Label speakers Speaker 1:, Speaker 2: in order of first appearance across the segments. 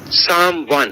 Speaker 1: Psalm 1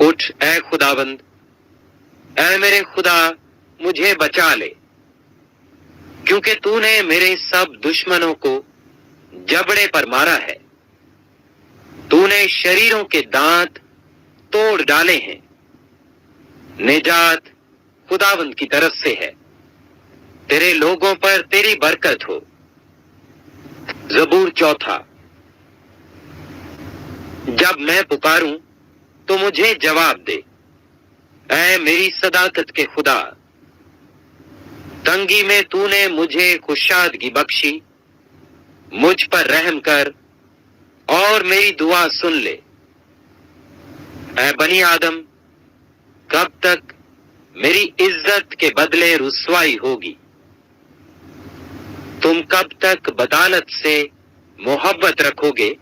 Speaker 1: اٹھ اے خداوند، اے میرے خدا مجھے بچا لے، کیونکہ تو نے میرے سب دشمنوں کو جبڑے پر مارا ہے، تو نے شریروں کے دانت توڑ ڈالے ہیں۔ نجات خداوند کی طرف سے ہے، تیرے لوگوں پر تیری برکت ہو۔ زبور 4۔ جب میں پکاروں تو مجھے جواب دے، اے میری صداقت کے خدا۔ تنگی میں تو نے مجھے کشادگی بخشی، مجھ پر رحم کر اور میری دعا سن لے۔ اے بنی آدم، کب تک میری عزت کے بدلے رسوائی ہوگی؟ تم کب تک بطالت سے محبت رکھو گے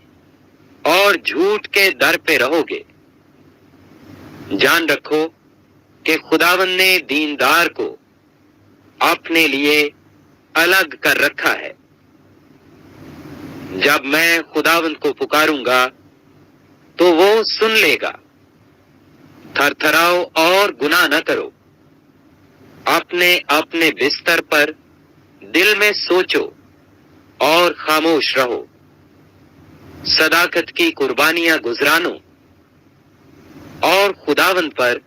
Speaker 1: اور جھوٹ کے در پہ رہو گے؟ جان رکھو کہ خداوند نے دیندار کو اپنے لیے الگ کر رکھا ہے۔ جب میں خداوند کو پکاروں گا تو وہ سن لے گا۔ تھر تھراؤ اور گناہ نہ کرو، اپنے اپنے بستر پر دل میں سوچو اور خاموش رہو۔ صداقت کی قربانیاں گزرانو اور خداوند پر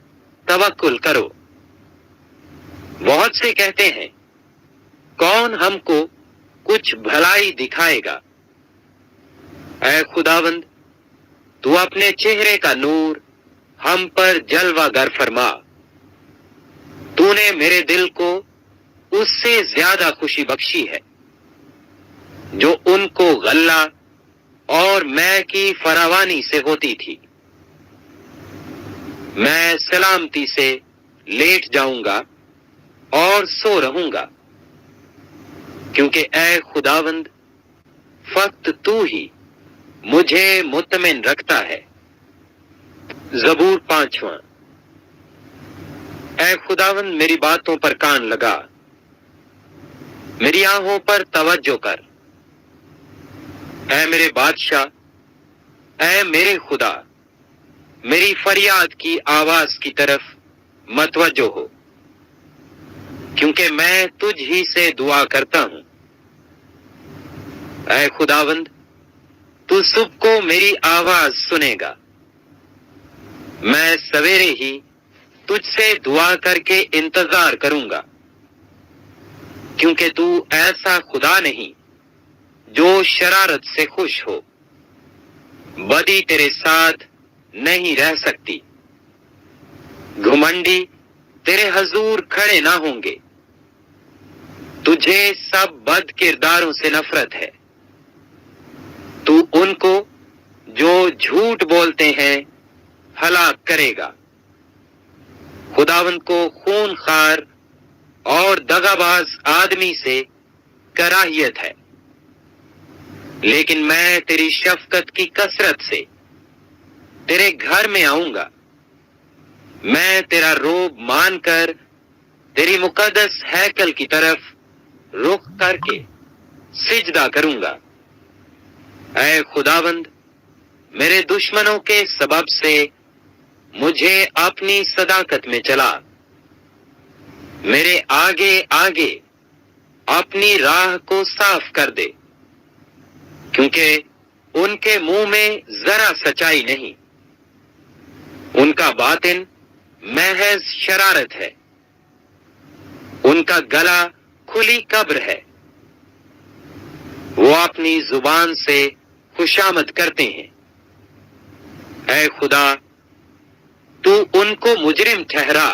Speaker 1: توکل کرو۔ بہت سے کہتے ہیں، کون ہم کو کچھ بھلائی دکھائے گا؟ اے خداوند، تو اپنے چہرے کا نور ہم پر جلوہ گر فرما۔ تو نے میرے دل کو اس سے زیادہ خوشی بخشی ہے جو ان کو غلہ اور میں کی فراوانی سے ہوتی تھی۔ میں سلامتی سے لیٹ جاؤں گا اور سو رہوں گا، کیونکہ اے خداوند فقط تو ہی مجھے مطمئن رکھتا ہے۔ زبور 5۔ اے خداوند میری باتوں پر کان لگا، میری آہوں پر توجہ کر۔ اے میرے بادشاہ، اے میرے خدا، میری فریاد کی آواز کی طرف متوجہ ہو، کیونکہ میں تجھ ہی سے دعا کرتا ہوں۔ اے خداوند، تو صبح کو میری آواز سنے گا۔ میں سویرے ہی تجھ سے دعا کر کے انتظار کروں گا، کیونکہ تو ایسا خدا نہیں جو شرارت سے خوش ہو، بدی تیرے ساتھ نہیں رہ سکتی۔ گھمنڈی تیرے حضور کھڑے نہ ہوں گے۔ تجھے سب بد کرداروں سے نفرت ہے۔ تو ان کو جو جھوٹ بولتے ہیں ہلاک کرے گا۔ خداوند کو خون خوار اور دغاباز آدمی سے کراہیت ہے، لیکن میں تیری شفقت کی کثرت سے تیرے گھر میں آؤں گا۔ میں تیرا روب مان کر تیری مقدس ہیکل کی طرف رخ کر کے سجدہ کروں گا۔ اے خداوند، میرے دشمنوں کے سبب سے مجھے اپنی صداقت میں چلا۔ میرے آگے آگے اپنی راہ کو صاف کر دے، کیونکہ ان کے منہ میں ذرا سچائی نہیں، ان کا باطن محض شرارت ہے، ان کا گلا کھلی قبر ہے۔ وہ اپنی زبان سے خوشامد کرتے ہیں۔ اے خدا، تو ان کو مجرم ٹھہرا،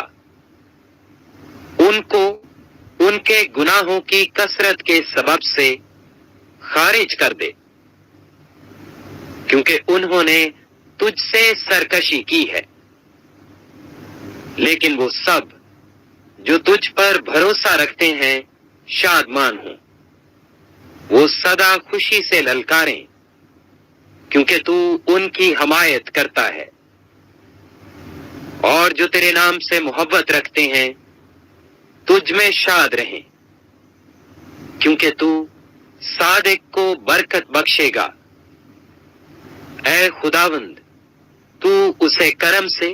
Speaker 1: ان کو ان کے گناہوں کی کثرت کے سبب سے خارج کر دے، کیونکہ انہوں نے تجھ سے سرکشی کی ہے۔ لیکن وہ سب جو تجھ پر بھروسہ رکھتے ہیں شادمان ہوں، وہ سدا خوشی سے للکاریں، کیونکہ تو ان کی حمایت کرتا ہے۔ اور جو تیرے نام سے محبت رکھتے ہیں تجھ میں شاد رہیں، کیونکہ تو صادق کو برکت بخشے گا۔ اے خداوند، تو اسے کرم سے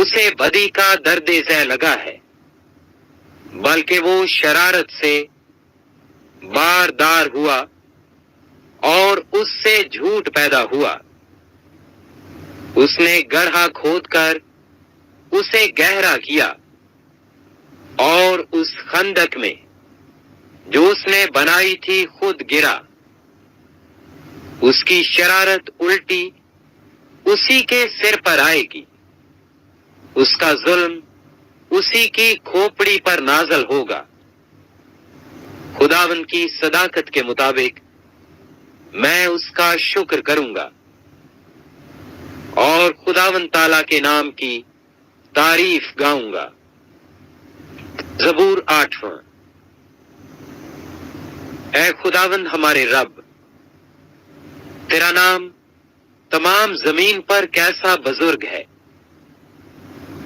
Speaker 1: اسے بدی کا درد ذہ لگا ہے، بلکہ وہ شرارت سے باردار ہوا اور اس سے جھوٹ پیدا ہوا۔ اس نے گڑھا کھود کر اسے گہرا کیا اور اس خندق میں جو اس نے بنائی تھی خود گرا۔ اس کی شرارت الٹی اسی کے سر پر آئے گی، اس کا ظلم اسی کی کھوپڑی پر نازل ہوگا۔ خداوند کی صداقت کے مطابق میں اس کا شکر کروں گا اور خداوند تعالیٰ کے نام کی تعریف گاؤں گا۔ زبور 8۔ اے خداوند ہمارے رب، تیرا نام تمام زمین پر کیسا بزرگ ہے۔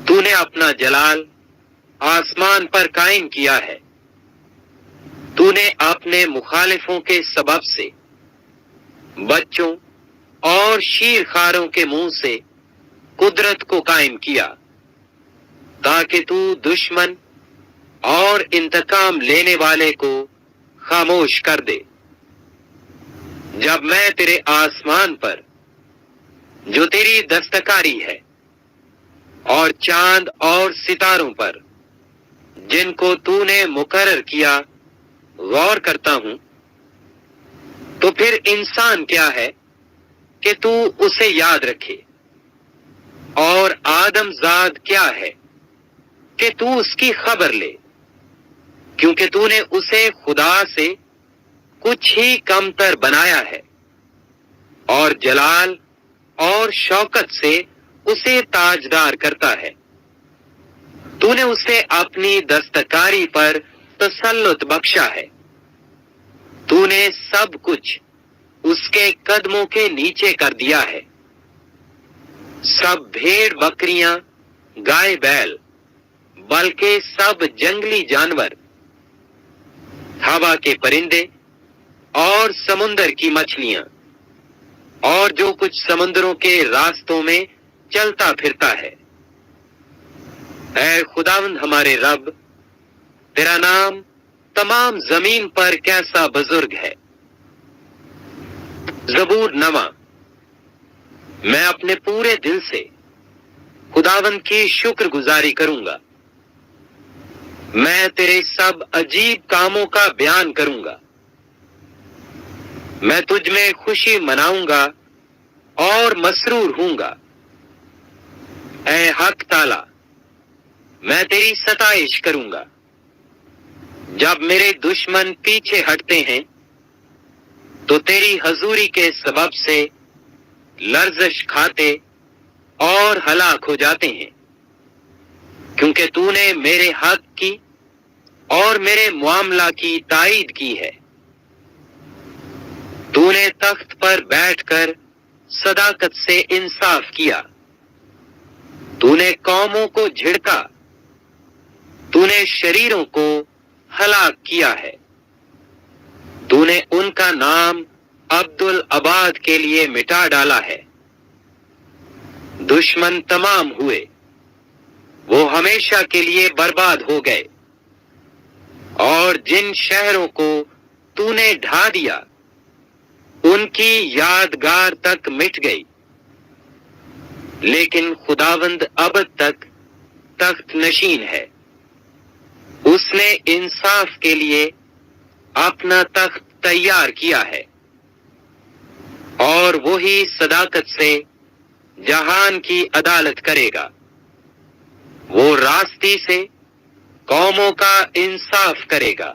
Speaker 1: تو نے اپنا جلال آسمان پر قائم کیا ہے۔ تو نے اپنے مخالفوں کے سبب سے بچوں اور شیر خواروں کے منہ سے قدرت کو قائم کیا، تاکہ تو دشمن اور انتقام لینے والے کو خاموش کر دے۔ جب میں تیرے آسمان پر جو تیری دستکاری ہے اور چاند اور ستاروں پر جن کو تو نے مقرر کیا غور کرتا ہوں، تو پھر انسان کیا ہے کہ تو اسے یاد رکھے، اور آدم زاد کیا ہے کہ تو اس کی خبر لے، کیونکہ تو نے اسے خدا سے کچھ ہی کم تر بنایا ہے اور جلال اور شوکت سے اسے تاجدار کرتا ہے۔ تو نے اسے اپنی دستکاری پر تسلط بخشا ہے۔ تو نے سب کچھ اس کے قدموں کے نیچے کر دیا ہے، سب بھیڑ بکریاں، گائے بیل، بلکہ سب جنگلی جانور، ہوا کے پرندے اور سمندر کی مچھلیاں، اور جو کچھ سمندروں کے راستوں میں چلتا پھرتا ہے۔ اے خداوند ہمارے رب، تیرا نام تمام زمین پر کیسا بزرگ ہے۔ زبور 9۔ میں اپنے پورے دل سے خداوند کی شکر گزاری کروں گا، میں تیرے سب عجیب کاموں کا بیان کروں گا۔ میں تجھ میں خوشی مناؤں گا اور مسرور ہوں گا۔ اے حق تعالی، میں تیری ستائش کروں گا۔ جب میرے دشمن پیچھے ہٹتے ہیں تو تیری حضوری کے سبب سے لرزش کھاتے اور ہلاک ہو جاتے ہیں، کیونکہ تو نے میرے حق کی اور میرے معاملہ کی تائید کی ہے۔ تو نے تخت پر بیٹھ کر صداقت سے انصاف کیا۔ تو نے قوموں کو جھڑکا، تو نے شریروں کو ہلاک کیا ہے۔ تو نے ان کا نام عبدالآباد کے لیے مٹا ڈالا ہے۔ دشمن تمام ہوئے، وہ ہمیشہ کے لیے برباد ہو گئے، اور جن شہروں کو تو نے ڈھا دیا ان کی یادگار تک مٹ گئی۔ لیکن خداوند ابد تک تخت نشین ہے، اس نے انصاف کے لیے اپنا تخت تیار کیا ہے، اور وہی صداقت سے جہان کی عدالت کرے گا۔ وہ راستی سے قوموں کا انصاف کرے گا۔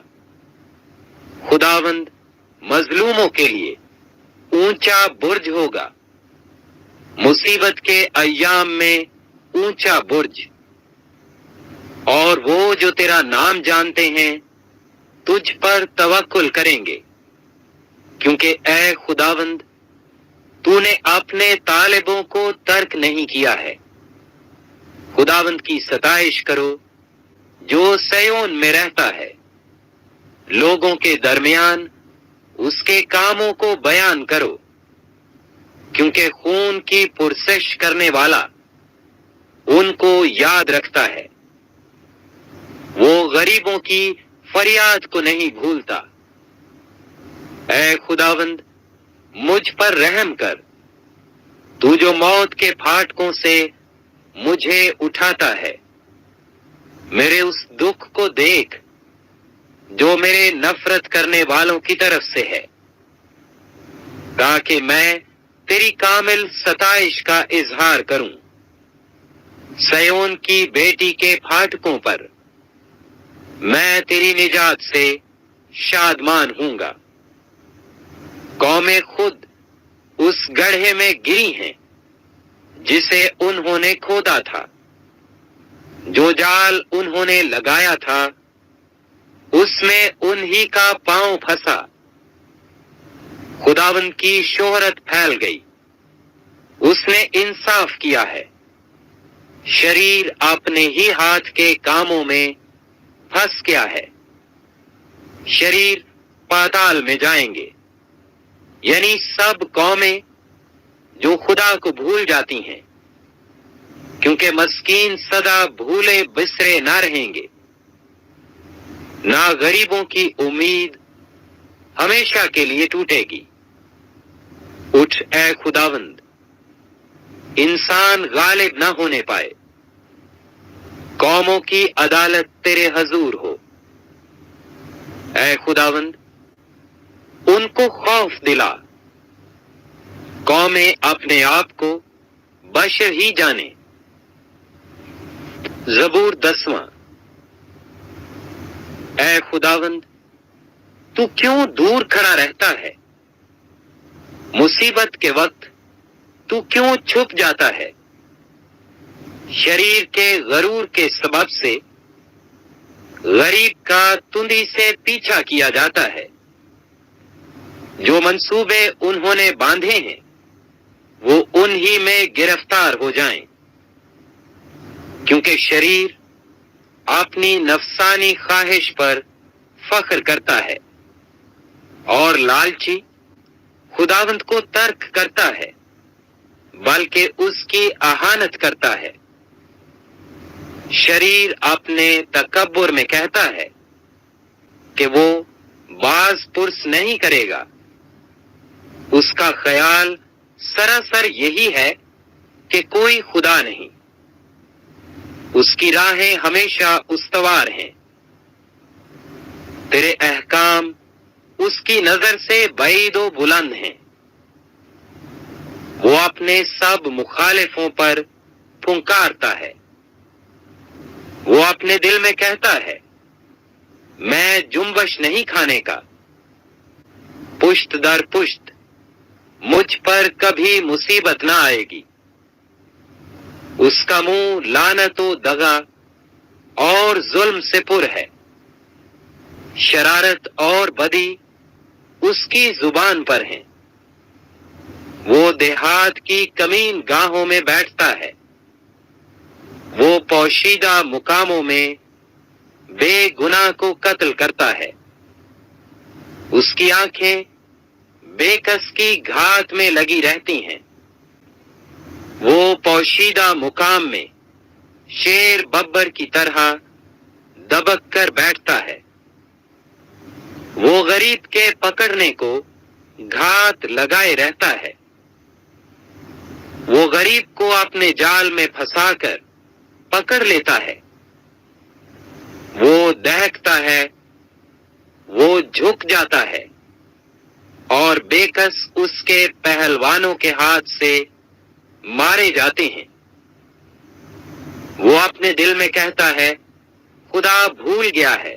Speaker 1: خداوند مظلوموں کے لیے اونچا برج ہوگا، مصیبت کے ایام میں اونچا برج۔ اور وہ جو تیرا نام جانتے ہیں تجھ پر توکل کریں گے، کیونکہ اے خداوند تو نے اپنے طالبوں کو ترک نہیں کیا ہے۔ خداوند کی ستائش کرو جو سیون میں رہتا ہے، لوگوں کے درمیان اس کے کاموں کو بیان کرو، کیونکہ خون کی پرسش کرنے والا ان کو یاد رکھتا ہے، وہ غریبوں کی فریاد کو نہیں بھولتا۔ اے خداوند، مجھ پر رحم کر، تو جو موت کے پھاٹکوں سے مجھے اٹھاتا ہے۔ میرے اس دکھ کو دیکھ جو میرے نفرت کرنے والوں کی طرف سے ہے، تاکہ میں تیری کامل ستائش کا اظہار کروں۔ سیون کی بیٹی کے پھاٹکوں پر میں تیری نجات سے شادمان ہوں گا۔ قومیں خود اس گڑھے میں گری ہیں جسے انہوں نے کھودا تھا، جو جال انہوں نے لگایا تھا اس میں انہی کا پاؤں پھنسا۔ خداوند کی شہرت پھیل گئی، اس نے انصاف کیا ہے۔ شریر اپنے ہی ہاتھ کے کاموں میں پھنس گیا ہے۔ شریر پاتال میں جائیں گے، یعنی سب قومیں جو خدا کو بھول جاتی ہیں، کیونکہ مسکین سدا بھولے بسرے نہ رہیں گے، نہ غریبوں کی امید ہمیشہ کے لیے ٹوٹے گی۔ اٹھ اے خداوند، انسان غالب نہ ہونے پائے، قوموں کی عدالت تیرے حضور ہو۔ اے خداوند، ان کو خوف دلا، قومیں اپنے آپ کو بشر ہی جانے۔ زبور 10واں۔ اے خداوند، تو کیوں دور کھڑا رہتا ہے؟ مصیبت کے وقت تو کیوں چھپ جاتا ہے؟ شریر کے غرور کے سبب سے غریب کا تندی سے پیچھا کیا جاتا ہے۔ جو منصوبے انہوں نے باندھے ہیں وہ انہی میں گرفتار ہو جائیں، کیونکہ شریر اپنی نفسانی خواہش پر فخر کرتا ہے، اور لالچی خداوند کو ترک کرتا ہے، بلکہ اس کی اہانت کرتا ہے۔ شریر اپنے تکبر میں کہتا ہے کہ وہ باز پرس نہیں کرے گا۔ اس کا خیال سراسر یہی ہے کہ کوئی خدا نہیں۔ اس کی راہیں ہمیشہ استوار ہیں، تیرے احکام اس کی نظر سے بعید و بلند ہیں۔ وہ اپنے سب مخالفوں پر پھنکارتا ہے۔ وہ اپنے دل میں کہتا ہے، میں جنبش نہیں کھانے کا، پشت در پشت مجھ پر کبھی مصیبت نہ آئے گی۔ اس کا منہ لعنت و دغا اور ظلم سے پر ہے، شرارت اور بدی اس کی زبان پر ہیں۔ وہ دیہات کی کمین گاہوں میں بیٹھتا ہے، وہ پوشیدہ مقاموں میں بے گناہ کو قتل کرتا ہے۔ اس کی آنکھیں بے کس کی گھات میں لگی رہتی ہیں۔ وہ پوشیدہ مقام میں شیر ببر کی طرح دبک کر بیٹھتا ہے۔ وہ غریب کے پکڑنے کو گھات لگائے رہتا ہے۔ وہ غریب کو اپنے جال میں پھنسا کر پکڑ لیتا ہے۔ وہ دہکتا ہے، وہ جھک جاتا ہے، اور بے کس اس کے پہلوانوں کے ہاتھ سے مارے جاتے ہیں۔ وہ اپنے دل میں کہتا ہے، خدا بھول گیا ہے۔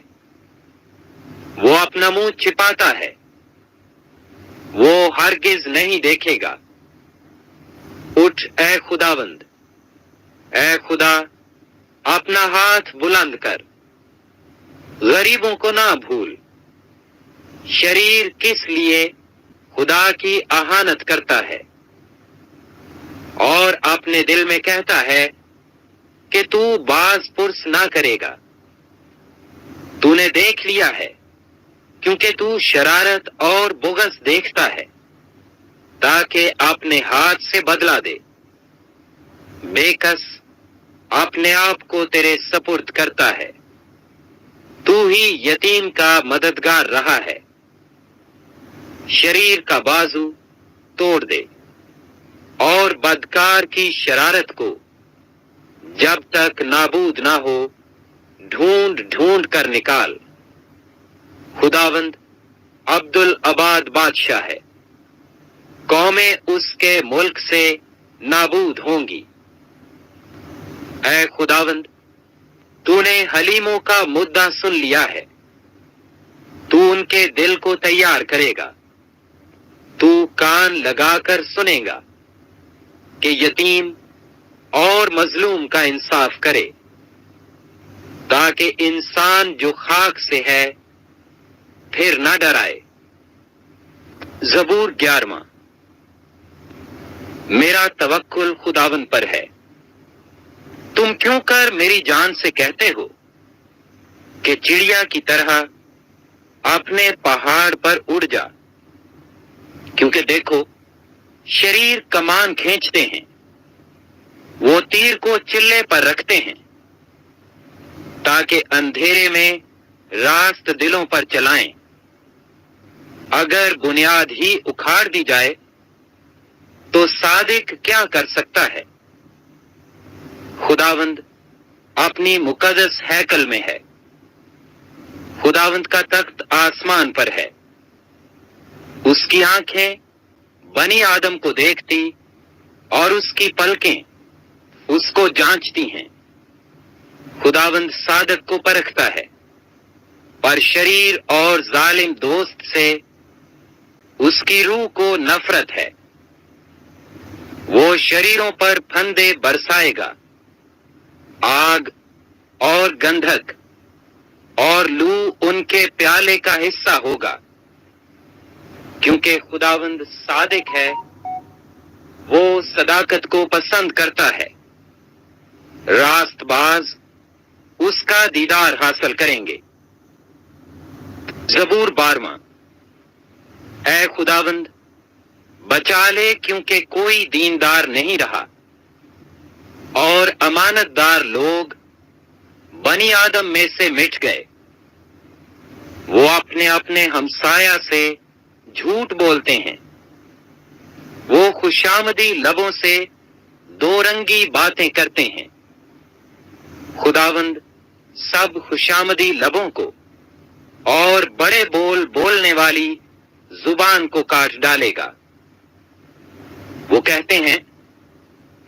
Speaker 1: وہ اپنا منہ چھپاتا ہے، وہ ہرگز نہیں دیکھے گا۔ اٹھ اے خداوند، اے خدا، اپنا ہاتھ بلند کر، غریبوں کو نہ بھول۔ شریر کس لیے خدا کی اہانت کرتا ہے، اور اپنے دل میں کہتا ہے کہ تو باز پرس نہ کرے گا۔ تو نے دیکھ لیا ہے، کیونکہ تو شرارت اور بغض دیکھتا ہے، تاکہ اپنے ہاتھ سے بدلہ دے۔ بے کس اپنے آپ کو تیرے سپرد کرتا ہے۔ تو ہی یتیم کا مددگار رہا ہے۔ شریر کا بازو توڑ دے اور بدکار کی شرارت کو جب تک نابود نہ ہو ڈھونڈ ڈھونڈ کر نکال۔ خداوند عبدالآباد بادشاہ ہے، قومیں اس کے ملک سے نابود ہوں گی۔ اے خداوند، تو نے حلیموں کا مدعا سن لیا ہے، تو ان کے دل کو تیار کرے گا۔ تو کان لگا کر سنے گا کہ یتیم اور مظلوم کا انصاف کرے، تاکہ انسان جو خاک سے ہے پھر نہ ڈرائے۔ زبور 11۔ میرا توکل خداوند پر ہے۔ تم کیوں کر میری جان سے کہتے ہو کہ چڑیا کی طرح اپنے پہاڑ پر اڑ جا؟ کیونکہ دیکھو، شریر کمان کھینچتے ہیں، وہ تیر کو چلے پر رکھتے ہیں، تاکہ اندھیرے میں راست دلوں پر چلائیں۔ اگر بنیاد ہی اکھاڑ دی جائے تو صادق کیا کر سکتا ہے؟ خداوند اپنی مقدس ہیکل میں ہے، خداوند کا تخت آسمان پر ہے۔ اس کی آنکھیں بنی آدم کو دیکھتی اور اس کی پلکیں اس کو جانچتی ہیں۔ خداوند صادق کو پرکھتا ہے، پر شریر اور ظالم دوست سے اس کی روح کو نفرت ہے۔ وہ شریروں پر پھندے برسائے گا، آگ اور گندھک اور لو ان کے پیالے کا حصہ ہوگا۔ کیونکہ خداوند صادق ہے، وہ صداقت کو پسند کرتا ہے۔ راست باز اس کا دیدار حاصل کریں گے۔ زبور 12۔ اے خداوند، بچا لے، کیونکہ کوئی دیندار نہیں رہا، اور امانت دار لوگ بنی آدم میں سے مٹ گئے۔ وہ اپنے اپنے ہمسایہ سے جھوٹ بولتے ہیں، وہ خوشامدی لبوں سے دو رنگی باتیں کرتے ہیں۔ خداوند سب خوشامدی لبوں کو اور بڑے بول بولنے والی زبان کو کاٹ ڈالے گا۔ وہ کہتے ہیں،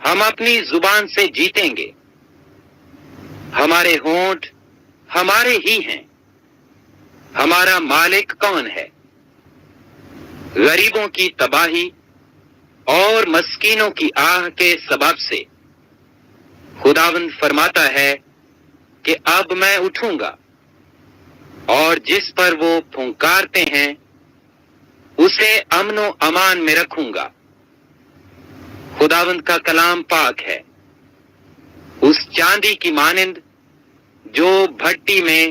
Speaker 1: ہم اپنی زبان سے جیتیں گے، ہمارے ہونٹ ہمارے ہی ہیں، ہمارا مالک کون ہے؟ غریبوں کی تباہی اور مسکینوں کی آہ کے سبب سے خداوند فرماتا ہے کہ اب میں اٹھوں گا، اور جس پر وہ پھنکارتے ہیں اسے امن و امان میں رکھوں گا۔ خداوند کا کلام پاک ہے، اس چاندی کی مانند جو بھٹی میں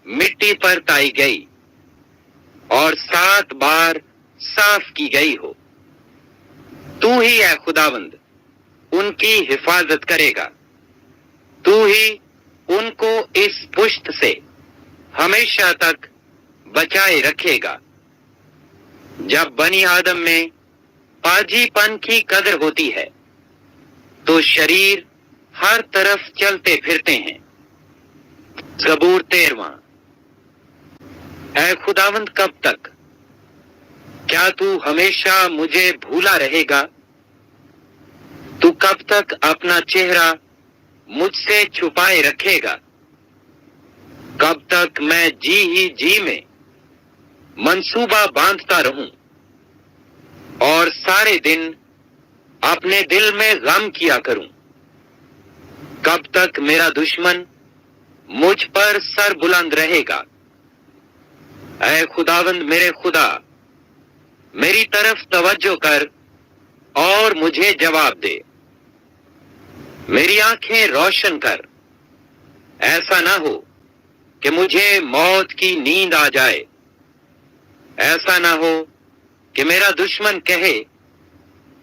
Speaker 1: مٹی پر تائی گئی اور 7 بار صاف کی گئی ہو۔ تو ہی اے خداوند ان کی حفاظت کرے گا، تو ہی ان کو اس پشت سے ہمیشہ تک بچائے رکھے گا۔ جب بنی آدم میں پاجی پن کی قدر ہوتی ہے تو شریر ہر طرف چلتے پھرتے ہیں۔ زبور 13۔ اے خداوند، کب تک؟ کیا تو ہمیشہ مجھے بھولا رہے گا؟ تو کب تک اپنا چہرہ مجھ سے چھپائے رکھے گا؟ کب تک میں جی ہی جی میں منصوبہ باندھتا رہوں اور سارے دن اپنے دل میں غم کیا کروں؟ کب تک میرا دشمن مجھ پر سر بلند رہے گا؟ اے خداوند میرے خدا، میری طرف توجہ کر اور مجھے جواب دے۔ میری آنکھیں روشن کر، ایسا نہ ہو کہ مجھے موت کی نیند آ جائے، ایسا نہ ہو کہ میرا دشمن کہے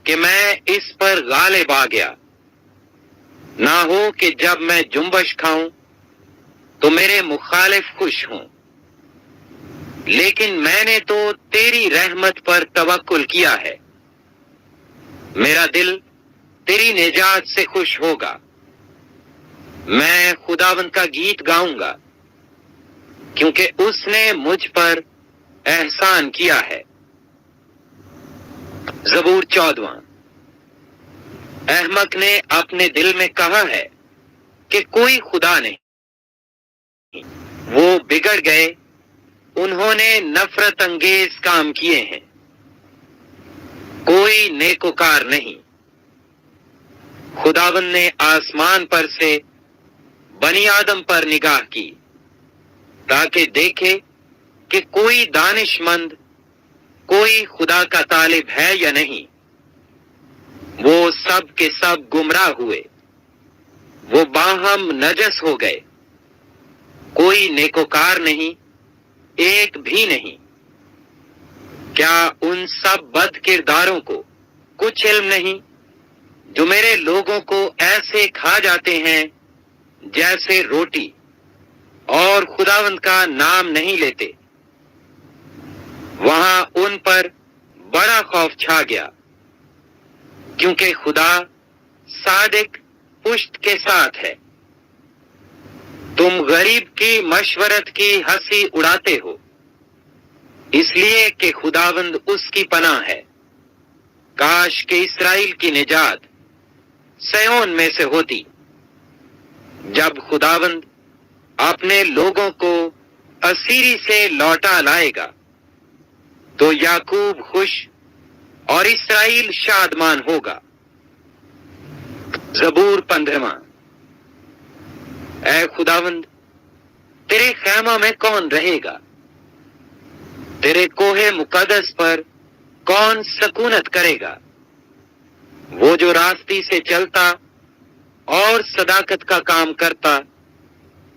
Speaker 1: کہ میں اس پر غالب آ گیا۔ نہ ہو کہ جب میں جنبش کھاؤں تو میرے مخالف خوش ہوں، لیکن میں نے تو تیری رحمت پر توکل کیا ہے۔ میرا دل تیری نجات سے خوش ہوگا، میں خداوند کا گیت گاؤں گا، کیونکہ اس نے مجھ پر احسان کیا ہے۔ زبور 14۔ احمق نے اپنے دل میں کہا ہے کہ کوئی خدا نہیں، وہ بگڑ گئے، انہوں نے نفرت انگیز کام کیے ہیں، کوئی نیکوکار نہیں۔ خداوند نے آسمان پر سے بنی آدم پر نگاہ کی تاکہ دیکھے کہ کوئی دانش مند، کوئی خدا کا طالب ہے یا نہیں۔ وہ سب کے سب گمراہ ہوئے، وہ باہم نجس ہو گئے، کوئی نیکوکار نہیں، ایک بھی نہیں۔ کیا ان سب بد کرداروں کو کچھ علم نہیں جو میرے لوگوں کو ایسے کھا جاتے ہیں جیسے روٹی، اور خداوند کا نام نہیں لیتے؟ وہاں ان پر بڑا خوف چھا گیا، کیونکہ خدا صادق پشت کے ساتھ ہے۔ تم غریب کی مشورت کی ہنسی اڑاتے ہو، اس لیے کہ خداوند اس کی پناہ ہے۔ کاش کہ اسرائیل کی نجات سیون میں سے ہوتی۔ جب خداوند اپنے لوگوں کو اسیری سے لوٹا لائے گا تو یعقوب خوش اور اسرائیل شادمان ہوگا۔ زبور 15۔ اے خداوند، تیرے خیمہ میں کون رہے گا؟ تیرے کوہ مقدس پر کون سکونت کرے گا؟ وہ جو راستی سے چلتا اور صداقت کا کام کرتا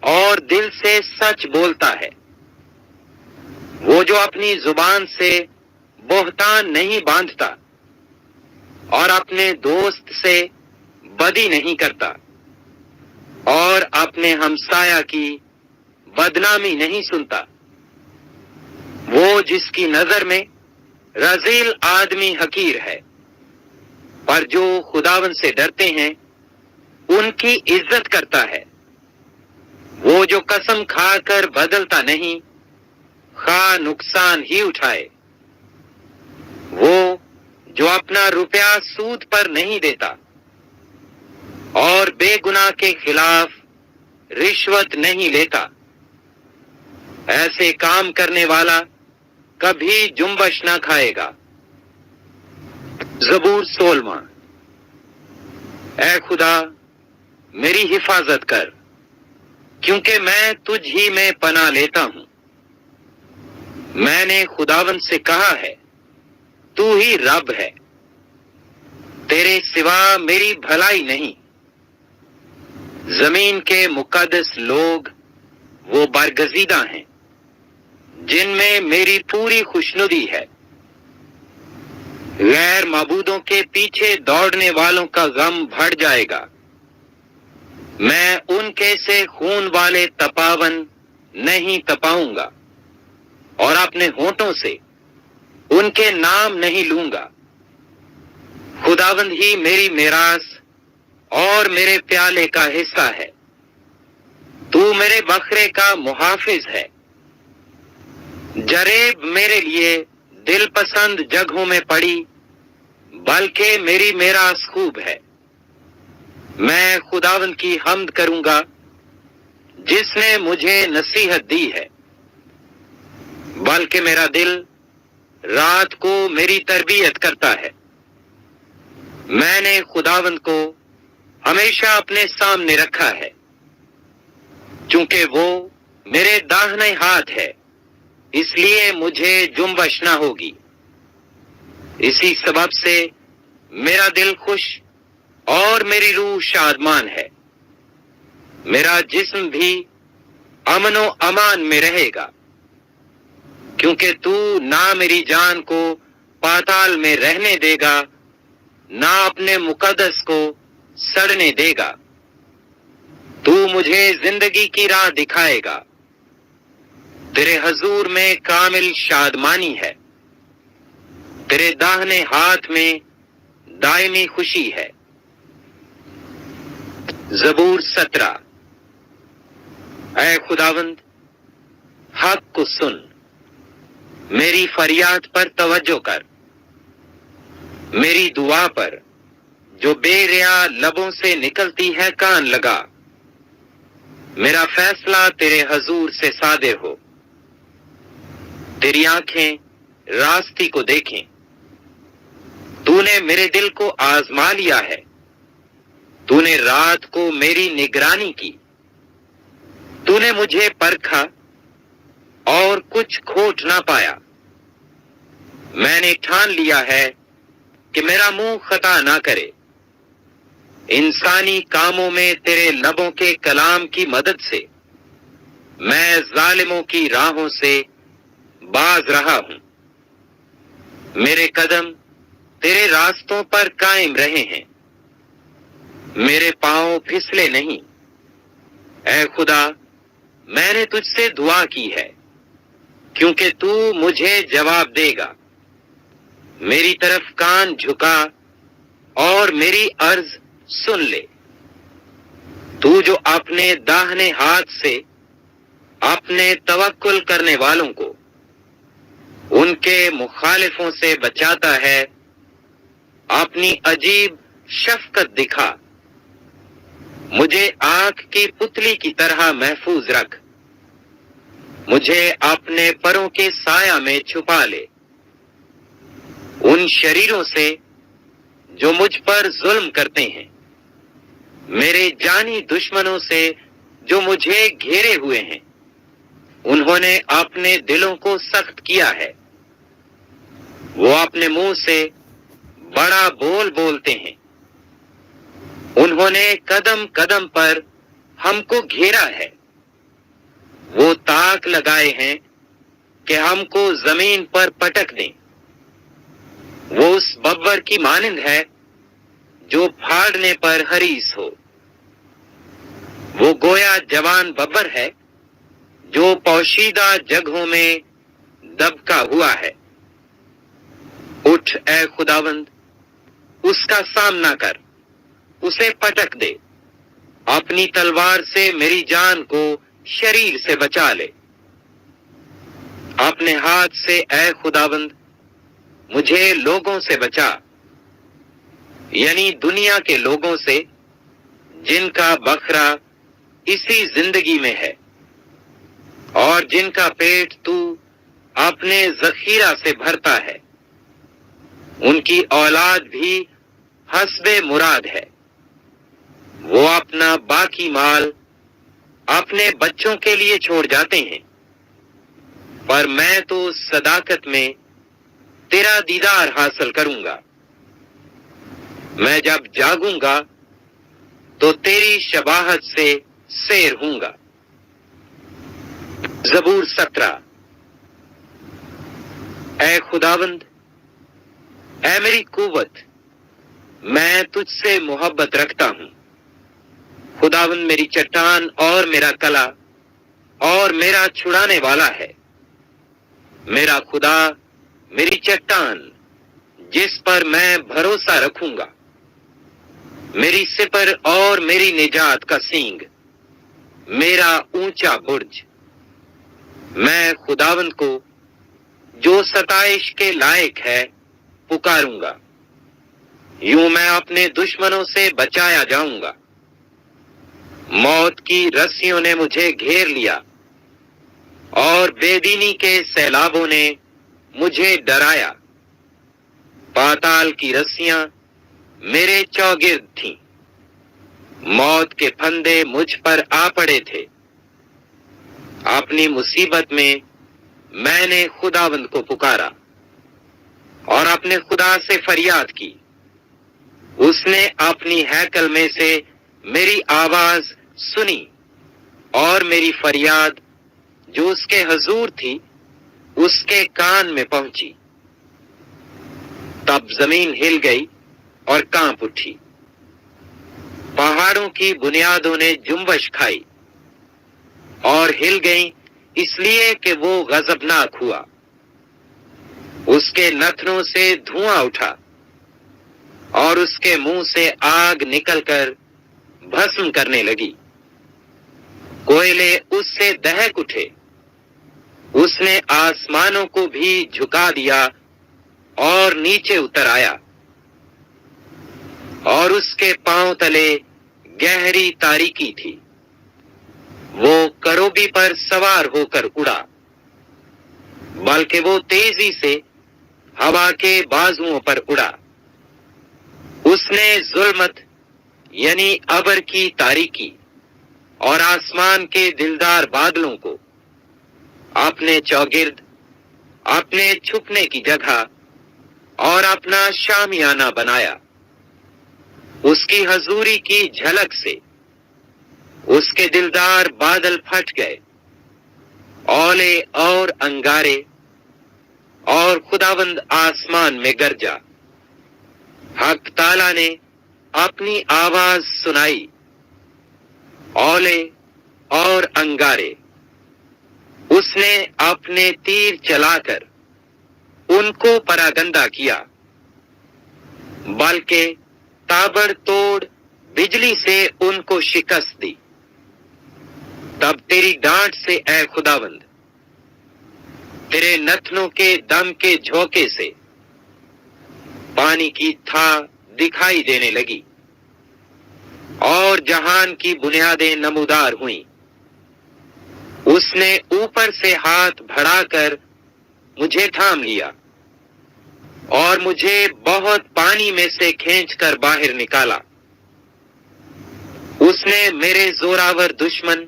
Speaker 1: اور دل سے سچ بولتا ہے، وہ جو اپنی زبان سے بہتان نہیں باندھتا اور اپنے دوست سے بدی نہیں کرتا اور اپنے ہمسایہ کی بدنامی نہیں سنتا، وہ جس کی نظر میں رذیل آدمی حقیر ہے، پر جو خداوند سے ڈرتے ہیں ان کی عزت کرتا ہے۔ وہ جو قسم کھا کر بدلتا نہیں، خواہ نقصان ہی اٹھائے۔ وہ جو اپنا روپیہ سود پر نہیں دیتا اور بے گناہ کے خلاف رشوت نہیں لیتا، ایسے کام کرنے والا کبھی جنبش نہ کھائے گا۔ زبور 16۔ اے خدا، میری حفاظت کر، کیونکہ میں تجھ ہی میں پناہ لیتا ہوں۔ میں نے خداوند سے کہا ہے، تو ہی رب ہے، تیرے سوا میری بھلائی نہیں۔ زمین کے مقدس لوگ وہ برگزیدہ ہیں جن میں میری پوری خوشنودی ہے۔ غیر معبودوں کے پیچھے دوڑنے والوں کا غم بڑھ جائے گا۔ میں ان کے سے خون والے تپاون نہیں تپاؤں گا اور اپنے ہونٹوں سے ان کے نام نہیں لوں گا۔ خداوند ہی میری میراث اور میرے پیالے کا حصہ ہے، تو میرے بکرے کا محافظ ہے۔ جریب میرے لیے دل پسند جگہوں میں پڑی، بلکہ میری میراث خوب ہے۔ میں خداوند کی حمد کروں گا جس نے مجھے نصیحت دی ہے، بلکہ میرا دل رات کو میری تربیت کرتا ہے۔ میں نے خداوند کو ہمیشہ اپنے سامنے رکھا ہے، چونکہ وہ میرے داہنے ہاتھ ہے، اس لیے مجھے جنبش نہ ہوگی۔ اسی سبب سے میرا دل خوش اور میری روح شادمان ہے، میرا جسم بھی امن و امان میں رہے گا، کیونکہ تو نہ میری جان کو پاتال میں رہنے دے گا، نہ اپنے مقدس کو سڑنے دے گا۔ تو مجھے زندگی کی راہ دکھائے گا، تیرے حضور میں کامل شادمانی ہے، تیرے داہنے ہاتھ میں دائمی خوشی ہے۔ زبور 17۔ اے خداوند، حق کو سن، میری فریاد پر توجہ کر، میری دعا پر جو بے ریا لبوں سے نکلتی ہے کان لگا۔ میرا فیصلہ تیرے حضور سے صادر ہو، تیری آنکھیں راستی کو دیکھیں۔ تو نے میرے دل کو آزما لیا ہے، تو نے رات کو میری نگرانی کی، تو نے مجھے پرکھا اور کچھ کھوٹ نہ پایا۔ میں نے ٹھان لیا ہے کہ میرا منہ خطا نہ کرے، انسانی کاموں میں تیرے لبوں کے کلام کی مدد سے میں ظالموں کی راہوں سے باز رہا ہوں۔ میرے قدم تیرے راستوں پر قائم رہے ہیں، میرے پاؤں پھسلے نہیں۔ اے خدا، میں نے تجھ سے دعا کی ہے، کیونکہ تو مجھے جواب دے گا۔ میری طرف کان جھکا اور میری عرض سن لے۔ تو جو اپنے داہنے ہاتھ سے اپنے توکل کرنے والوں کو ان کے مخالفوں سے بچاتا ہے، اپنی عجیب شفقت دکھا۔ مجھے آنکھ کی پتلی کی طرح محفوظ رکھ، مجھے اپنے پروں کے سایہ میں چھپا لے، ان شریروں سے جو مجھ پر ظلم کرتے ہیں، میرے جانی دشمنوں سے جو مجھے گھیرے ہوئے ہیں۔ انہوں نے اپنے دلوں کو سخت کیا ہے، وہ اپنے منہ سے بڑا بول بولتے ہیں۔ انہوں نے قدم قدم پر ہم کو گھیرا ہے، وہ تاک لگائے ہیں کہ ہم کو زمین پر پٹک دیں۔ وہ اس ببر کی مانند ہے جو پھاڑنے پر حریص ہو، وہ گویا جوان ببر ہے جو پوشیدہ جگہوں میں دبکا ہوا ہے۔ اٹھ اے خداوند، اس کا سامنا کر، اسے پٹک دے، اپنی تلوار سے میری جان کو شریر سے بچا لے۔ اپنے ہاتھ سے اے خداوند مجھے لوگوں سے بچا، یعنی دنیا کے لوگوں سے جن کا بکھرا اسی زندگی میں ہے، اور جن کا پیٹ تو اپنے ذخیرہ سے بھرتا ہے۔ ان کی اولاد بھی حسب مراد ہے، وہ اپنا باقی مال اپنے بچوں کے لیے چھوڑ جاتے ہیں، پر میں تو صداقت میں تیرا دیدار حاصل کروں گا۔ میں جب جاگوں گا تو تیری شباہت سے سیر ہوں گا۔ زبور 17۔ اے خداوند، اے میری قوت، میں تجھ سے محبت رکھتا ہوں۔ خداوند میری چٹان اور میرا کلا اور میرا چھڑانے والا ہے۔ میرا خدا میری چٹان جس پر میں بھروسہ رکھوں گا، میری سپر اور میری نجات کا سینگ، میرا اونچا برج۔ میں خداوند کو جو ستائش کے لائق ہے پکاروں گا، یوں میں اپنے دشمنوں سے بچایا جاؤں گا۔ موت کی رسیوں نے مجھے گھیر لیا اور بے دینی کے سیلابوں نے مجھے ڈرایا۔ پاتال کی رسیاں میرے چوگرد تھیں، موت کے پھندے مجھ پر آ پڑے تھے۔ اپنی مصیبت میں میں نے خداوند کو پکارا اور اپنے خدا سے فریاد کی۔ اس نے اپنی ہیکل میں سے میری آواز سنی اور میری فریاد جو اس کے حضور تھی اس کے کان میں پہنچی۔ تب زمین ہل گئی اور کانپ اٹھی، پہاڑ پہاڑوں کی بنیادوں نے جنبش کھائی اور ہل گئیں، اس لیے کہ وہ غضبناک ہوا۔ اس کے نتنوں سے دھواں اٹھا اور اس کے منہ سے آگ نکل کر بھسم کرنے لگی۔ کوئلے اس سے دہک اٹھے۔ اس نے آسمانوں کو بھی جھکا دیا اور نیچے اتر آیا، اور اس کے پاؤں تلے گہری تاریکی تھی۔ وہ کروبی پر سوار ہو کر اڑا، بلکہ وہ تیزی سے ہوا کے بازوؤں پر اڑا۔ اس نے ظلمت یعنی ابر کی تاریکی اور آسمان کے دلدار بادلوں کو اپنے چوگرد، اپنے چھپنے کی جگہ اور اپنا شامیانہ بنایا۔ اس کی حضوری کی جھلک سے اس کے دلدار بادل پھٹ گئے، اولے اور انگارے، اور خداوند آسمان میں گرجا۔ حق تعالیٰ نے اپنی آواز سنائی، اولے اور انگارے۔ اس نے اپنے تیر چلا کر ان کو پراگندہ کیا، بلکہ تابڑ توڑ بجلی سے ان کو شکست دی۔ تب تیری ڈانٹ سے اے خداوند، تیرے نتنوں کے دم کے جھونکے سے پانی کی تھا دکھائی دینے لگی، اور جہان کی بنیادیں نمودار ہوئیں۔ اس نے اوپر سے ہاتھ بڑھا کر مجھے تھام لیا اور مجھے بہت پانی میں سے کھینچ کر باہر نکالا۔ اس نے میرے زوراور دشمن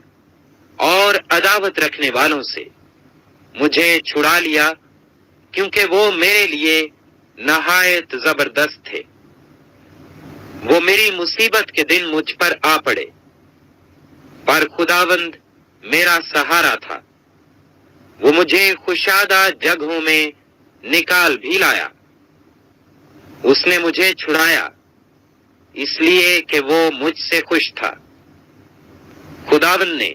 Speaker 1: اور عداوت رکھنے والوں سے مجھے چھڑا لیا، کیونکہ وہ میرے لیے نہایت زبردست تھے۔ وہ میری مصیبت کے دن مجھ پر آ پڑے، پر خداوند میرا سہارا تھا۔ وہ مجھے کشادہ جگہوں میں نکال بھی لایا۔ اس نے مجھے چھڑایا، اس لیے کہ وہ مجھ سے خوش تھا۔ خداوند نے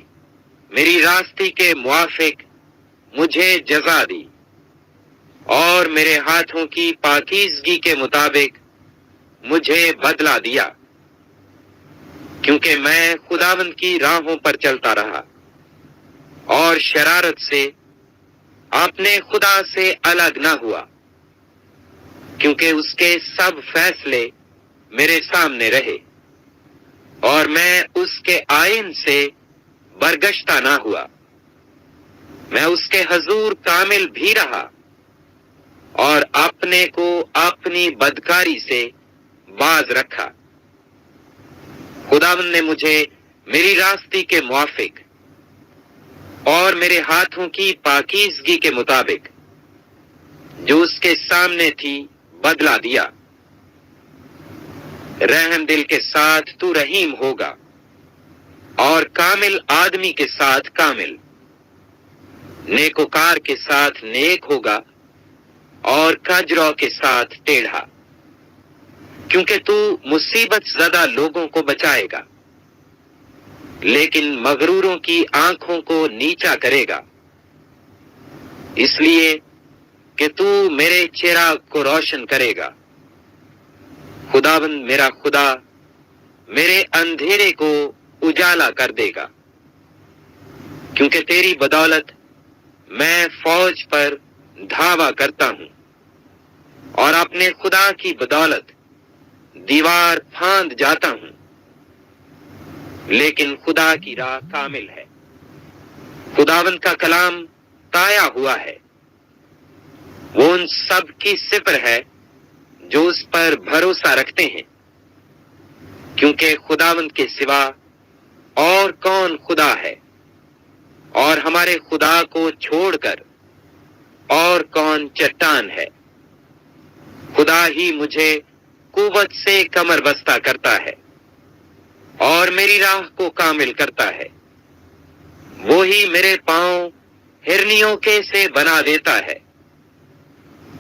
Speaker 1: میری راستی کے موافق مجھے جزا دی، اور میرے ہاتھوں کی پاکیزگی کے مطابق مجھے بدلہ دیا، کیونکہ میں خداوند کی راہوں پر چلتا رہا اور شرارت سے اپنے خدا سے الگ نہ ہوا، کیونکہ اس کے سب فیصلے میرے سامنے رہے، اور میں اس کے آئین سے برگشتہ نہ ہوا۔ میں اس کے حضور کامل بھی رہا، اور اپنے کو اپنی بدکاری سے باز رکھا۔ خداوند نے مجھے میری راستی کے موافق اور میرے ہاتھوں کی پاکیزگی کے مطابق جو اس کے سامنے تھی بدلہ دیا۔ رحم دل کے ساتھ تو رحیم ہوگا، اور کامل آدمی کے ساتھ کامل، نیکوکار کے ساتھ نیک ہوگا، اور کجرو کے ساتھ ٹیڑھا، کیونکہ تو مصیبت زدہ لوگوں کو بچائے گا، لیکن مغروروں کی آنکھوں کو نیچا کرے گا، اس لیے کہ تو میرے چراغ کو روشن کرے گا۔ خداوند میرا خدا میرے اندھیرے کو اجالا کر دے گا، کیونکہ تیری بدولت میں فوج پر دھاوا کرتا ہوں، اور اپنے خدا کی بدولت دیوار پھاند جاتا ہوں۔ لیکن خدا کی راہ کامل ہے، خداوند کا کلام تایا ہوا ہے۔ وہ ان سب کی سپر ہے جو اس پر بھروسہ رکھتے ہیں، کیونکہ خداوند کے سوا اور کون خدا ہے، اور ہمارے خدا کو چھوڑ کر اور کون چٹان ہے۔ خدا ہی مجھے قوت سے کمر بستہ کرتا ہے اور میری راہ کو کامل کرتا ہے۔ وہی میرے پاؤں ہرنیوں کے سے بنا دیتا ہے،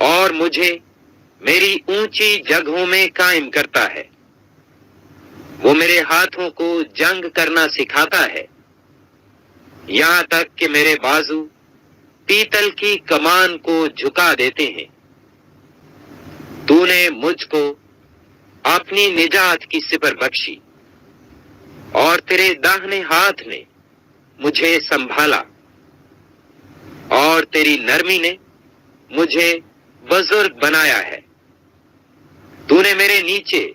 Speaker 1: اور مجھے میری اونچی جگہوں میں قائم کرتا ہے۔ وہ میرے ہاتھوں کو جنگ کرنا سکھاتا ہے، یہاں تک کہ میرے بازو پیتل کی کمان کو جھکا دیتے ہیں۔ تو نے مجھ کو اپنی نجات کی سپر بخشی، اور تیرے داہنے ہاتھ نے مجھے سنبھالا، اور تیری نرمی نے مجھے بزرگ بنایا ہے۔ تو نے میرے نیچے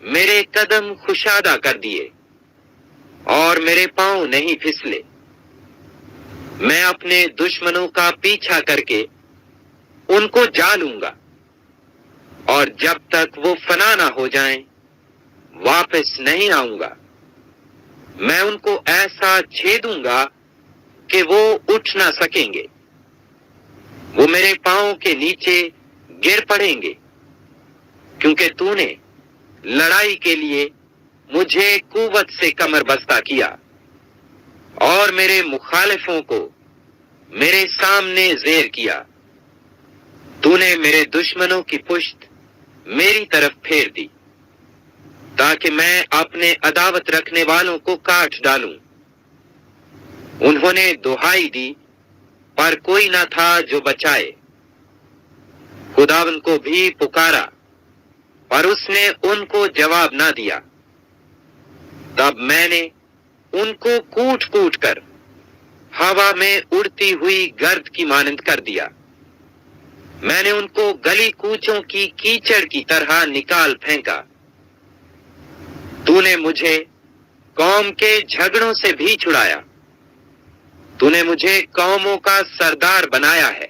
Speaker 1: میرے قدم کشادہ کر دیے، اور میرے پاؤں نہیں پھسلے۔ میں اپنے دشمنوں کا پیچھا کر کے ان کو جا لوں گا، اور جب تک وہ فنا نہ ہو جائیں واپس نہیں آؤں گا۔ میں ان کو ایسا چھیدوں گا کہ وہ اٹھ نہ سکیں گے، وہ میرے پاؤں کے نیچے گر پڑیں گے، کیونکہ تو نے لڑائی کے لیے مجھے قوت سے کمر بستہ کیا، اور میرے مخالفوں کو میرے سامنے زیر کیا۔ تو نے میرے دشمنوں کی پشت میری طرف پھیر دی، تاکہ میں اپنے عداوت رکھنے والوں کو کاٹ ڈالوں۔ انہوں نے دہائی دی پر کوئی نہ تھا جو بچائے، خداوند کو بھی پکارا پر اس نے ان کو جواب نہ دیا۔ تب میں نے ان کو کوٹ کوٹ کر ہوا میں اڑتی ہوئی گرد کی مانند کر دیا۔ میں نے ان کو گلی کوچوں کی کیچڑ کی طرح نکال پھینکا۔ تو نے مجھے قوم کے جھگڑوں سے بھی چھڑایا، تو نے مجھے قوموں کا سردار بنایا ہے۔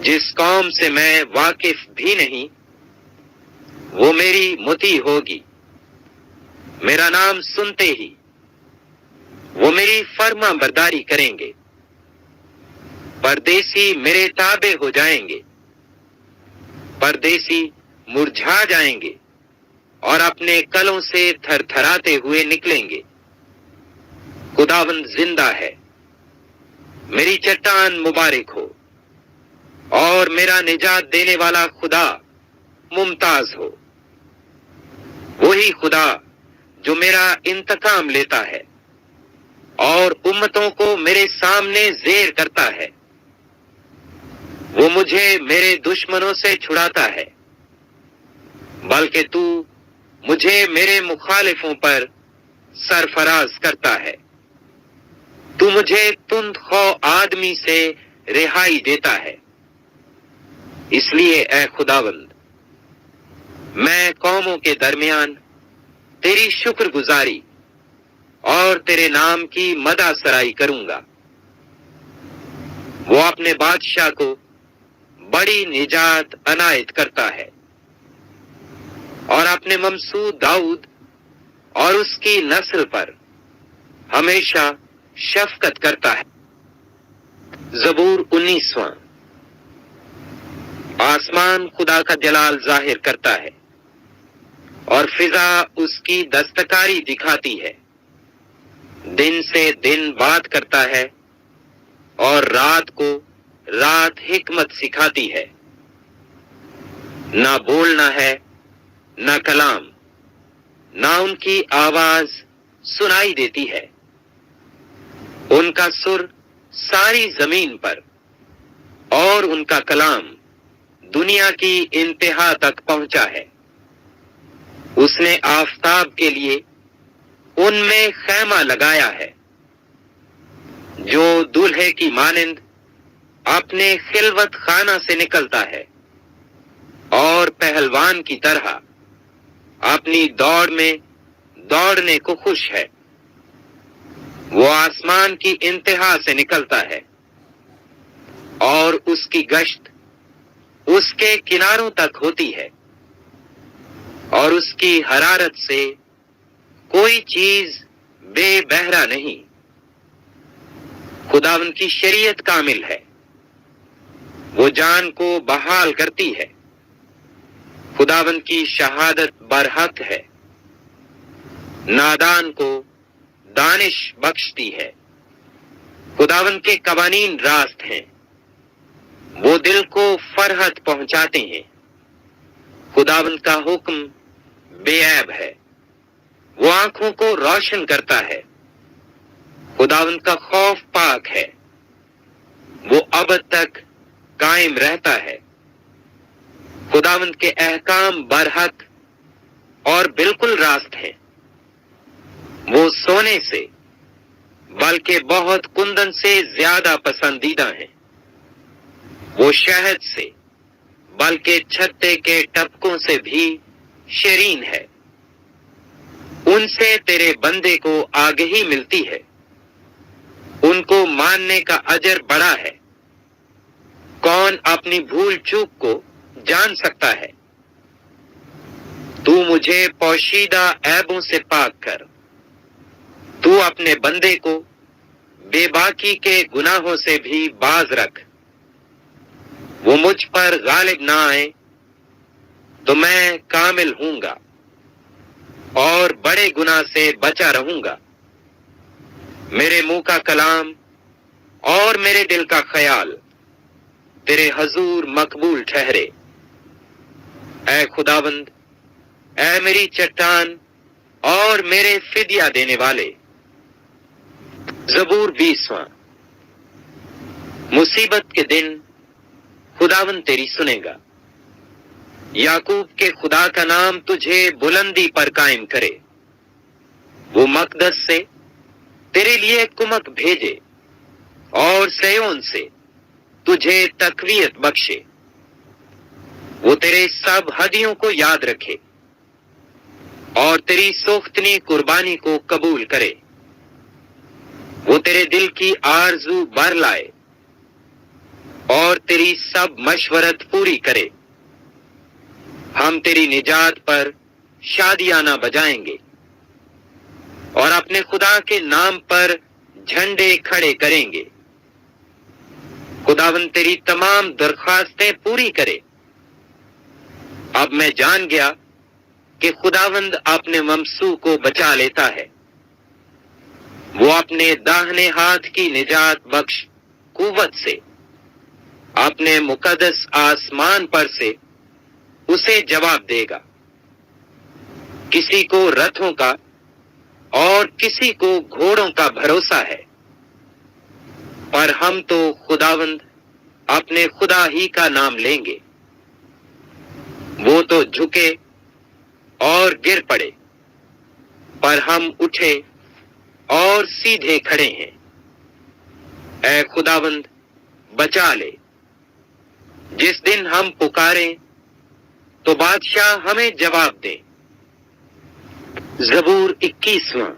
Speaker 1: جس قوم سے میں واقف بھی نہیں وہ میری مطیع ہوگی، میرا نام سنتے ہی وہ میری فرما برداری کریں گے۔ پردیسی میرے تابع ہو جائیں گے، پردیسی مرجھا جائیں گے اور اپنے کلوں سے تھر تھراتے ہوئے نکلیں گے۔ خداوند زندہ ہے، میری چٹان مبارک ہو، اور میرا نجات دینے والا خدا ممتاز ہو۔ وہی خدا جو میرا انتقام لیتا ہے اور امتوں کو میرے سامنے زیر کرتا ہے، وہ مجھے میرے دشمنوں سے چھڑاتا ہے، بلکہ تو مجھے میرے مخالفوں پر سرفراز کرتا ہے۔ تو مجھے تند خو آدمی سے رہائی دیتا ہے۔ اس لیے اے خداوند، میں قوموں کے درمیان تیری شکر گزاری اور تیرے نام کی مدح سرائی کروں گا۔ وہ اپنے بادشاہ کو بڑی نجات عنایت کرتا ہے، اور اپنے ممسود داؤد اور اس کی نسل پر ہمیشہ شفقت کرتا ہے۔ زبور 19واں۔ آسمان خدا کا جلال ظاہر کرتا ہے، اور فضا اس کی دستکاری دکھاتی ہے۔ دن سے دن بات کرتا ہے، اور رات کو رات حکمت سکھاتی ہے۔ نہ بولنا ہے نہ کلام، نہ ان کی آواز سنائی دیتی ہے۔ ان کا سر ساری زمین پر، اور ان کا کلام دنیا کی انتہا تک پہنچا ہے۔ اس نے آفتاب کے لیے ان میں خیمہ لگایا ہے، جو دولہے کی مانند اپنے خلوت خانہ سے نکلتا ہے، اور پہلوان کی طرح اپنی دوڑ میں دوڑنے کو خوش ہے۔ وہ آسمان کی انتہا سے نکلتا ہے، اور اس کی گشت اس کے کناروں تک ہوتی ہے، اور اس کی حرارت سے کوئی چیز بے بہرا نہیں۔ خداوند کی شریعت کامل ہے، وہ جان کو بحال کرتی ہے۔ خداوند کی شہادت برحق ہے، نادان کو دانش بخشتی ہے۔ خداوند کے قوانین راست ہیں، وہ دل کو فرحت پہنچاتے ہیں۔ خداوند کا حکم بے عیب ہے، وہ آنکھوں کو روشن کرتا ہے، خداوند کا خوف پاک ہے، وہ ابد تک قائم رہتا ہے، خداوند کے احکام برحق اور بالکل راست ہیں، وہ سونے سے بلکہ بہت کندن سے زیادہ پسندیدہ ہیں، وہ شہد سے بلکہ چھتے کے ٹپکوں سے بھی شیرین ہے، ان سے تیرے بندے کو آگہی ملتی ہے، ان کو ماننے کا اجر بڑا ہے، کون اپنی بھول چوک کو جان سکتا ہے؟ تو مجھے پوشیدہ عیبوں سے پاک کر، تو اپنے بندے کو بے باکی کے گناہوں سے بھی باز رکھ، وہ مجھ پر غالب نہ آئے تو میں کامل ہوں گا اور بڑے گناہ سے بچا رہوں گا، میرے منہ کا کلام اور میرے دل کا خیال تیرے حضور مقبول ٹھہرے، اے خداوند، اے میری چٹان اور میرے فدیہ دینے والے۔ زبور 20واں۔ مصیبت کے دن خداوند تیری سنے گا، یعقوب کے خدا کا نام تجھے بلندی پر قائم کرے، وہ مقدس سے تیرے لیے کمک بھیجے اور سیون سے تجھے تقویت بخشے، وہ تیرے سب ہدیوں کو یاد رکھے اور تیری سوختنی قربانی کو قبول کرے، وہ تیرے دل کی آرزو بھر لائے اور تیری سب مشورت پوری کرے، ہم تیری نجات پر شادیانہ بجائیں گے اور اپنے خدا کے نام پر جھنڈے کھڑے کریں گے، خداوند تیری تمام درخواستیں پوری کرے۔ اب میں جان گیا کہ خداوند اپنے ممسو کو بچا لیتا ہے، وہ اپنے داہنے ہاتھ کی نجات بخش قوت سے اپنے مقدس آسمان پر سے اسے جواب دے گا، کسی کو رتھوں کا اور کسی کو گھوڑوں کا بھروسہ ہے، پر ہم تو خداوند اپنے خدا ہی کا نام لیں گے، وہ تو جھکے اور گر پڑے پر ہم اٹھے اور سیدھے کھڑے ہیں، اے خداوند بچا لے، جس دن ہم پکاریں تو بادشاہ ہمیں جواب دے۔ زبور 21واں۔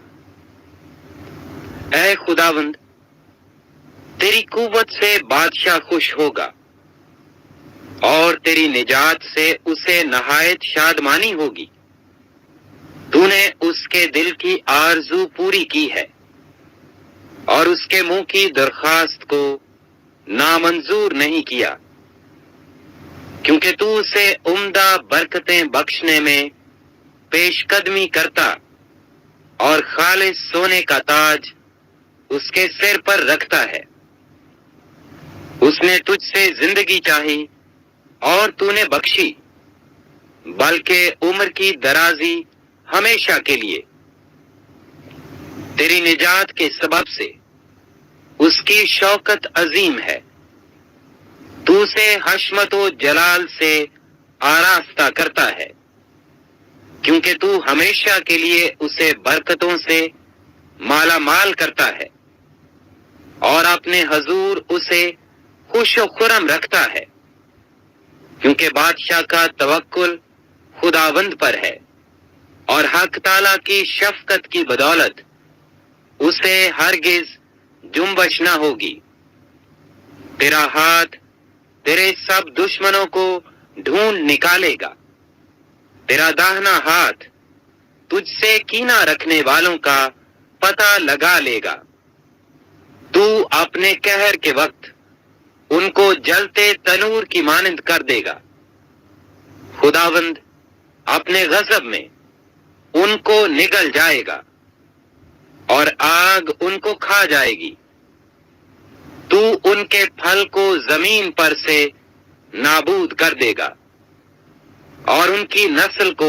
Speaker 1: اے خداوند، تیری قوت سے بادشاہ خوش ہوگا اور تیری نجات سے اسے نہایت شادمانی ہوگی، تو نے اس کے دل کی آرزو پوری کی ہے اور اس کے منہ کی درخواست کو نامنظور نہیں کیا، کیونکہ تو اسے عمدہ برکتیں بخشنے میں پیش قدمی کرتا اور خالص سونے کا تاج اس کے سر پر رکھتا ہے، اس نے تجھ سے زندگی چاہی اور تو نے بخشی، بلکہ عمر کی درازی ہمیشہ کے لیے، تیری نجات کے سبب سے اس کی شوکت عظیم ہے، تو اسے حشمت و جلال سے آراستہ کرتا ہے، کیونکہ تو ہمیشہ کے لیے اسے برکتوں سے مالا مال کرتا ہے اور اپنے حضور اسے خوش و خرم رکھتا ہے، کیونکہ بادشاہ کا توکل خداوند پر ہے اور حق تعالیٰ کی شفقت کی بدولت اسے ہرگز جنبش نہ ہوگی، تیرا ہاتھ تیرے سب دشمنوں کو ڈھونڈ نکالے گا، تیرا داہنا ہاتھ تجھ سے کینہ رکھنے والوں کا پتہ لگا لے گا، تو اپنے قہر کے وقت ان کو جلتے تنور کی مانند کر دے گا، خداوند اپنے غضب میں ان کو نگل جائے گا اور آگ ان کو کھا جائے گی، تو ان کے پھل کو زمین پر سے نابود کر دے گا اور ان کی نسل کو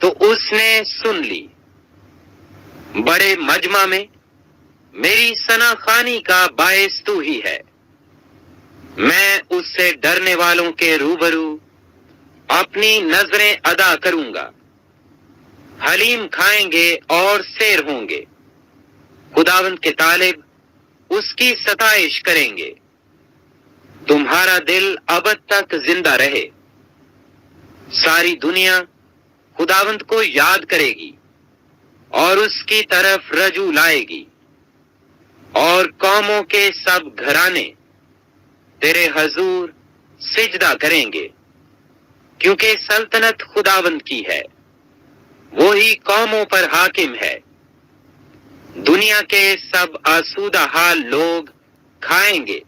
Speaker 1: تو اس نے سن لی۔ بڑے مجمع میں میری ثنا خوانی کا باعث تو ہی ہے۔ میں اس سے ڈرنے والوں کے روبرو اپنی نظریں ادا کروں گا۔ حلیم کھائیں گے اور سیر ہوں گے، خداوند کے طالب اس کی ستائش کریں گے۔ تمہارا دل ابد تک زندہ رہے۔ ساری دنیا خداوند کو یاد کرے گی اور اس کی طرف رجوع لائے گی، اور قوموں کے سب گھرانے تیرے حضور سجدہ کریں گے، کیونکہ سلطنت خداوند کی ہے، وہی قوموں پر حاکم ہے۔ دنیا کے سب آسودہ حال لوگ کھائیں گے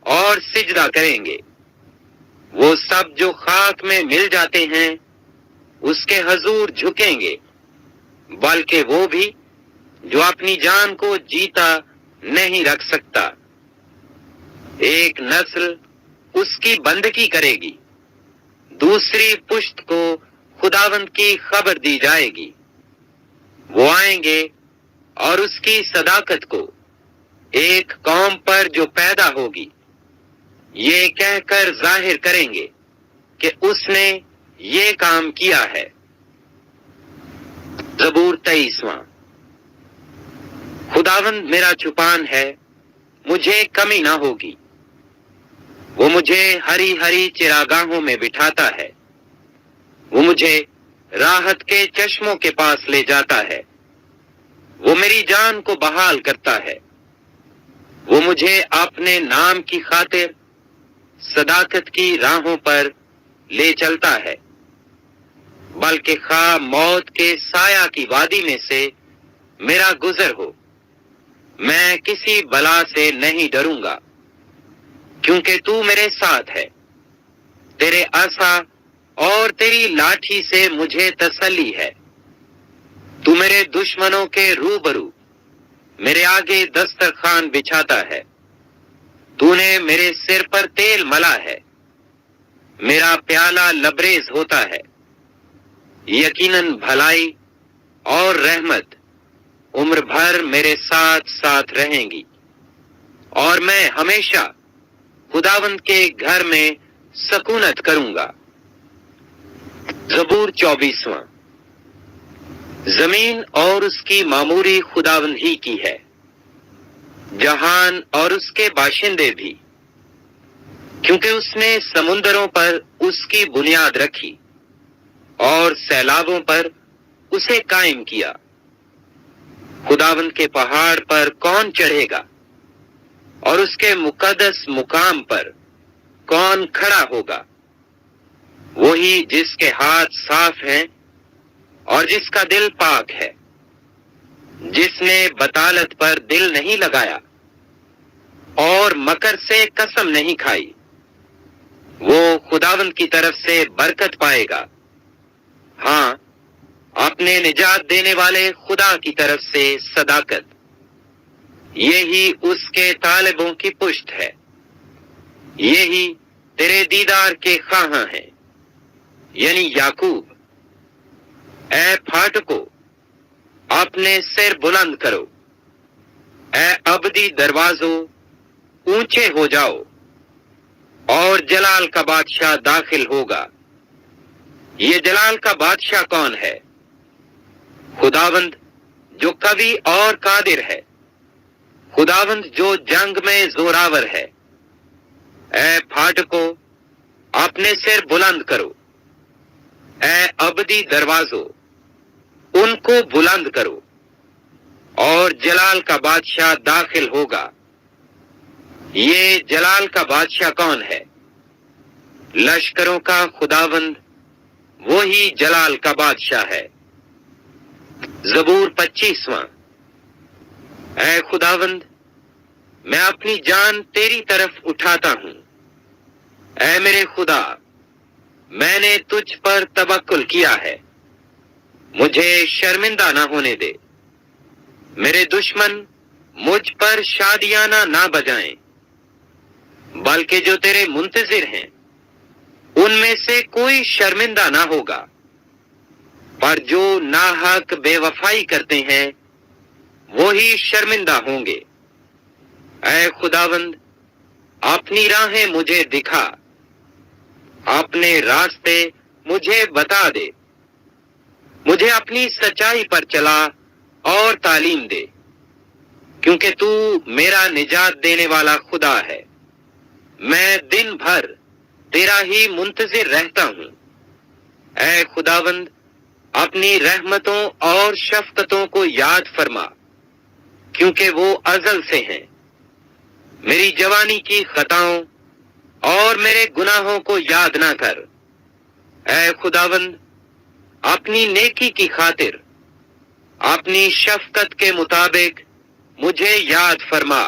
Speaker 1: اور سجدہ کریں گے۔ وہ سب جو خاک میں مل جاتے ہیں اس کے حضور جھکیں گے، بلکہ وہ بھی جو اپنی جان کو جیتا نہیں رکھ سکتا۔ ایک نسل اس کی بندگی کرے گی، دوسری پشت کو خداوند کی خبر دی جائے گی۔ وہ آئیں گے اور اس کی صداقت کو ایک قوم پر جو پیدا ہوگی یہ کہہ کر ظاہر کریں گے کہ اس نے یہ کام کیا ہے۔ زبور 23واں۔ خداوند میرا چھپان ہے، مجھے کمی نہ ہوگی۔ وہ مجھے ہری ہری چراگاہوں میں بٹھاتا ہے، وہ مجھے راحت کے چشموں کے پاس لے جاتا ہے، وہ میری جان کو بحال کرتا ہے۔ وہ مجھے اپنے نام کی خاطر صداقت کی راہوں پر لے چلتا ہے، بلکہ خواہ موت کے سایہ کی وادی میں سے میرا گزر ہو، میں کسی بلا سے نہیں ڈروں گا، کیونکہ تو میرے ساتھ ہے۔ تیرے عصا اور تیری لاٹھی سے مجھے تسلی ہے۔ تو میرے دشمنوں کے روبرو میرے آگے دسترخوان بچھاتا ہے۔ تو نے میرے سر پر تیل ملا ہے، میرا پیالہ لبریز ہوتا ہے۔ یقیناً بھلائی اور رحمت عمر بھر میرے ساتھ ساتھ رہیں گی، اور میں ہمیشہ خداوند کے گھر میں سکونت کروں گا۔ زبور 24واں۔ زمین اور اس کی معموری خداوند ہی کی ہے، جہان اور اس کے باشندے بھی، کیونکہ اس نے سمندروں پر اس کی بنیاد رکھی اور سیلابوں پر اسے قائم کیا۔ خداوند کے پہاڑ پر کون چڑھے گا، اور اس کے مقدس مقام پر کون کھڑا ہوگا؟ وہی جس کے ہاتھ صاف ہیں اور جس کا دل پاک ہے، جس نے بطالت پر دل نہیں لگایا اور مکر سے قسم نہیں کھائی، وہ خداوند کی طرف سے برکت پائے گا، ہاں اپنے نجات دینے والے خدا کی طرف سے صداقت۔ یہی اس کے طالبوں کی پشت ہے، یہی تیرے دیدار کے خواہاں ہیں، یعنی یعقوب۔ اے پھاٹکو اپنے سر بلند کرو، اے ابدی دروازوں اونچے ہو جاؤ، اور جلال کا بادشاہ داخل ہوگا۔ یہ جلال کا بادشاہ کون ہے؟ خداوند جو قوی اور قادر ہے، خداوند جو جنگ میں زوراور ہے۔ اے پھاٹکو اپنے سر بلند کرو، اے ابدی دروازوں ان کو بلند کرو، اور جلال کا بادشاہ داخل ہوگا۔ یہ جلال کا بادشاہ کون ہے؟ لشکروں کا خداوند وہی جلال کا بادشاہ ہے۔ زبور 25واں۔ اے خداوند میں اپنی جان تیری طرف اٹھاتا ہوں، اے میرے خدا میں نے تجھ پر توکل کیا ہے، مجھے شرمندہ نہ ہونے دے۔ میرے دشمن مجھ پر شادیانہ نہ بجائیں، بلکہ جو تیرے منتظر ہیں ان میں سے کوئی شرمندہ نہ ہوگا۔ پر جو ناحق بے وفائی کرتے ہیں وہی شرمندہ ہوں گے۔ اے خداوند، اپنی راہیں مجھے دکھا، اپنے راستے مجھے بتا دے، مجھے اپنی سچائی پر چلا اور تعلیم دے، کیونکہ تو میرا نجات دینے والا خدا ہے۔ میں دن بھر تیرا ہی منتظر رہتا ہوں۔ اے خداوند، اپنی رحمتوں اور شفقتوں کو یاد فرما، کیونکہ وہ ازل سے ہیں۔ میری جوانی کی خطاؤں اور میرے گناہوں کو یاد نہ کر۔ اے خداوند، اپنی نیکی کی خاطر، اپنی شفقت کے مطابق مجھے یاد فرما۔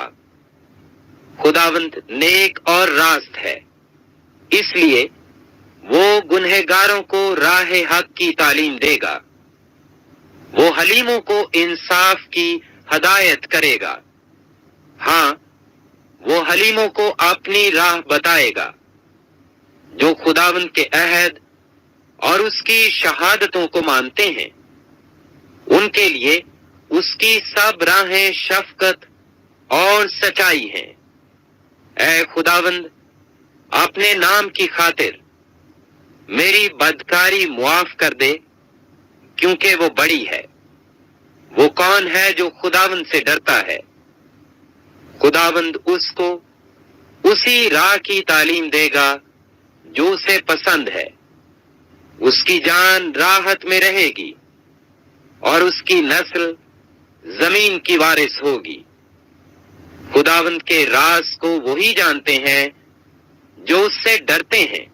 Speaker 1: خداوند نیک اور راست ہے، اس لیے وہ گنہگاروں کو راہ حق کی تعلیم دے گا۔ وہ حلیموں کو انصاف کی ہدایت کرے گا۔ ہاں، وہ حلیموں کو اپنی راہ بتائے گا۔ جو خداوند کے عہد اور اس کی شہادتوں کو مانتے ہیں، ان کے لیے اس کی سب راہیں شفقت اور سچائی ہیں۔ اے خداوند، اپنے نام کی خاطر میری بدکاری معاف کر دے، کیونکہ وہ بڑی ہے۔ وہ کون ہے جو خداوند سے ڈرتا ہے؟ خداوند اس کو اسی راہ کی تعلیم دے گا جو اسے پسند ہے۔ اس کی جان راحت میں رہے گی اور اس کی نسل زمین کی وارث ہوگی۔ خداوند کے راز کو وہی جانتے ہیں جو اس سے ڈرتے ہیں،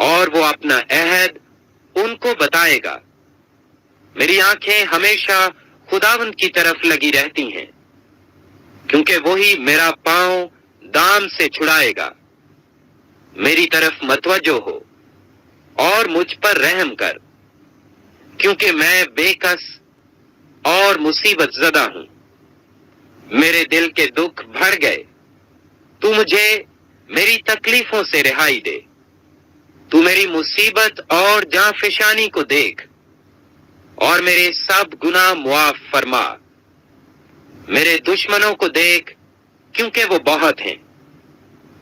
Speaker 1: اور وہ اپنا عہد ان کو بتائے گا۔ میری آنکھیں ہمیشہ خداوند کی طرف لگی رہتی ہیں، کیونکہ وہی میرا پاؤں دام سے چھڑائے گا۔ میری طرف متوجہ ہو اور مجھ پر رحم کر، کیونکہ میں بے کس اور مصیبت زدہ ہوں۔ میرے دل کے دکھ بڑھ گئے۔ تو مجھے میری تکلیفوں سے رہائی دے۔ تو میری مصیبت اور جانفشانی کو دیکھ اور میرے سب گناہ معاف فرما۔ میرے دشمنوں کو دیکھ، کیونکہ وہ بہت ہیں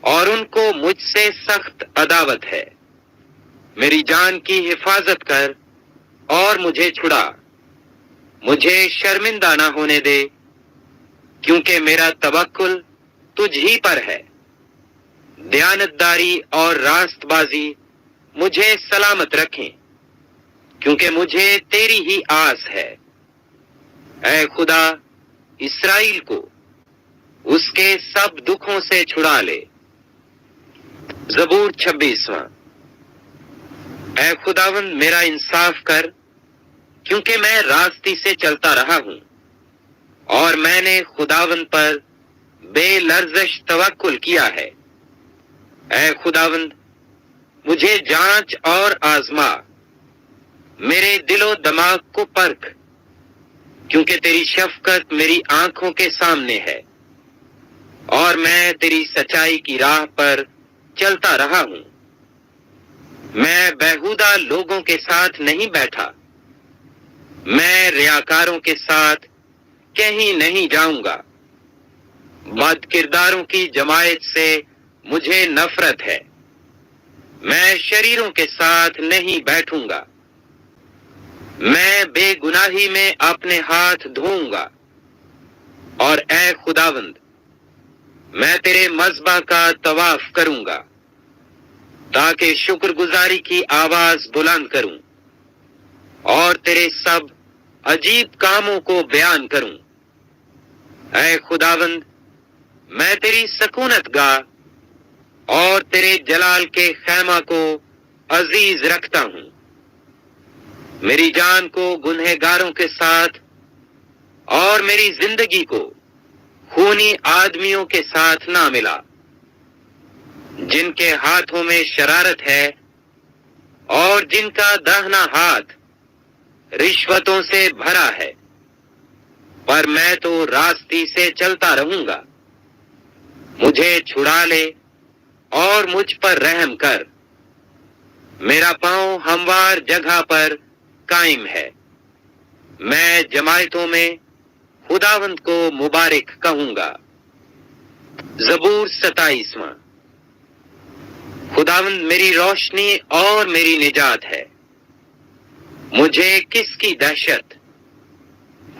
Speaker 1: اور ان کو مجھ سے سخت عداوت ہے۔ میری جان کی حفاظت کر اور مجھے چھڑا۔ مجھے شرمندہ نہ ہونے دے، کیونکہ میرا توکل تجھ ہی پر ہے۔ دیانتداری اور راست بازی مجھے سلامت رکھیں، کیونکہ مجھے تیری ہی آس ہے۔ اے خدا، اسرائیل کو اس کے سب دکھوں سے چھڑا لے۔ زبور 26۔ اے خداوند، میرا انصاف کر، کیونکہ میں راستی سے چلتا رہا ہوں، اور میں نے خداوند پر بے لرزش توکل کیا ہے۔ اے خداوند، مجھے جانچ اور آزما، میرے دل و دماغ کو پرکھ، کیونکہ تیری شفقت میری آنکھوں کے سامنے ہے، اور میں تیری سچائی کی راہ پر چلتا رہا ہوں۔ میں بیہودہ لوگوں کے ساتھ نہیں بیٹھا، میں ریاکاروں کے ساتھ کہیں نہیں جاؤں گا۔ بد کرداروں کی جماعت سے مجھے نفرت ہے، میں شریروں کے ساتھ نہیں بیٹھوں گا۔ میں بے گناہی میں اپنے ہاتھ دھوؤں گا، اور اے خداوند، میں تیرے مذبح کا طواف کروں گا، تاکہ شکر گزاری کی آواز بلند کروں اور تیرے سب عجیب کاموں کو بیان کروں۔ اے خداوند، میں تیری سکونت گاہ اور تیرے جلال کے خیمہ کو عزیز رکھتا ہوں۔ میری جان کو گنہگاروں کے ساتھ اور میری زندگی کو خونی آدمیوں کے ساتھ نہ ملا، جن کے ہاتھوں میں شرارت ہے اور جن کا داہنا ہاتھ رشوتوں سے بھرا ہے۔ پر میں تو راستی سے چلتا رہوں گا۔ مجھے چھڑا لے اور مجھ پر رحم کر۔ میرا پاؤں ہموار جگہ پر قائم ہے۔ میں جماعتوں میں خداوند کو مبارک کہوں گا۔ زبور 27۔ خداوند میری روشنی اور میری نجات ہے، مجھے کس کی دہشت؟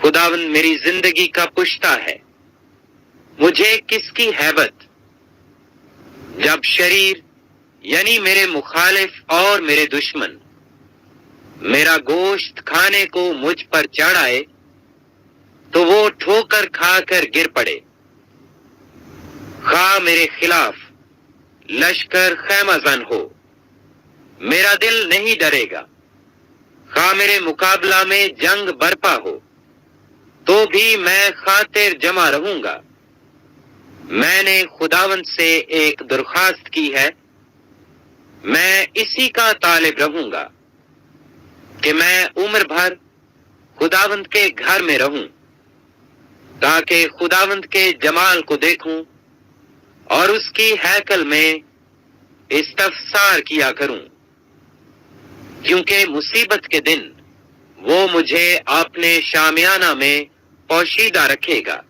Speaker 1: خداوند میری زندگی کا پشتا ہے، مجھے کس کی ہیبت؟ جب شریر یعنی میرے مخالف اور میرے دشمن میرا گوشت کھانے کو مجھ پر چڑھ آئے تو وہ ٹھوکر کھا کر گر پڑے۔ خواہ میرے خلاف لشکر خیمہ زن ہو، میرا دل نہیں ڈرے گا۔ خواہ میرے مقابلہ میں جنگ برپا ہو تو بھی میں خاطر جمع رہوں گا۔ میں نے خداوند سے ایک درخواست کی ہے، میں اسی کا طالب رہوں گا کہ میں عمر بھر خداوند کے گھر میں رہوں، تاکہ خداوند کے جمال کو دیکھوں اور اس کی ہیکل میں استفسار کیا کروں، کیونکہ مصیبت کے دن وہ مجھے اپنے شامیانہ میں پوشیدہ رکھے گا،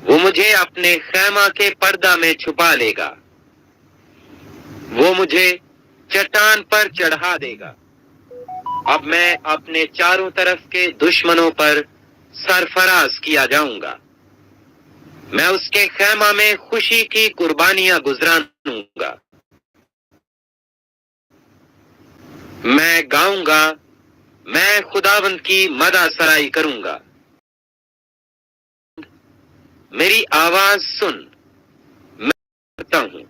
Speaker 1: وہ مجھے اپنے خیمہ کے پردہ میں چھپا لے گا، وہ مجھے چٹان پر چڑھا دے گا۔ اب میں اپنے چاروں طرف کے دشمنوں پر سرفراز کیا جاؤں گا، میں اس کے خیمہ میں خوشی کی قربانیاں گزرانوں گا۔ میں گاؤں گا، میں خداوند کی مدح سرائی کروں گا۔ میری آواز سن، میں کرتا ہوں،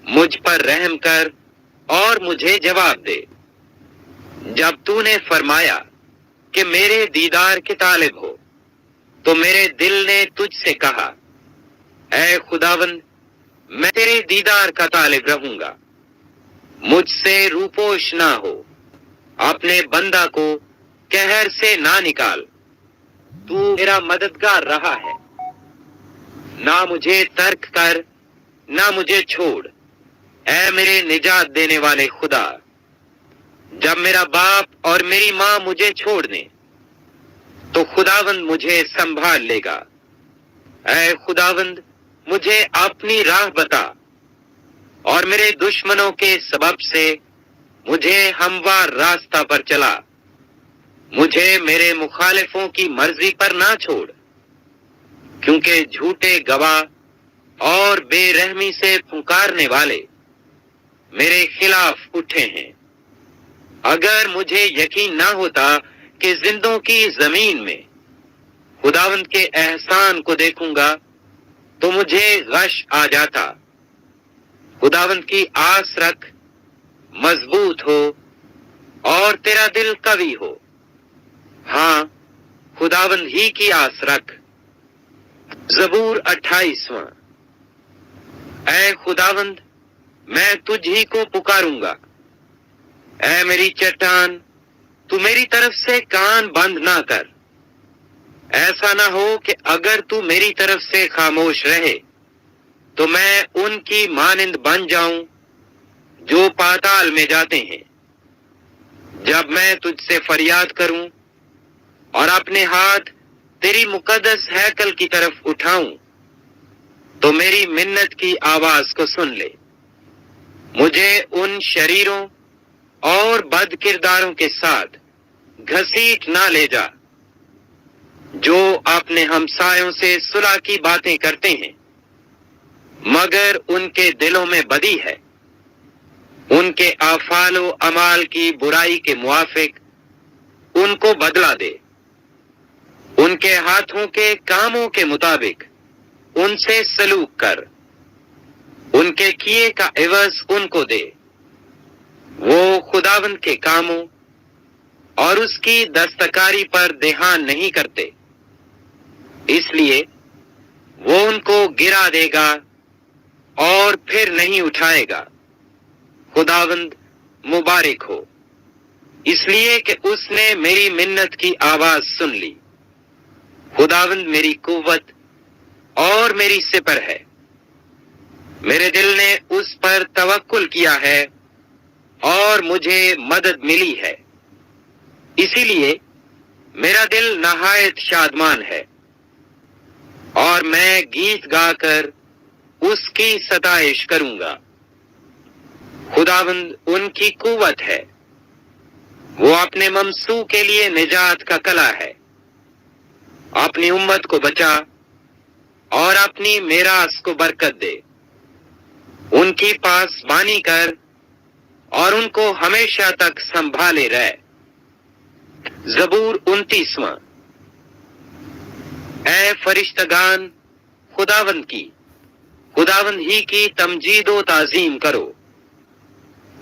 Speaker 1: مجھ پر رحم کر اور مجھے جواب دے۔ جب تو نے فرمایا کہ میرے دیدار کے طالب ہو تو میرے دل نے تجھ سے کہا، اے خداوند میں تیرے دیدار کا طالب رہوں گا۔ مجھ سے روپوش نہ ہو، اپنے بندہ کو قہر سے نہ نکال۔ تو میرا مددگار رہا ہے، نہ مجھے ترک کر نہ مجھے چھوڑ، اے میرے نجات دینے والے خدا۔ جب میرا باپ اور میری ماں مجھے چھوڑ دیں تو خداوند مجھے سنبھال لے گا۔ اے خداوند مجھے اپنی راہ بتا، اور میرے دشمنوں کے سبب سے مجھے ہموار راستہ پر چلا۔ مجھے میرے مخالفوں کی مرضی پر نہ چھوڑ، کیونکہ جھوٹے گواہ اور بے رحمی سے پکارنے والے میرے خلاف اٹھے ہیں۔ اگر مجھے یقین نہ ہوتا کہ زندوں کی زمین میں خداوند کے احسان کو دیکھوں گا تو مجھے غش آ جاتا۔ خداوند کی آس رکھ، مضبوط ہو اور تیرا دل قوی ہو۔ ہاں، خداوند ہی کی آس رکھ۔ زبور 28۔ اے خداوند میں تجھ ہی کو پکاروں گا۔ اے میری چٹان، تو میری طرف سے کان بند نہ کر۔ ایسا نہ ہو کہ اگر تو میری طرف سے خاموش رہے تو میں ان کی مانند بن جاؤں جو پاتال میں جاتے ہیں۔ جب میں تجھ سے فریاد کروں اور اپنے ہاتھ تیری مقدس ہیکل کی طرف اٹھاؤں تو میری منت کی آواز کو سن لے۔ مجھے ان شریروں اور بد کرداروں کے ساتھ گھسیٹ نہ لے جا جو اپنے ہمسایوں سے صلح کی باتیں کرتے ہیں، مگر ان کے دلوں میں بدی ہے۔ ان کے افعال و اعمال کی برائی کے موافق ان کو بدلہ دے، ان کے ہاتھوں کے کاموں کے مطابق ان سے سلوک کر، ان کے کیے کا عوض ان کو دے۔ وہ خداوند کے کاموں اور اس کی دستکاری پر دھیان نہیں کرتے، اس لیے وہ ان کو گرا دے گا اور پھر نہیں اٹھائے گا۔ خداوند مبارک ہو، اس لیے کہ اس نے میری منت کی آواز سن لی۔ خداوند میری قوت اور میری سپر ہے، میرے دل نے اس پر توکل کیا ہے اور مجھے مدد ملی ہے۔ اسی لیے میرا دل نہایت شادمان ہے اور میں گیت گا کر اس کی ستائش کروں گا۔ خداوند ان کی قوت ہے، وہ اپنے ممسو کے لیے نجات کا کلا ہے۔ اپنی امت کو بچا اور اپنی میراث کو برکت دے، ان کی پاسبانی کر اور ان کو ہمیشہ تک سنبھالے رہ۔ زبور 29۔ اے فرشتگان خداوند ہی کی تمجید و تعظیم کرو،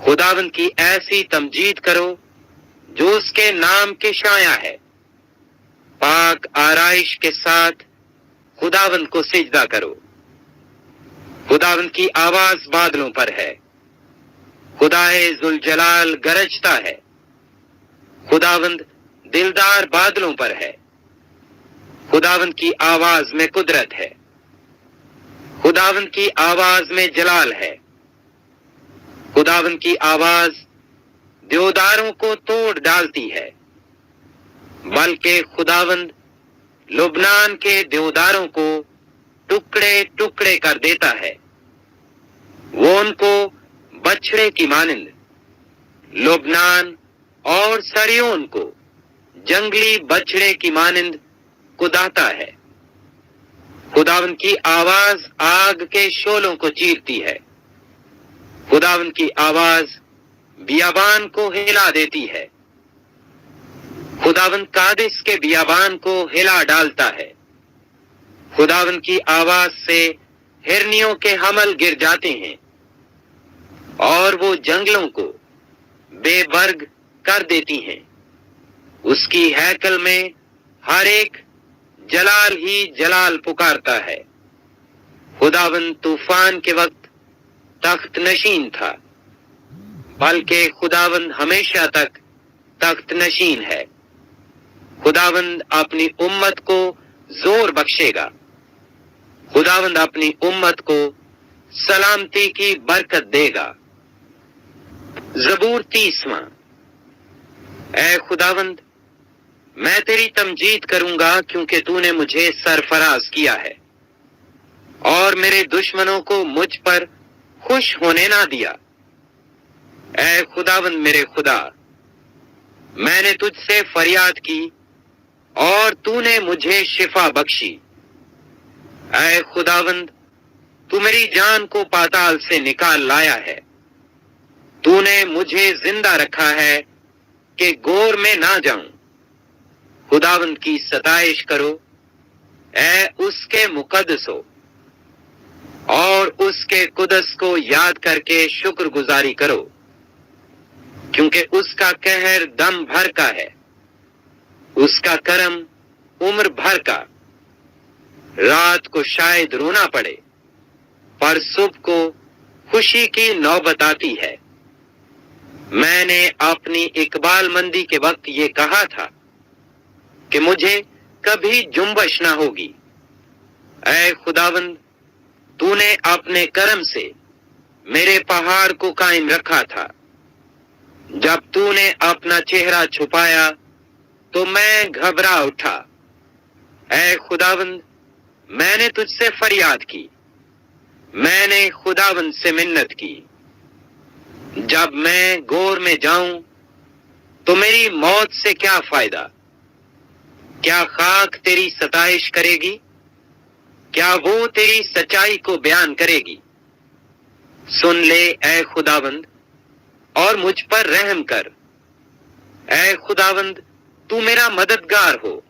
Speaker 1: خداوند کی ایسی تمجید کرو جو اس کے نام کے شایع ہے۔ پاک آرائش کے ساتھ خداوند کو سجدہ کرو۔ خداوند کی آواز بادلوں پر ہے، خدائے ذوالجلال گرجتا ہے۔ خداوند دلدار بادلوں پر ہے، خداوند کی آواز میں قدرت ہے، خداوند کی آواز میں جلال ہے۔ خداوند کی آواز دیوداروں کو توڑ ڈالتی ہے، بلکہ خداوند لبنان کے دیوداروں کو ٹکڑے ٹکڑے کر دیتا ہے۔ وہ ان کو بچھڑے کی مانند، لبنان اور سریون کو جنگلی بچھڑے کی مانند کداتا ہے۔ خداوند کی آواز آگ کے شعلوں کو چیرتی ہے، خداوند کی آواز بیابان کو ہلا دیتی ہے۔ خداوند قادس کے بیابان کو ہلا ڈالتا ہے، خداوند کی آواز سے ہرنیوں کے حمل گر جاتے ہیں اور وہ جنگلوں کو بے برگ کر دیتی ہیں۔ اس کی ہیکل میں ہر ایک جلال ہی جلال پکارتا ہے۔ خداوند طوفان کے وقت تخت نشین تھا، بلکہ خداوند ہمیشہ تک تخت نشین ہے۔ خداوند اپنی امت کو زور بخشے گا، خداوند اپنی امت کو سلامتی کی برکت دے گا۔ زبور 30۔ اے خداوند، میں تیری تمجید کروں گا کیونکہ تو نے مجھے سرفراز کیا ہے اور میرے دشمنوں کو مجھ پر خوش ہونے نہ دیا۔ اے خداوند میرے خدا، میں نے تجھ سے فریاد کی اور تو نے مجھے شفا بخشی۔ اے خداوند، تو میری جان کو پاتال سے نکال لایا ہے، تو نے مجھے زندہ رکھا ہے کہ گور میں نہ جاؤں۔ خداوند کی ستائش کرو، اے اس کے مقدس ہو، اور اس کے قدس کو یاد کر کے شکر گزاری کرو، کیونکہ اس کا قہر دم بھر کا ہے، اس کا کرم عمر بھر کا۔ رات کو شاید رونا پڑے، پر صبح کو خوشی کی نوبت آتی ہے۔ میں نے اپنی اقبال مندی کے وقت یہ کہا تھا کہ مجھے کبھی جنبش نہ ہوگی۔ اے خداوند، تو نے اپنے کرم سے میرے پہاڑ کو قائم رکھا تھا۔ جب تو نے اپنا چہرہ چھپایا تو میں گھبرا اٹھا۔ اے خداوند، میں نے تجھ سے فریاد کی، میں نے خداوند سے منت کی۔ جب میں گور میں جاؤں تو میری موت سے کیا فائدہ؟ کیا خاک تیری ستائش کرے گی؟ کیا وہ تیری سچائی کو بیان کرے گی؟ سن لے اے خداوند اور مجھ پر رحم کر۔ اے خداوند، تو میرا مددگار ہو،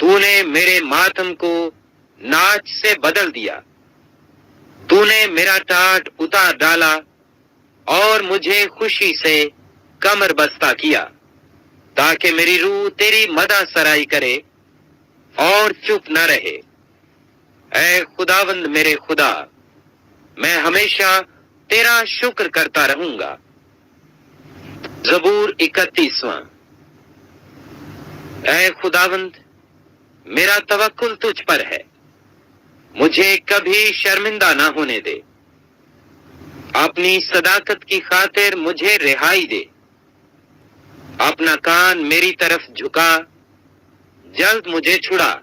Speaker 1: تو نے میرے ماتم کو ناچ سے بدل دیا، تو نے میرا ٹاٹ اتار ڈالا اور مجھے خوشی سے کمر بستہ کیا، تاکہ میری روح تیری مدح سرائی کرے اور چپ نہ رہے۔ اے خداوند میرے خدا، میں ہمیشہ تیرا شکر کرتا رہوں گا۔ زبور 31۔ اے خداوند، میرا توکل تجھ پر ہے، مجھے کبھی شرمندہ نہ ہونے دے، اپنی صداقت کی خاطر مجھے رہائی دے، اپنا کان میری طرف جھکا، جلد مجھے چھڑا۔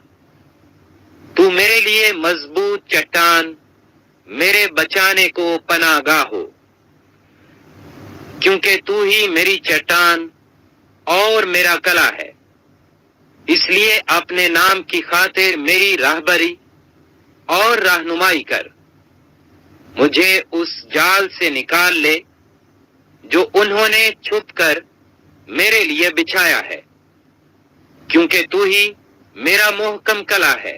Speaker 1: تو میرے لیے مضبوط چٹان، میرے بچانے کو پناہ گاہ ہو، کیونکہ تو ہی میری چٹان اور میرا کلا ہے۔ اس لیے اپنے نام کی خاطر میری راہبری اور رہنمائی کر۔ مجھے اس جال سے نکال لے جو انہوں نے چھپ کر میرے لیے بچھایا ہے، کیونکہ تو ہی میرا محکم کلا ہے۔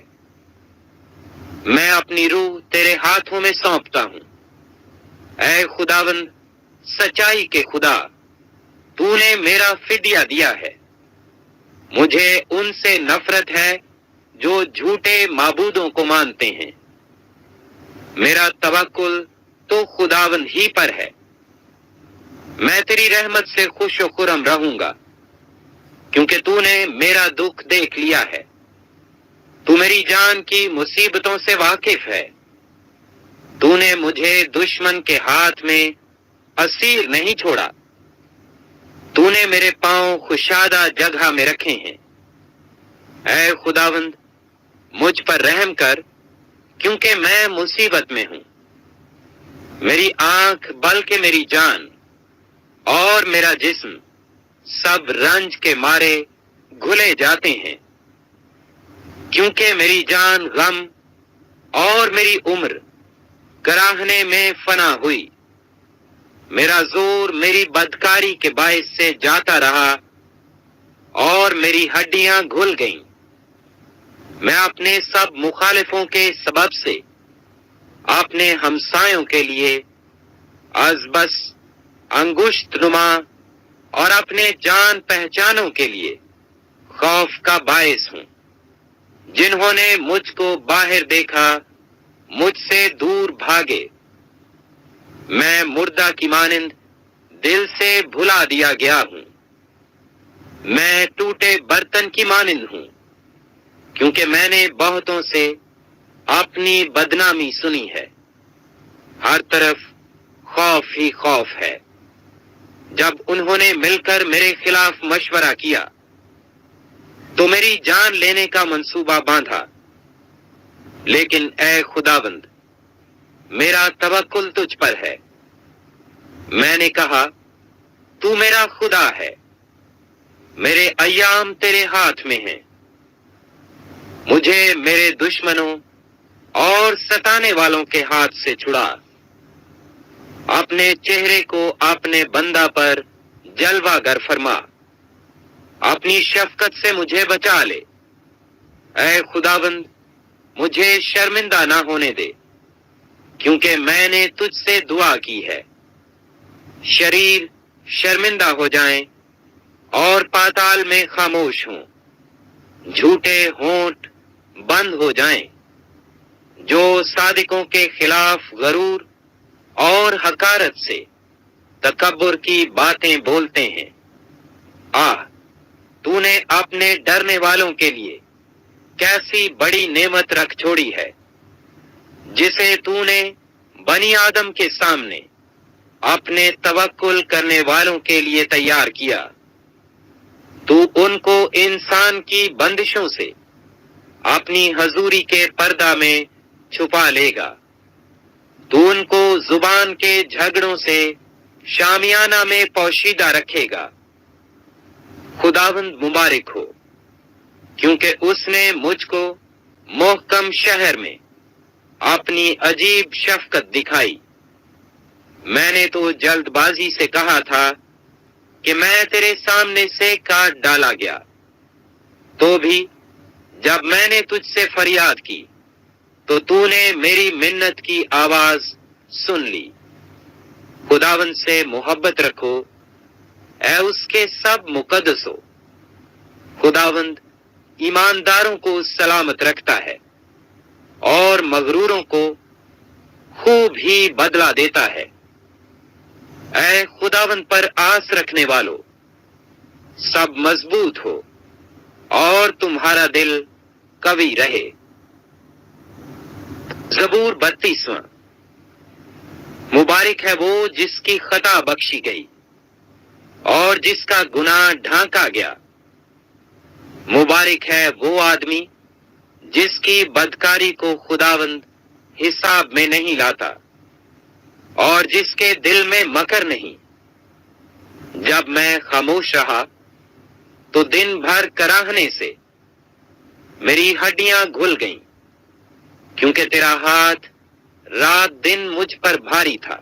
Speaker 1: میں اپنی روح تیرے ہاتھوں میں سونپتا ہوں۔ اے خداوند سچائی کے خدا، تو نے میرا فدیہ دیا ہے۔ مجھے ان سے نفرت ہے جو جھوٹے معبودوں کو مانتے ہیں۔ میرا توکل تو خداوند ہی پر ہے۔ میں تیری رحمت سے خوش و خرم رہوں گا، کیونکہ تو نے میرا دکھ دیکھ لیا ہے۔ تو میری جان کی مصیبتوں سے واقف ہے۔ تو نے مجھے دشمن کے ہاتھ میں اسیر نہیں چھوڑا۔ تو نے میرے پاؤں کشادہ جگہ میں رکھے ہیں۔ اے خداوند مجھ پر رحم کر، کیونکہ میں مصیبت میں ہوں۔ میری آنکھ بلکہ میری جان اور میرا جسم سب رنج کے مارے گھلے جاتے ہیں، کیونکہ میری جان غم اور میری عمر کراہنے میں فنا ہوئی۔ میرا زور میری بدکاری کے باعث سے جاتا رہا اور میری ہڈیاں گھل گئیں۔ میں اپنے سب مخالفوں کے سبب سے اپنے ہمسایوں کے لیے از بس انگشت نما اور اپنے جان پہچانوں کے لیے خوف کا باعث ہوں۔ جنہوں نے مجھ کو باہر دیکھا مجھ سے دور بھاگے۔ میں مردہ کی مانند دل سے بھلا دیا گیا ہوں۔ میں ٹوٹے برتن کی مانند ہوں، کیونکہ میں نے بہتوں سے اپنی بدنامی سنی ہے۔ ہر طرف خوف ہی خوف ہے۔ جب انہوں نے مل کر میرے خلاف مشورہ کیا تو میری جان لینے کا منصوبہ باندھا۔ لیکن اے خداوند میرا توکل تجھ پر ہے۔ میں نے کہا تو میرا خدا ہے، میرے ایام تیرے ہاتھ میں ہیں۔ مجھے میرے دشمنوں اور ستانے والوں کے ہاتھ سے چھڑا۔ اپنے چہرے کو اپنے بندہ پر جلوہ گر فرما، اپنی شفقت سے مجھے بچا لے۔ اے خداوند مجھے شرمندہ نہ ہونے دے، کیونکہ میں نے تجھ سے دعا کی ہے۔ شریر شرمندہ ہو جائیں اور پاتال میں خاموش ہوں، جھوٹے ہونٹ بند ہو جائیں، جو صادقوں کے خلاف غرور اور حقارت سے تکبر کی باتیں بولتے ہیں۔ آہ، تو نے اپنے ڈرنے والوں کے لیے کیسی بڑی نعمت رکھ چھوڑی ہے، جسے تو نے بنی آدم کے سامنے اپنے توکل کرنے والوں کے لیے تیار کیا۔ تو ان کو انسان کی بندشوں سے اپنی حضوری کے پردہ میں چھپا لے گا۔ تو ان کو زبان کے جھگڑوں سے شامیانہ میں پوشیدہ رکھے گا۔ خداوند مبارک ہو، کیونکہ اس نے مجھ کو محکم شہر میں اپنی عجیب شفقت دکھائی۔ میں نے تو جلد بازی سے کہا تھا کہ میں تیرے سامنے سے کاٹ ڈالا گیا، تو بھی جب میں نے تجھ سے فریاد کی تو نے میری منت کی آواز سن لی۔ خداوند سے محبت رکھو، اے اس کے سب مقدسو۔ خداوند ایمانداروں کو سلامت رکھتا ہے اور مغروروں کو خوب ہی بدلہ دیتا ہے۔ اے خداوند پر آس رکھنے والو، سب مضبوط ہو اور تمہارا دل قوی رہے۔ زبور 32۔ مبارک ہے وہ جس کی خطا بخشی گئی اور جس کا گناہ ڈھانکا گیا۔ مبارک ہے وہ آدمی جس کی بدکاری کو خداوند حساب میں نہیں لاتا، اور جس کے دل میں مکر نہیں۔ جب میں خاموش رہا تو دن بھر کراہنے سے میری ہڈیاں گھل گئیں، کیونکہ تیرا ہاتھ رات دن مجھ پر بھاری تھا۔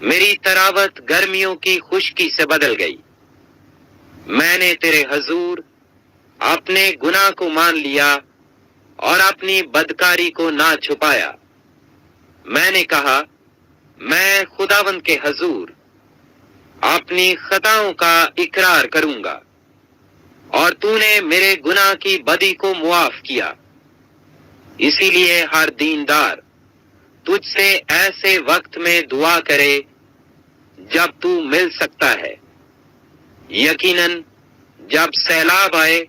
Speaker 1: میری تراوت گرمیوں کی خشکی سے بدل گئی۔ میں نے تیرے حضور اپنے گناہ کو مان لیا اور اپنی بدکاری کو نہ چھپایا۔ میں نے کہا، میں خداوند کے حضور اپنی خطاؤں کا اقرار کروں گا، اور تو نے میرے گناہ کی بدی کو معاف کیا۔ اسی لیے ہر دیندار تجھ سے ایسے وقت میں دعا کرے جب تو مل سکتا ہے۔ یقیناً جب سیلاب آئے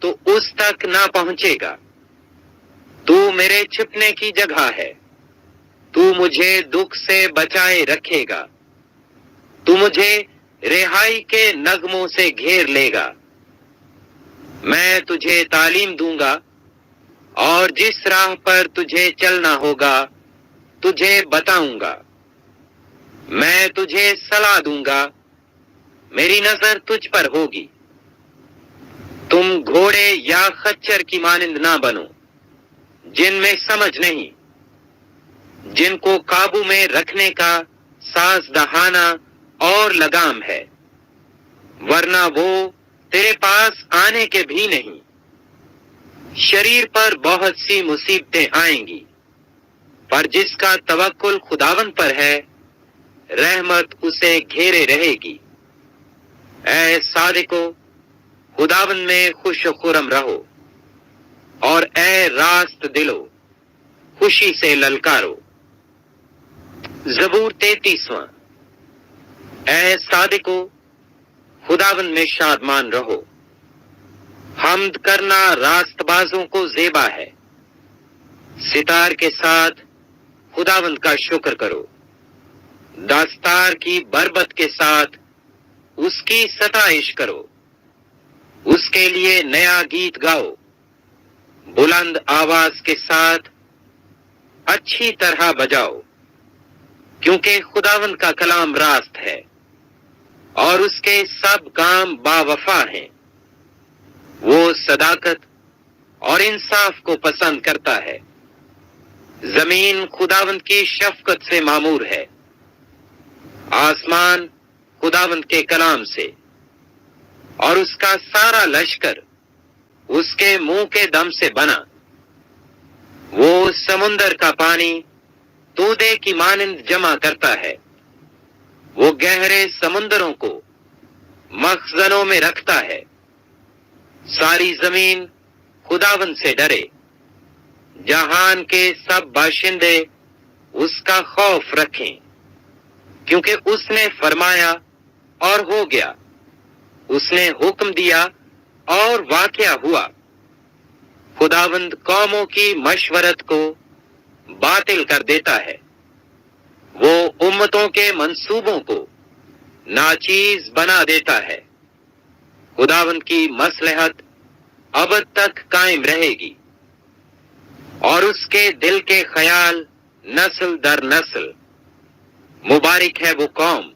Speaker 1: تو اس تک نہ پہنچے گا۔ تو میرے چھپنے کی جگہ ہے، تو مجھے دکھ سے بچائے رکھے گا۔ تو مجھے رہائی کے نغموں سے گھیر لے گا۔ میں تجھے تعلیم دوں گا، اور جس راہ پر تجھے چلنا ہوگا تجھے بتاؤں گا۔ میں تجھے صلاح دوں گا، میری نظر تجھ پر ہوگی۔ تم گھوڑے یا خچر کی مانند نہ بنو جن میں سمجھ نہیں، جن کو قابو میں رکھنے کا ساز دہانا اور لگام ہے، ورنہ وہ تیرے پاس آنے کے بھی نہیں۔ شریر پر بہت سی مصیبتیں آئیں گی، پر جس کا توکل خداوند پر ہے رحمت اسے گھیرے رہے گی۔ اے صادقو، خداوند میں خوش و خرم رہو، اور اے راست دلو خوشی سے للکارو۔ زبور 33واں۔ اے صادقو، خداوند میں شادمان رہو۔ حمد کرنا راست بازوں کو زیبا ہے۔ ستار کے ساتھ خداوند کا شکر کرو، دستار کی بربت کے ساتھ اس کی ستائش کرو۔ اس کے لیے نیا گیت گاؤ، بلند آواز کے ساتھ اچھی طرح بجاؤ، کیونکہ خداوند کا کلام راست ہے، اور اس کے سب کام باوفا ہیں۔ وہ صداقت اور انصاف کو پسند کرتا ہے۔ زمین خداوند کی شفقت سے معمور ہے، آسمان خداوند کے کلام سے، اور اس کا سارا لشکر اس کے منہ کے دم سے بنا۔ وہ سمندر کا پانی تودے کی مانند جمع کرتا ہے، وہ گہرے سمندروں کو مخزنوں میں رکھتا ہے۔ ساری زمین خداوند سے ڈرے، جہان کے سب باشندے اس کا خوف رکھیں، کیونکہ اس نے فرمایا اور ہو گیا، اس نے حکم دیا اور واقعہ ہوا۔ خداوند قوموں کی مشورت کو باطل کر دیتا ہے، وہ امتوں کے منصوبوں کو ناچیز بنا دیتا ہے۔ خداوند کی مصلحت ابد تک قائم رہے گی، اور اس کے دل کے خیال نسل در نسل۔ مبارک ہے وہ قوم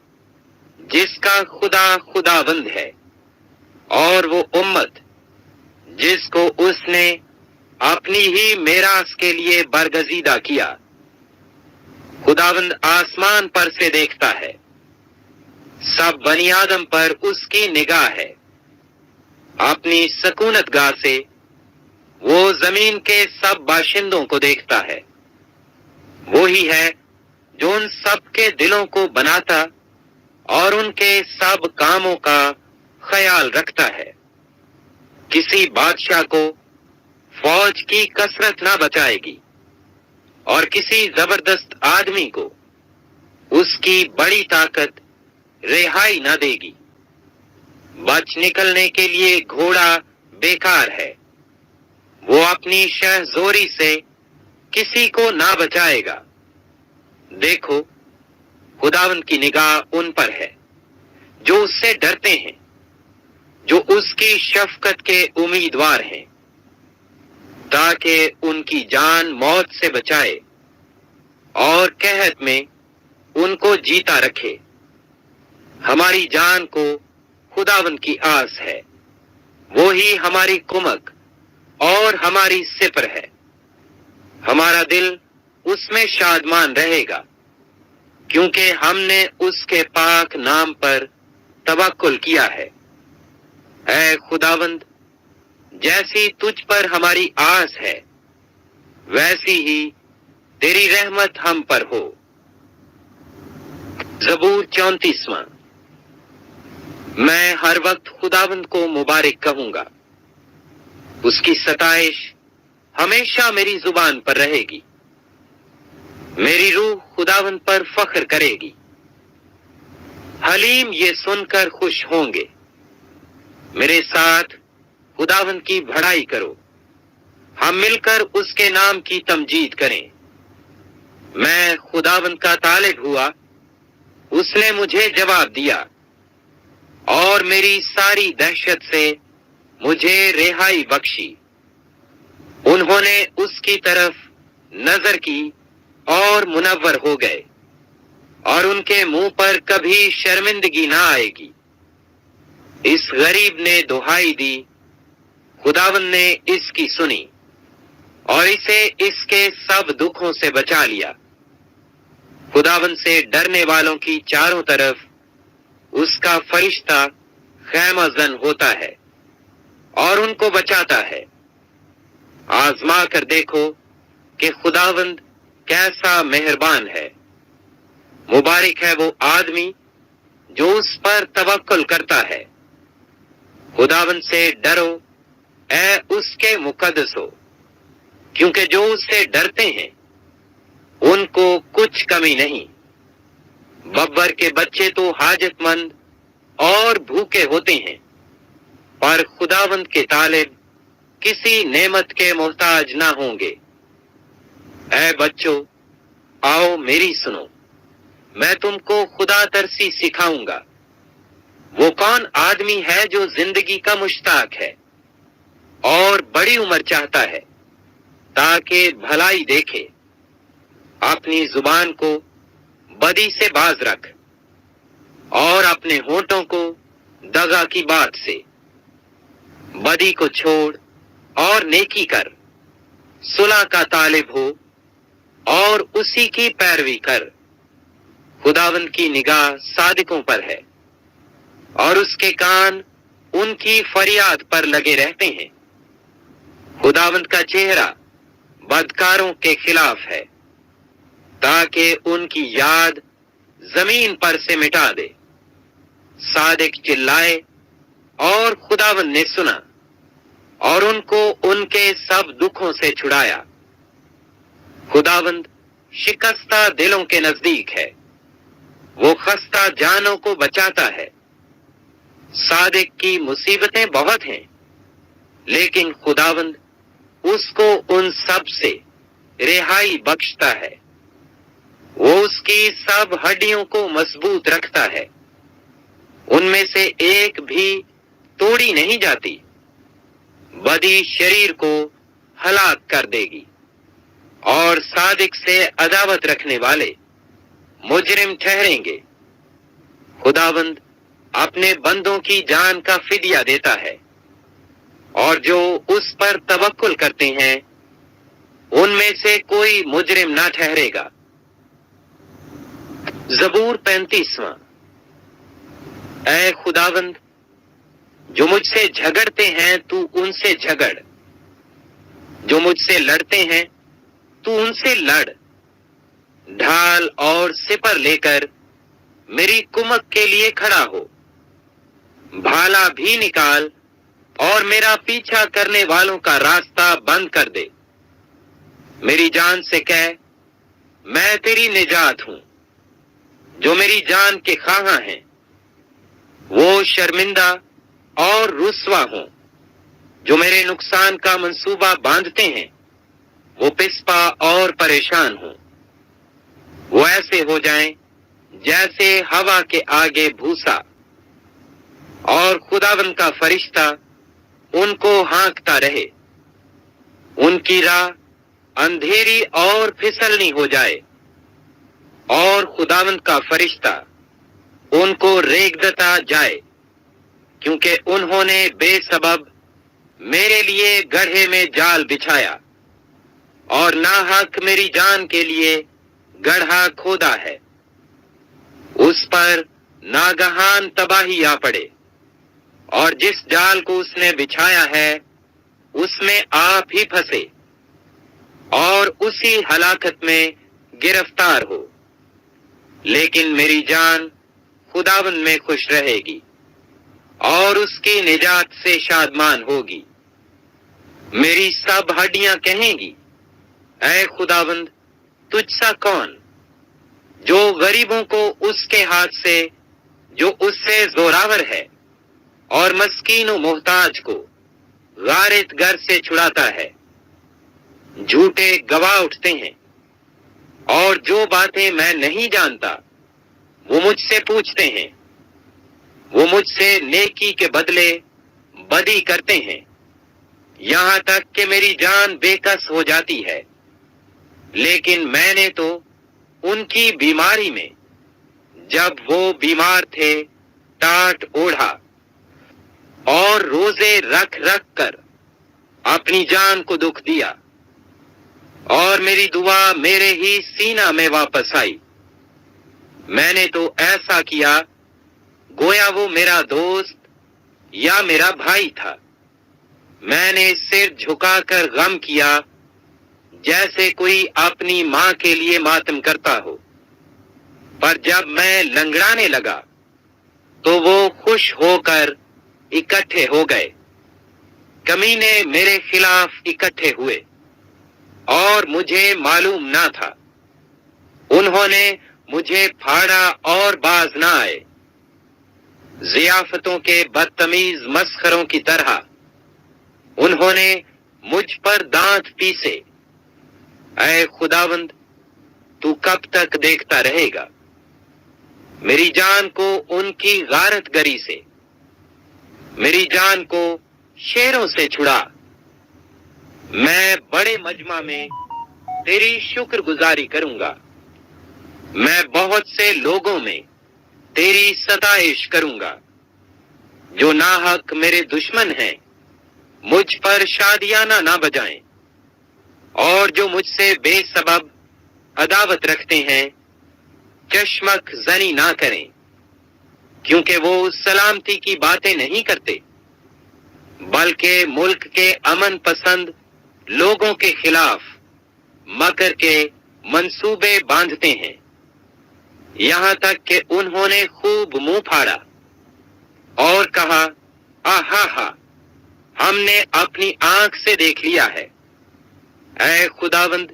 Speaker 1: جس کا خدا خداوند ہے، اور وہ امت جس کو اس نے اپنی ہی میراث کے لیے برگزیدہ کیا۔ خداوند آسمان پر سے دیکھتا ہے، سب بنی آدم پر اس کی نگاہ ہے۔ اپنی سکونت گاہ سے وہ زمین کے سب باشندوں کو دیکھتا ہے۔ وہی ہے جو ان سب کے دلوں کو بناتا اور ان کے سب کاموں کا خیال رکھتا ہے۔ کسی بادشاہ کو فوج کی کثرت نہ بچائے گی، اور کسی زبردست آدمی کو اس کی بڑی طاقت رہائی نہ دے گی۔ بچ نکلنے کے لیے گھوڑا بیکار ہے، وہ اپنی شہزوری سے کسی کو نہ بچائے گا۔ دیکھو، خداوند کی نگاہ ان پر ہے جو اس سے ڈرتے ہیں، جو اس کی شفقت کے امیدوار ہیں، تاکہ ان کی جان موت سے بچائے اور قحط میں ان کو جیتا رکھے۔ ہماری جان کو خداوند کی آس ہے، وہی ہماری کمک اور ہماری سپر ہے۔ ہمارا دل اس میں شادمان رہے گا، کیونکہ ہم نے اس کے پاک نام پر توکل کیا ہے۔ اے خداوند، جیسی تجھ پر ہماری آس ہے، ویسی ہی تیری رحمت ہم پر ہو۔ زبور 34۔ میں ہر وقت خداوند کو مبارک کہوں گا، اس کی ستائش ہمیشہ میری زبان پر رہے گی۔ میری روح خداوند پر فخر کرے گی، حلیم یہ سن کر خوش ہوں گے۔ میرے ساتھ خداوند کی بڑائی کرو، ہم مل کر اس کے نام کی تمجید کریں۔ میں خداوند کا طالب ہوا، اس نے مجھے جواب دیا اور میری ساری دہشت سے مجھے رہائی بخشی۔ انہوں نے اس کی طرف نظر کی اور منور ہو گئے، اور ان کے منہ پر کبھی شرمندگی نہ آئے گی۔ اس غریب نے دہائی دی، خداوند نے اس کی سنی اور اسے اس کے سب دکھوں سے بچا لیا۔ خداوند سے ڈرنے والوں کی چاروں طرف اس کا فرشتہ خیمہ زن ہوتا ہے اور ان کو بچاتا ہے۔ آزما کر دیکھو کہ خداوند کیسا مہربان ہے۔ مبارک ہے وہ آدمی جو اس پر توکل کرتا ہے۔ خداوند سے ڈرو اے اس کے مقدسو، کیونکہ جو اس سے ڈرتے ہیں ان کو کچھ کمی نہیں۔ ببر کے بچے تو حاجت مند اور بھوکے ہوتے ہیں، پر خداوند کے طالب کسی نعمت کے محتاج نہ ہوں گے۔ اے بچوں، آؤ میری سنو، میں تم کو خدا ترسی سکھاؤں گا۔ وہ کون آدمی ہے جو زندگی کا مشتاق ہے اور بڑی عمر چاہتا ہے تاکہ بھلائی دیکھے؟ اپنی زبان کو بدی سے باز رکھ اور اپنے ہونٹوں کو دغا کی بات سے۔ بدی کو چھوڑ اور نیکی کر، صلح کا طالب ہو اور اسی کی پیروی کر۔ خداوند کی نگاہ صادقوں پر ہے اور اس کے کان ان کی فریاد پر لگے رہتے ہیں۔ خداوند کا چہرہ بدکاروں کے خلاف ہے، تاکہ ان کی یاد زمین پر سے مٹا دے۔ صادق چلائے اور خداوند نے سنا اور ان کو ان کے سب دکھوں سے چھڑایا۔ خداوند شکستہ دلوں کے نزدیک ہے، وہ خستہ جانوں کو بچاتا ہے۔ صادق کی مصیبتیں بہت ہیں، لیکن خداوند اس کو ان سب سے رہائی بخشتا ہے۔ وہ اس کی سب ہڈیوں کو مضبوط رکھتا ہے، ان میں سے ایک بھی توڑی نہیں جاتی۔ بدی شریر کو ہلاک کر دے گی، اور صادق سے عداوت رکھنے والے مجرم ٹھہریں گے۔ خداوند اپنے بندوں کی جان کا فدیہ دیتا ہے، اور جو اس پر توکل کرتے ہیں ان میں سے کوئی مجرم نہ ٹھہرے گا۔ زبور 35۔ اے خداوند، جو مجھ سے جھگڑتے ہیں تو ان سے جھگڑ، جو مجھ سے لڑتے ہیں تو ان سے لڑ۔ ڈھال اور سپر لے کر میری کمک کے لیے کھڑا ہو، بھالا بھی نکال اور میرا پیچھا کرنے والوں کا راستہ بند کر دے۔ میری جان سے کہہ، میں تیری نجات ہوں۔ جو میری جان کے خواہاں ہیں وہ شرمندہ اور رسوا ہوں، جو میرے نقصان کا منصوبہ باندھتے ہیں وہ پسپا اور پریشان ہوں۔ وہ ایسے ہو جائیں جیسے ہوا کے آگے بھوسا، اور خداوند کا فرشتہ ان کو ہانکتا رہے، ان کی راہ اندھیری اور پھسلنی ہو جائے، اور خداوند کا فرشتہ ان کو ریگدتا جائے، کیونکہ انہوں نے بے سبب میرے لیے گڑھے میں جال بچھایا، اور ناحق میری جان کے لیے گڑھا کھودا ہے۔ اس پر ناگہان تباہی آ پڑے، اور جس جال کو اس نے بچھایا ہے اس میں آپ ہی پھنسے، اور اسی ہلاکت میں گرفتار ہو۔ لیکن میری جان خداوند میں خوش رہے گی، اور اس کی نجات سے شادمان ہوگی۔ میری سب ہڈیاں کہیں گی، اے خداوند، تجھ سا کون، جو غریبوں کو اس کے ہاتھ سے جو اس سے زوراور ہے، اور مسکین و محتاج کو غارت گر سے چھڑاتا ہے۔ جھوٹے گواہ اٹھتے ہیں، اور جو باتیں میں نہیں جانتا وہ مجھ سے پوچھتے ہیں۔ وہ مجھ سے نیکی کے بدلے بدی کرتے ہیں، یہاں تک کہ میری جان بے کس ہو جاتی ہے۔ لیکن میں نے تو ان کی بیماری میں، جب وہ بیمار تھے، ٹاٹ اوڑھا، اور روزے رکھ رکھ کر اپنی جان کو دکھ دیا، اور میری دعا میرے ہی سینہ میں واپس آئی۔ میں نے تو ایسا کیا گویا وہ میرا دوست یا میرا بھائی تھا۔ میں نے سر جھکا کر غم کیا، جیسے کوئی اپنی ماں کے لیے ماتم کرتا ہو۔ پر جب میں لنگڑانے لگا تو وہ خوش ہو کر اکٹھے ہو گئے۔ کمینے میرے خلاف اکٹھے ہوئے، اور مجھے معلوم نہ تھا۔ انہوں نے مجھے پھاڑا اور باز نہ آئے۔ ضیافتوں کے بدتمیز مسخروں کی طرح انہوں نے مجھ پر دانت پیسے۔ اے خداوند، تو کب تک دیکھتا رہے گا؟ میری جان کو ان کی غارت گری سے، میری جان کو شیروں سے چھڑا۔ میں بڑے مجمع میں تیری شکر گزاری کروں گا، میں بہت سے لوگوں میں تیری ستائش کروں گا۔ جو ناحق میرے دشمن ہیں مجھ پر شادیانہ نہ بجائیں، اور جو مجھ سے بے سبب عداوت رکھتے ہیں چشمک زنی نہ کریں، کیونکہ وہ سلامتی کی باتیں نہیں کرتے، بلکہ ملک کے امن پسند لوگوں کے خلاف مکر کے منصوبے باندھتے ہیں۔ یہاں تک کہ انہوں نے خوب منہ پھاڑا اور کہا، آہا ہا، ہم نے اپنی آنکھ سے دیکھ لیا ہے۔ اے خداوند،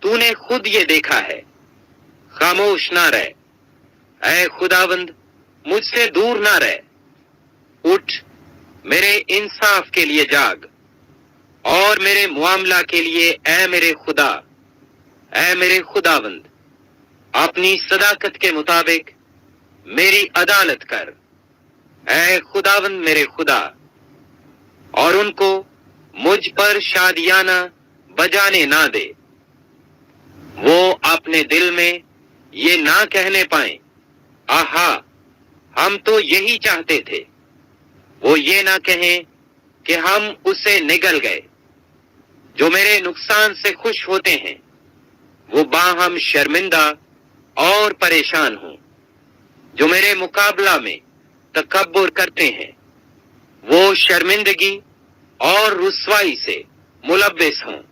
Speaker 1: تو نے خود یہ دیکھا ہے، خاموش نہ رہ۔ اے خداوند، مجھ سے دور نہ رہ۔ اٹھ، میرے انصاف کے لیے جاگ، اور میرے معاملہ کے لیے اے میرے خدا، اے میرے خداوند، اپنی صداقت کے مطابق میری عدالت کر، اے خداوند میرے خدا، اور ان کو مجھ پر شادیانہ بجانے نہ دے۔ وہ اپنے دل میں یہ نہ کہنے پائیں، آہا، ہم تو یہی چاہتے تھے۔ وہ یہ نہ کہیں کہ ہم اسے نگل گئے۔ جو میرے نقصان سے خوش ہوتے ہیں وہ باہم شرمندہ اور پریشان ہوں۔ جو میرے مقابلہ میں تکبر کرتے ہیں وہ شرمندگی اور رسوائی سے ملبس ہوں۔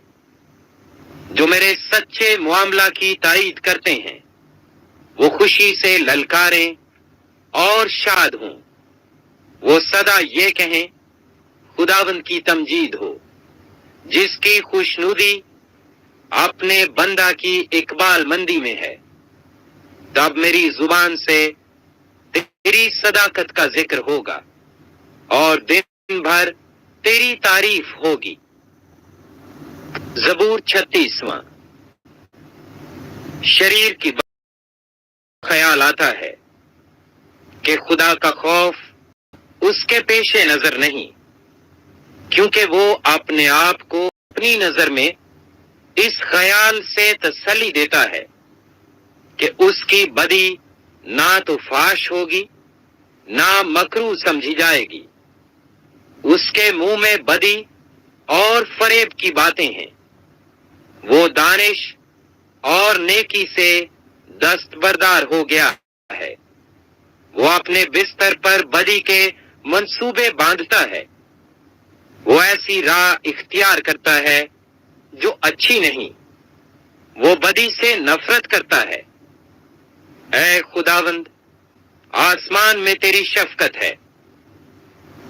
Speaker 1: جو میرے سچے معاملہ کی تائید کرتے ہیں وہ خوشی سے للکاریں اور شاد ہوں۔ وہ سدا یہ کہیں، خداوند کی تمجید ہو۔ جس کی خوشنودی اپنے بندہ کی اقبال مندی میں ہے، تب میری زبان سے تیری صداقت کا ذکر ہوگا، اور دن بھر تیری تعریف ہوگی۔ زبور 36واں۔ شریر کی خیال آتا ہے کہ خدا کا خوف اس کے پیش نظر نہیں، کیونکہ وہ اپنے آپ کو اپنی نظر میں اس خیال سے تسلی دیتا ہے کہ اس کی بدی نہ تو فاش ہوگی نہ مکروہ سمجھی جائے گی۔ اس کے منہ میں بدی اور فریب کی باتیں ہیں۔ وہ دانش اور نیکی سے دستبردار ہو گیا ہے۔ وہ اپنے بستر پر بدی کے منصوبے باندھتا ہے۔ وہ ایسی راہ اختیار کرتا ہے جو اچھی نہیں۔ وہ بدی سے نفرت کرتا ہے۔ اے خداوند، آسمان میں تیری شفقت ہے،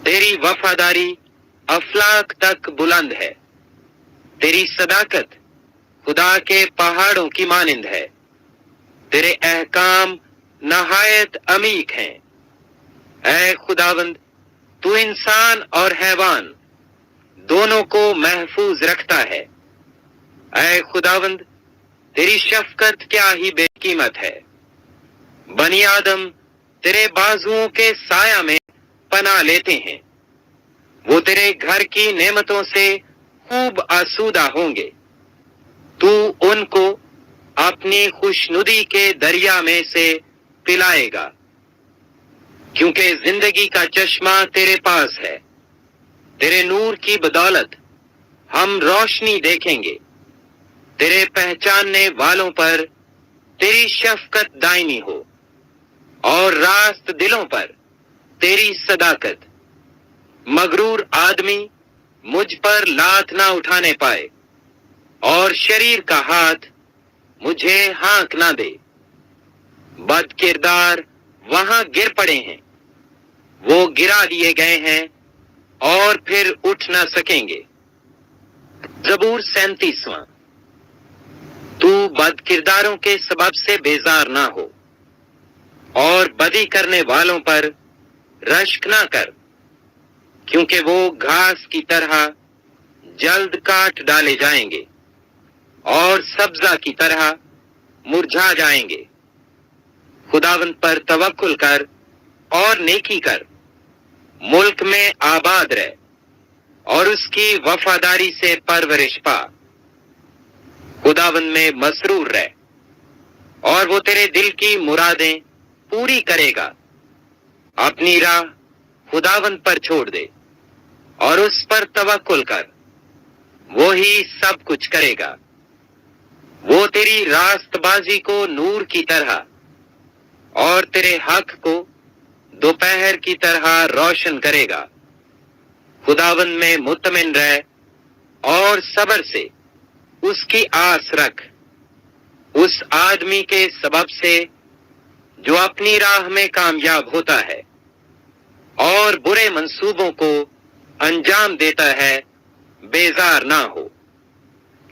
Speaker 1: تیری وفاداری افلاک تک بلند ہے، تیری صداقت خدا کے پہاڑوں کی مانند ہے، تیرے احکام نہایت عمیق ہیں۔ اے خداوند، تو انسان اور حیوان دونوں کو محفوظ رکھتا ہے۔ اے خداوند، تیری شفقت کیا ہی بے قیمت ہے۔ بنی آدم تیرے بازوؤں کے سایہ میں پناہ لیتے ہیں۔ وہ تیرے گھر کی نعمتوں سے خوب آسودہ ہوں گے۔ تو ان کو اپنی خوشنودی کے دریا میں سے پلائے گا، کیونکہ زندگی کا چشمہ تیرے پاس ہے۔ تیرے نور کی بدولت ہم روشنی دیکھیں گے۔ تیرے پہچاننے والوں پر تیری شفقت دائمی ہو، اور راست دلوں پر تیری صداقت۔ مغرور آدمی مجھ پر لات نہ اٹھانے پائے، اور شریر کا ہاتھ مجھے ہانک نہ دے۔ بد کردار وہاں گر پڑے ہیں، وہ گرا دیے گئے ہیں اور پھر اٹھ نہ سکیں گے۔ زبور 37۔ تو بد کرداروں کے سبب سے بیزار نہ ہو، اور بدی کرنے والوں پر رشک نہ کر، کیونکہ وہ گھاس کی طرح جلد کاٹ ڈالے جائیں گے اور سبزہ کی طرح مرجھا جائیں گے۔ خداوند پر توکل کر اور نیکی کر، ملک میں آباد رہ اور اس کی وفاداری سے پرورش پا۔ خداوند میں مسرور رہ، اور وہ تیرے دل کی مرادیں پوری کرے گا۔ اپنی راہ خداوند پر چھوڑ دے اور اس پر توکل کر، وہی سب کچھ کرے گا۔ وہ تیری راست بازی کو نور کی طرح اور تیرے حق کو دوپہر کی طرح روشن کرے گا۔ خداوند میں مطمئن رہ اور صبر سے اس کی آس رکھ، اس آدمی کے سبب سے جو اپنی راہ میں کامیاب ہوتا ہے اور برے منصوبوں کو انجام دیتا ہے، بیزار نہ ہو۔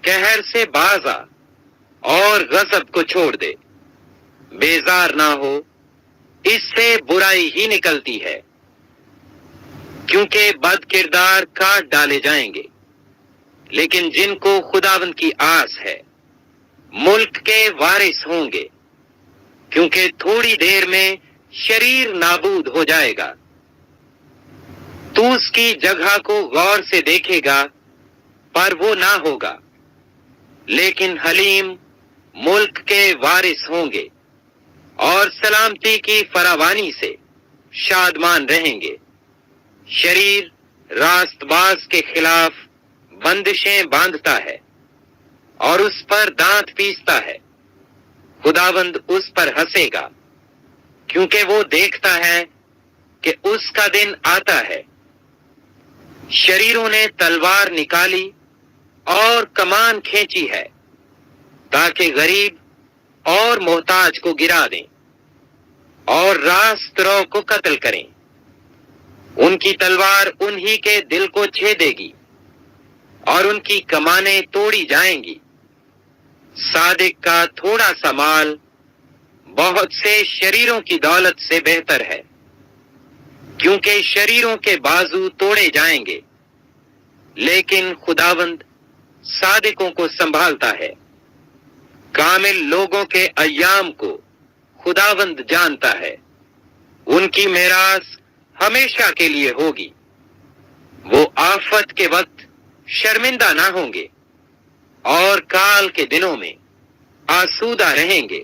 Speaker 1: قہر سے باز آ اور غضب کو چھوڑ دے، بیزار نہ ہو، اس سے برائی ہی نکلتی ہے، کیونکہ بد کردار کاٹ ڈالے جائیں گے، لیکن جن کو خداوند کی آس ہے ملک کے وارث ہوں گے، کیونکہ تھوڑی دیر میں شریر نابود ہو جائے گا۔ تو اس کی جگہ کو غور سے دیکھے گا پر وہ نہ ہوگا، لیکن حلیم ملک کے وارث ہوں گے اور سلامتی کی فراوانی سے شادمان رہیں گے۔ شریر راست باز کے خلاف بندشیں باندھتا ہے اور اس پر دانت پیستا ہے۔ خداوند اس پر ہنسے گا، کیونکہ وہ دیکھتا ہے کہ اس کا دن آتا ہے۔ شریروں نے تلوار نکالی اور کمان کھینچی ہے، تاکہ غریب اور محتاج کو گرا دیں اور راست رو کو قتل کریں۔ ان کی تلوار انہی کے دل کو چھیدے گی اور ان کی کمانیں توڑی جائیں گی۔ صادق کا تھوڑا سا مال بہت سے شریروں کی دولت سے بہتر ہے، کیونکہ شریروں کے بازو توڑے جائیں گے، لیکن خداوند صادقوں کو سنبھالتا ہے۔ کامل لوگوں کے ایام کو خداوند جانتا ہے، ان کی میراث ہمیشہ کے لیے ہوگی۔ وہ آفت کے وقت شرمندہ نہ ہوں گے اور کال کے دنوں میں آسودہ رہیں گے،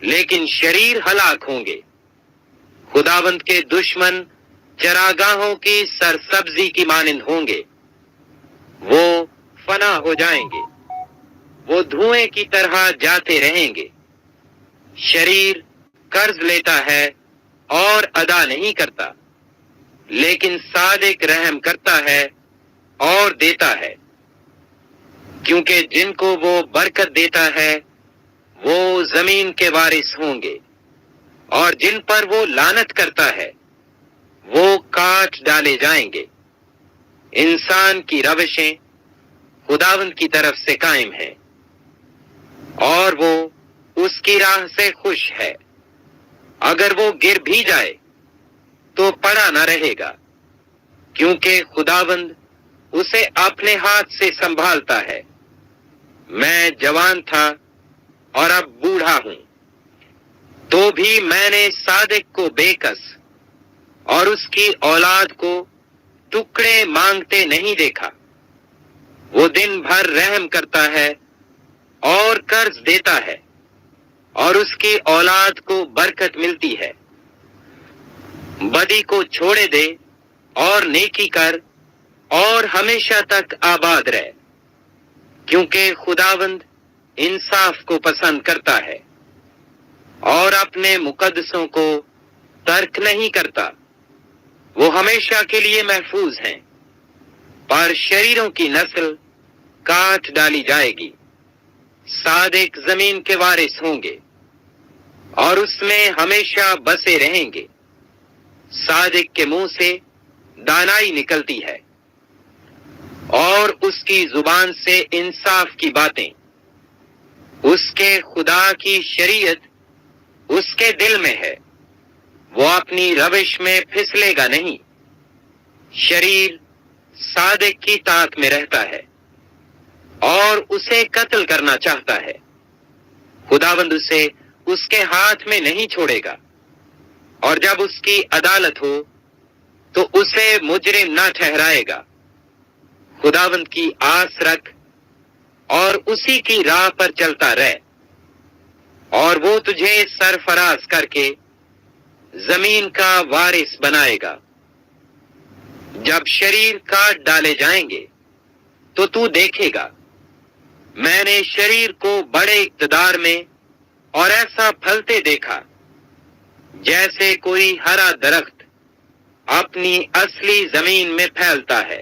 Speaker 1: لیکن شریر ہلاک ہوں گے۔ خداوند کے دشمن چراگاہوں کی سرسبزی کی مانند ہوں گے، وہ فنا ہو جائیں گے، وہ دھوئیں کی طرح جاتے رہیں گے۔ شریر قرض لیتا ہے اور ادا نہیں کرتا، لیکن صادق رحم کرتا ہے اور دیتا ہے، کیونکہ جن کو وہ برکت دیتا ہے وہ زمین کے وارث ہوں گے، اور جن پر وہ لعنت کرتا ہے وہ کاٹ ڈالے جائیں گے۔ انسان کی روشیں خداوند کی طرف سے قائم ہیں، اور وہ اس کی راہ سے خوش ہے۔ اگر وہ گر بھی جائے تو پڑا نہ رہے گا، کیونکہ خداوند اسے اپنے ہاتھ سے سنبھالتا ہے۔ میں جوان تھا اور اب بوڑھا ہوں، تو بھی میں نے صادق کو بے کس اور اس کی اولاد کو ٹکڑے مانگتے نہیں دیکھا۔ وہ دن بھر رحم کرتا ہے اور قرض دیتا ہے، اور اس کی اولاد کو برکت ملتی ہے۔ بدی کو چھوڑے دے اور نیکی کر، اور ہمیشہ تک آباد رہ، کیونکہ خداوند انصاف کو پسند کرتا ہے اور اپنے مقدسوں کو ترک نہیں کرتا۔ وہ ہمیشہ کے لیے محفوظ ہیں، پر شریروں کی نسل کاٹ ڈالی جائے گی۔ صادق زمین کے وارث ہوں گے اور اس میں ہمیشہ بسے رہیں گے۔ صادق کے منہ سے دانائی نکلتی ہے اور اس کی زبان سے انصاف کی باتیں۔ اس کے خدا کی شریعت اس کے دل میں ہے، وہ اپنی روش میں پھسلے گا نہیں۔ شریر صادق کی طاق میں رہتا ہے اور اسے قتل کرنا چاہتا ہے، خداوند اسے اس کے ہاتھ میں نہیں چھوڑے گا، اور جب اس کی عدالت ہو تو اسے مجرم نہ ٹھہرائے گا۔ خداوند کی آس رکھ اور اسی کی راہ پر چلتا رہ، اور وہ تجھے سرفراز کر کے زمین کا وارث بنائے گا۔ جب شریر کاٹ ڈالے جائیں گے تو تو دیکھے گا، میں نے شریر کو بڑے اقتدار میں اور ایسا پھلتے دیکھا جیسے کوئی ہرا درخت اپنی اصلی زمین میں پھیلتا ہے۔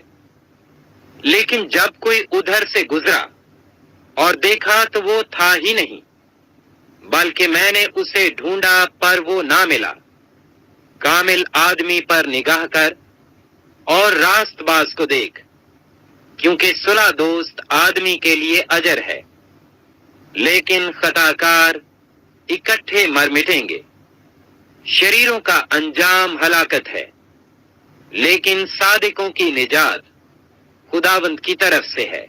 Speaker 1: لیکن جب کوئی ادھر سے گزرا اور دیکھا تو وہ تھا ہی نہیں، بلکہ میں نے اسے ڈھونڈا پر وہ نہ ملا۔ کامل آدمی پر نگاہ کر اور راست باز کو دیکھ، کیونکہ صلح دوست آدمی کے لیے اجر ہے، لیکن خطاکار اکٹھے مر مٹیں گے۔ شریروں کا انجام ہلاکت ہے، لیکن صادقوں کی نجات خداوند کی طرف سے ہے۔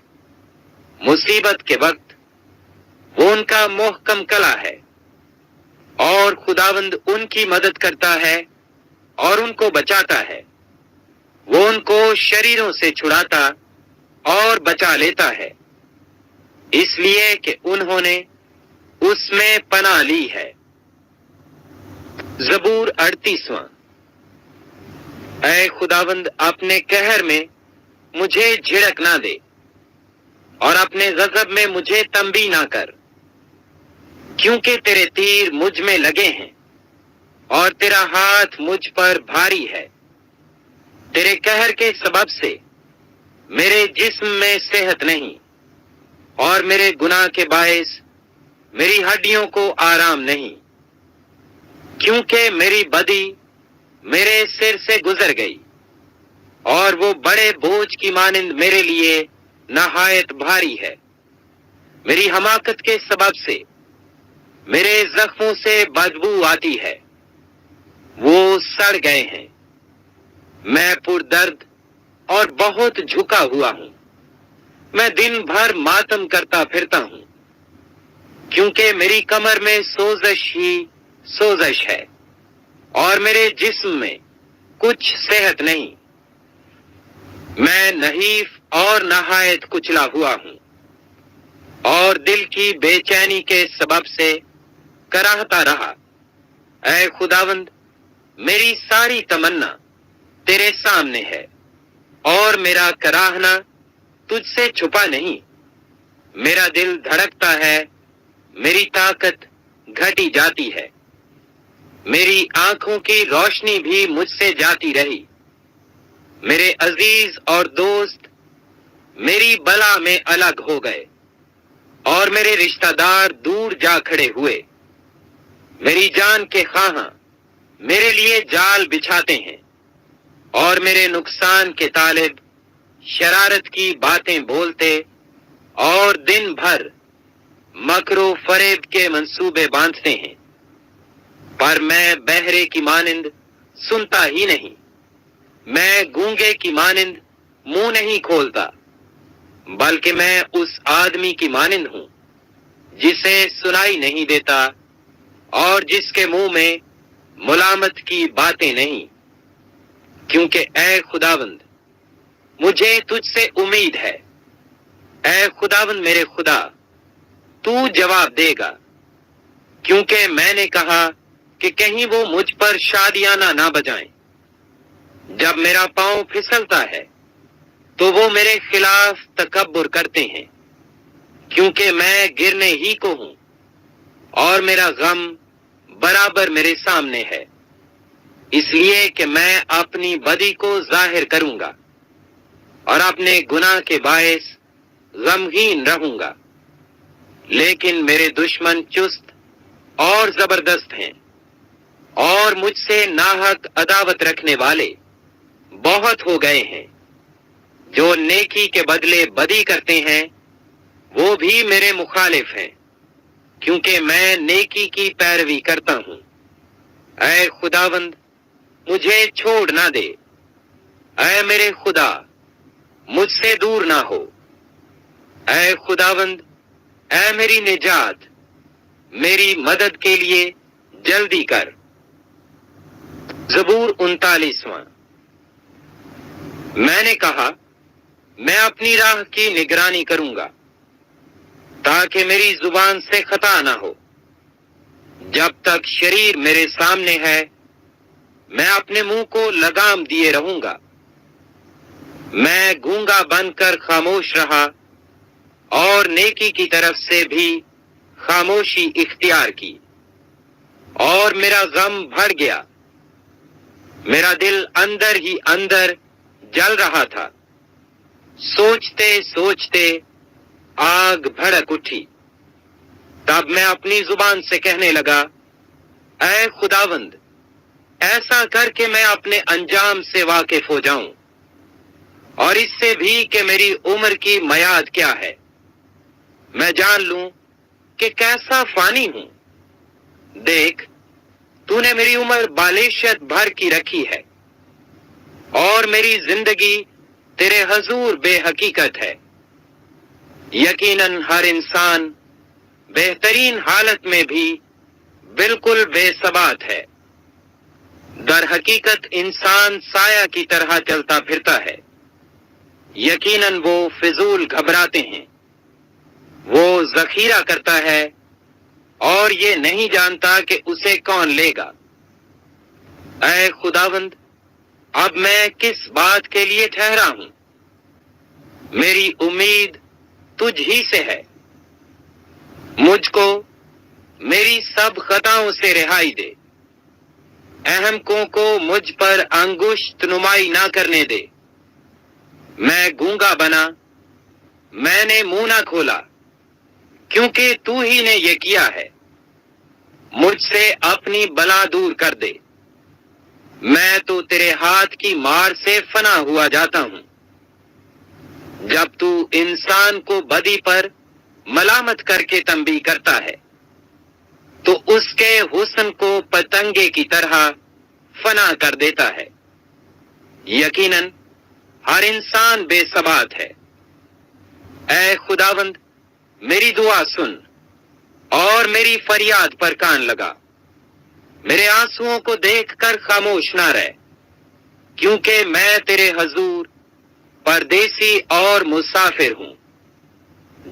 Speaker 1: مصیبت کے وقت وہ ان کا محکم کلہ ہے، اور خداوند ان کی مدد کرتا ہے اور ان کو بچاتا ہے۔ وہ ان کو شریروں سے چھڑاتا اور بچا لیتا ہے، اس لیے کہ انہوں نے اس میں پناہ لی ہے۔ زبور 38واں۔ اے خداوند، اپنے قہر میں مجھے جھڑک نہ دے، اور اپنے غضب میں مجھے تنبیہ نہ کر، کیونکہ تیرے تیر مجھ میں لگے ہیں اور تیرا ہاتھ مجھ پر بھاری ہے۔ تیرے قہر کے سبب سے میرے جسم میں صحت نہیں، اور میرے گناہ کے باعث میری ہڈیوں کو آرام نہیں، کیونکہ میری بدی میرے سر سے گزر گئی، اور وہ بڑے بوجھ کی مانند میرے لیے نہایت بھاری ہے۔ میری حماقت کے سبب سے میرے زخموں سے بدبو آتی ہے، وہ سڑ گئے ہیں۔ میں پردرد اور بہت جھکا ہوا ہوں، میں دن بھر ماتم کرتا پھرتا ہوں، کیونکہ میری کمر میں سوزش ہی سوزش ہے، اور میرے جسم میں کچھ صحت نہیں، میں نحیف اور نہایت کچلا ہوا ہوں، اور دل کی بے چینی کے سبب سے کراہتا رہا۔ اے خداوند، میری ساری تمنا تیرے سامنے ہے، اور میرا کراہنا تجھ سے چھپا نہیں۔ میرا دل دھڑکتا ہے، میری طاقت گھٹی جاتی ہے، میری آنکھوں کی روشنی بھی مجھ سے جاتی رہی۔ میرے عزیز اور دوست میری بلا میں الگ ہو گئے، اور میرے رشتہ دار دور جا کھڑے ہوئے۔ میری جان کے خواہاں میرے لیے جال بچھاتے ہیں، اور میرے نقصان کے طالب شرارت کی باتیں بولتے اور دن بھر مکر و فریب کے منصوبے باندھتے ہیں۔ پر میں بہرے کی مانند سنتا ہی نہیں، میں گونگے کی مانند منہ نہیں کھولتا، بلکہ میں اس آدمی کی مانند ہوں جسے سنائی نہیں دیتا، اور جس کے منہ میں ملامت کی باتیں نہیں۔ کیونکہ اے خداوند، مجھے تجھ سے امید ہے۔ اے خداوند میرے خدا، تو جواب دے گا، کیونکہ میں نے کہا کہ کہیں وہ مجھ پر شادیانہ نہ بجائیں۔ جب میرا پاؤں پھسلتا ہے تو وہ میرے خلاف تکبر کرتے ہیں، کیونکہ میں گرنے ہی کو ہوں، اور میرا غم برابر میرے سامنے ہے، اس لیے کہ میں اپنی بدی کو ظاہر کروں گا، اور اپنے گناہ کے باعث غمگین رہوں گا۔ لیکن میرے دشمن چست اور زبردست ہیں، اور مجھ سے ناحق عداوت رکھنے والے بہت ہو گئے ہیں۔ جو نیکی کے بدلے بدی کرتے ہیں وہ بھی میرے مخالف ہیں، کیونکہ میں نیکی کی پیروی کرتا ہوں۔ اے خداوند، مجھے چھوڑ نہ دے۔ اے میرے خدا، مجھ سے دور نہ ہو۔ اے خداوند، اے میری نجات، میری مدد کے لیے جلدی کر۔ زبور 39۔ میں نے کہا، میں اپنی راہ کی نگرانی کروں گا، تاکہ میری زبان سے خطا نہ ہو۔ جب تک شریر میرے سامنے ہے میں اپنے منہ کو لگام دیے رہوں گا۔ میں گونگا بن کر خاموش رہا، اور نیکی کی طرف سے بھی خاموشی اختیار کی، اور میرا غم بڑھ گیا۔ میرا دل اندر ہی اندر جل رہا تھا، سوچتے سوچتے آگ بھڑک اٹھی۔ تب میں اپنی زبان سے کہنے لگا، اے خداوند، ایسا کر کے میں اپنے انجام سے واقف ہو جاؤں، اور اس سے بھی کہ میری عمر کی میعاد کیا ہے، میں جان لوں کہ کیسا فانی ہوں۔ دیکھ، تو نے میری عمر بالیشت بھر کی رکھی ہے، اور میری زندگی تیرے حضور بے حقیقت ہے۔ یقیناً ہر انسان بہترین حالت میں بھی بالکل بے ثبات ہے۔ در حقیقت انسان سایہ کی طرح چلتا پھرتا ہے، یقیناً وہ فضول گھبراتے ہیں۔ وہ ذخیرہ کرتا ہے اور یہ نہیں جانتا کہ اسے کون لے گا۔ اے خداوند، اب میں کس بات کے لیے ٹھہرا ہوں؟ میری امید تجھ ہی سے ہے۔ مجھ کو میری سب خطاؤں سے رہائی دے، احمقوں کو مجھ پر انگشت نمائی نہ کرنے دے۔ میں گونگا بنا، میں نے منہ نہ کھولا، کیونکہ تو ہی نے یہ کیا ہے۔ مجھ سے اپنی بلا دور کر دے، میں تو تیرے ہاتھ کی مار سے فنا ہوا جاتا ہوں۔ جب تو انسان کو بدی پر ملامت کر کے تنبیہ کرتا ہے تو اس کے حسن کو پتنگے کی طرح فنا کر دیتا ہے۔ یقیناً ہر انسان بے ثبات ہے۔ اے خداوند، میری دعا سن اور میری فریاد پر کان لگا۔ میرے آنسوؤں کو دیکھ کر خاموش نہ رہ۔ کیونکہ میں تیرے حضور پردیسی اور مسافر ہوں،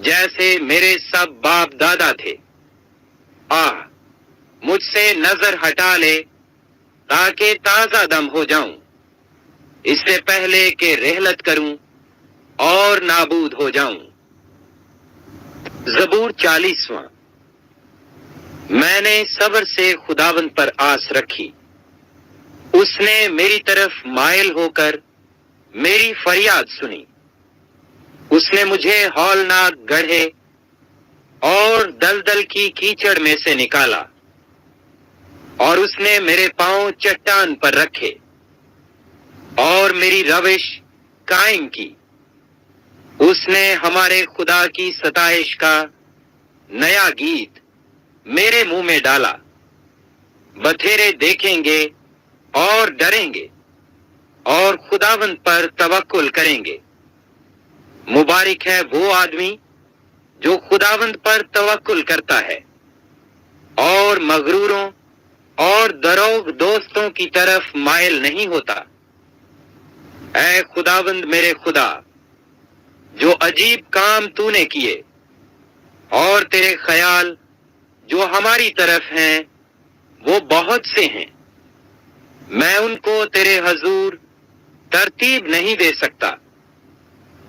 Speaker 1: جیسے میرے سب باپ دادا تھے۔ مجھ سے نظر ہٹا لے تاکہ تازہ دم ہو جاؤں، اس سے پہلے کہ رحلت کروں اور نابود ہو جاؤں۔ زبور 40واں۔ میں نے صبر سے خداوند پر آس رکھی، اس نے میری طرف مائل ہو کر میری فریاد سنی۔ اس نے مجھے ہولناک گڑھے اور دلدل کی کیچڑ میں سے نکالا، اور اس نے میرے پاؤں چٹان پر رکھے اور میری روش قائم کی۔ اس نے ہمارے خدا کی ستائش کا نیا گیت میرے منہ میں ڈالا۔ بتھیرے دیکھیں گے اور ڈریں گے اور خداوند پر توکل کریں گے۔ مبارک ہے وہ آدمی جو خداوند پر توکل کرتا ہے اور مغروروں اور دروغ دوستوں کی طرف مائل نہیں ہوتا۔ اے خداوند میرے خدا، جو عجیب کام تو نے کیے، اور تیرے خیال جو ہماری طرف ہیں وہ بہت سے ہیں۔ میں ان کو تیرے حضور ترتیب نہیں دے سکتا۔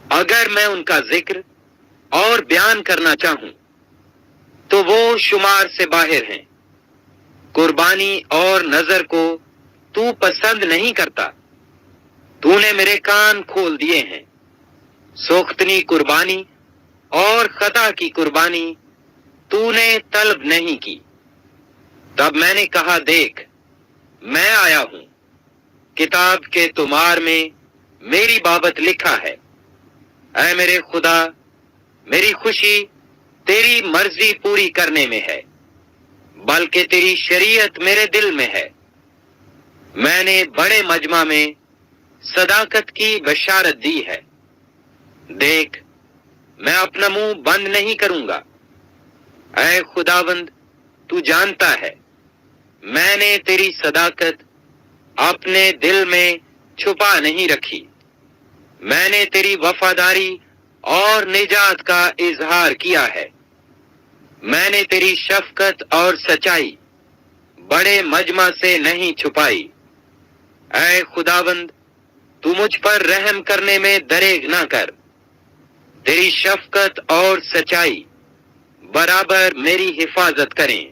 Speaker 1: اگر میں ان کا ذکر اور بیان کرنا چاہوں تو وہ شمار سے باہر ہیں۔ قربانی اور نذر کو تو پسند نہیں کرتا۔ تو نے میرے کان کھول دیے ہیں۔ سوختنی قربانی اور خطا کی قربانی تو نے طلب نہیں کی۔ تب میں نے کہا، دیکھ میں آیا ہوں، کتاب کے تمار میں میری بابت لکھا ہے۔ اے میرے خدا، میری خوشی تیری مرضی پوری کرنے میں ہے، بلکہ تیری شریعت میرے دل میں ہے۔ میں نے بڑے مجمع میں صداقت کی بشارت دی ہے۔ دیکھ میں اپنا منہ بند نہیں کروں گا۔ اے خداوند، تو جانتا ہے میں نے تیری صداقت اپنے دل میں چھپا نہیں رکھی۔ میں نے تیری وفاداری اور نجات کا اظہار کیا ہے۔ میں نے تیری شفقت اور سچائی بڑے مجمع سے نہیں چھپائی۔ اے خداوند، تو مجھ پر رحم کرنے میں دریغ نہ کر۔ تیری شفقت اور سچائی برابر میری حفاظت کریں،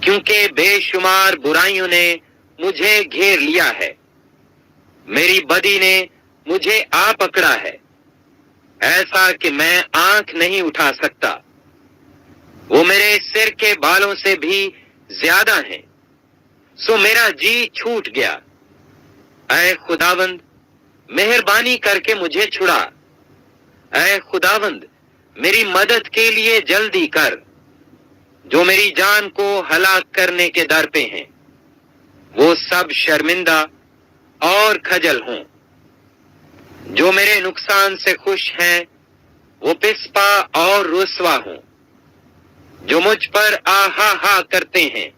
Speaker 1: کیونکہ بے شمار برائیوں نے مجھے گھیر لیا ہے، میری بدی نے مجھے آ پکڑا ہے، ایسا کہ میں آنکھ نہیں اٹھا سکتا۔ وہ میرے سر کے بالوں سے بھی زیادہ ہیں، سو میرا جی چھوٹ گیا۔ اے خداوند، مہربانی کر کے مجھے چھڑا۔ اے خداوند، میری مدد کے لیے جلدی کر۔ جو میری جان کو ہلاک کرنے کے در پہ ہیں، وہ سب شرمندہ اور کھجل ہوں۔ جو میرے نقصان سے خوش ہیں، وہ پسپا اور رسوا ہوں۔ جو مجھ پر آہا ہا کرتے ہیں،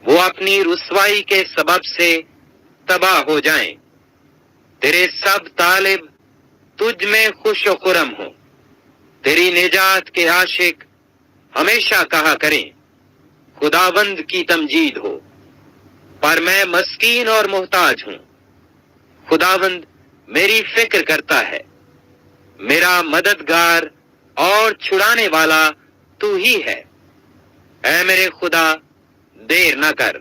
Speaker 1: وہ اپنی رسوائی کے سبب سے تباہ ہو جائیں۔ تیرے سب طالب تجھ میں خوش و خرم ہوں۔ تیری نجات کے عاشق ہمیشہ کہا کریں، خداوند کی تمجید ہو۔ پر میں مسکین اور محتاج ہوں، خداوند میری فکر کرتا ہے۔ میرا مددگار اور چھڑانے والا تو ہی ہے۔ اے میرے خدا، دیر نہ کر۔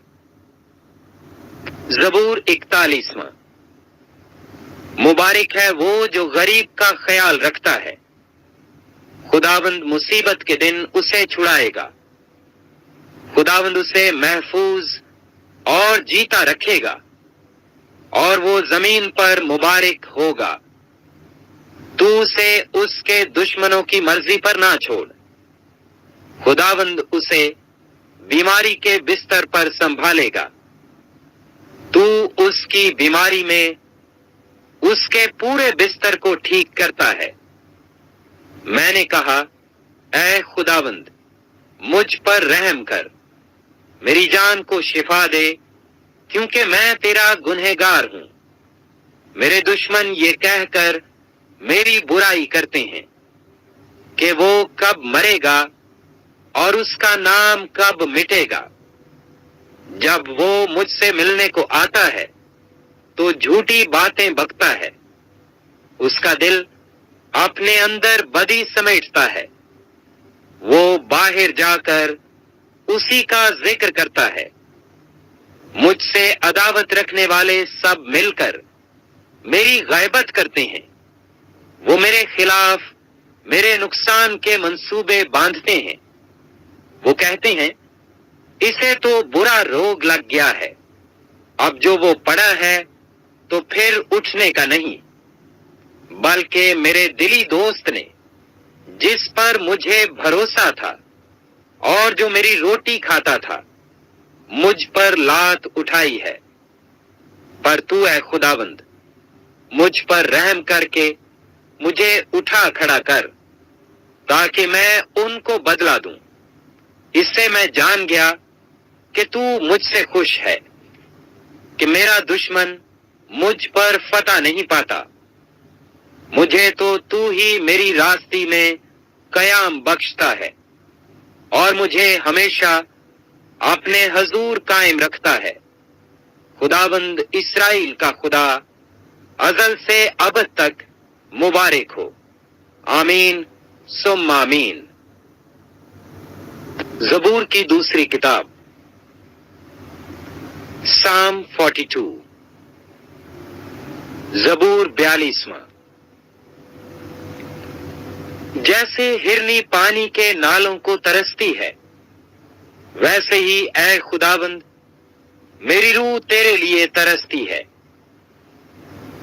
Speaker 1: زبور 41واں۔ مبارک ہے وہ جو غریب کا خیال رکھتا ہے، خداوند مصیبت کے دن اسے چھڑائے گا۔ خداوند اسے محفوظ اور جیتا رکھے گا، اور وہ زمین پر مبارک ہوگا۔ تو اسے اس کے دشمنوں کی مرضی پر نہ چھوڑ۔ خداوند اسے بیماری کے بستر پر سنبھالے گا۔ تو اس کی بیماری میں اس کے پورے بستر کو ٹھیک کرتا ہے۔ میں نے کہا، اے خداوند، مجھ پر رحم کر، میری جان کو شفا دے کیونکہ میں تیرا گنہگار ہوں۔ میرے دشمن یہ کہہ کر میری برائی کرتے ہیں کہ وہ کب مرے گا اور اس کا نام کب مٹے گا۔ جب وہ مجھ سے ملنے کو آتا ہے تو جھوٹی باتیں بکتا ہے۔ اس کا دل اپنے اندر بدی سمیٹتا ہے۔ وہ باہر جا کر اسی کا ذکر کرتا ہے۔ مجھ سے عداوت رکھنے والے سب مل کر میری غیبت کرتے ہیں۔ وہ میرے خلاف میرے نقصان کے منصوبے باندھتے ہیں۔ وہ کہتے ہیں اسے تو برا روگ لگ گیا ہے، اب جو وہ پڑا ہے تو پھر اٹھنے کا نہیں۔ بلکہ میرے دلی دوست نے، جس پر مجھے بھروسہ تھا اور جو میری روٹی کھاتا تھا، مجھ پر لات اٹھائی ہے۔ پر تو اے خداوند مجھ پر رحم کر کے مجھے اٹھا کھڑا کر، تاکہ میں ان کو بدلہ دوں۔ اس سے میں جان گیا کہ تو مجھ سے خوش ہے، کہ میرا دشمن مجھ پر فتح نہیں پاتا۔ مجھے تو ہی میری راستی میں قیام بخشتا ہے، اور مجھے ہمیشہ اپنے حضور قائم رکھتا ہے۔ خداوند اسرائیل کا خدا ازل سے ابد تک مبارک ہو۔ آمین ثم آمین۔ زبور کی دوسری کتاب سام 42، زبور 42واں۔ جیسے ہرنی پانی کے نالوں کو ترستی ہے، ویسے ہی اے خداوند میری روح تیرے لیے ترستی ہے۔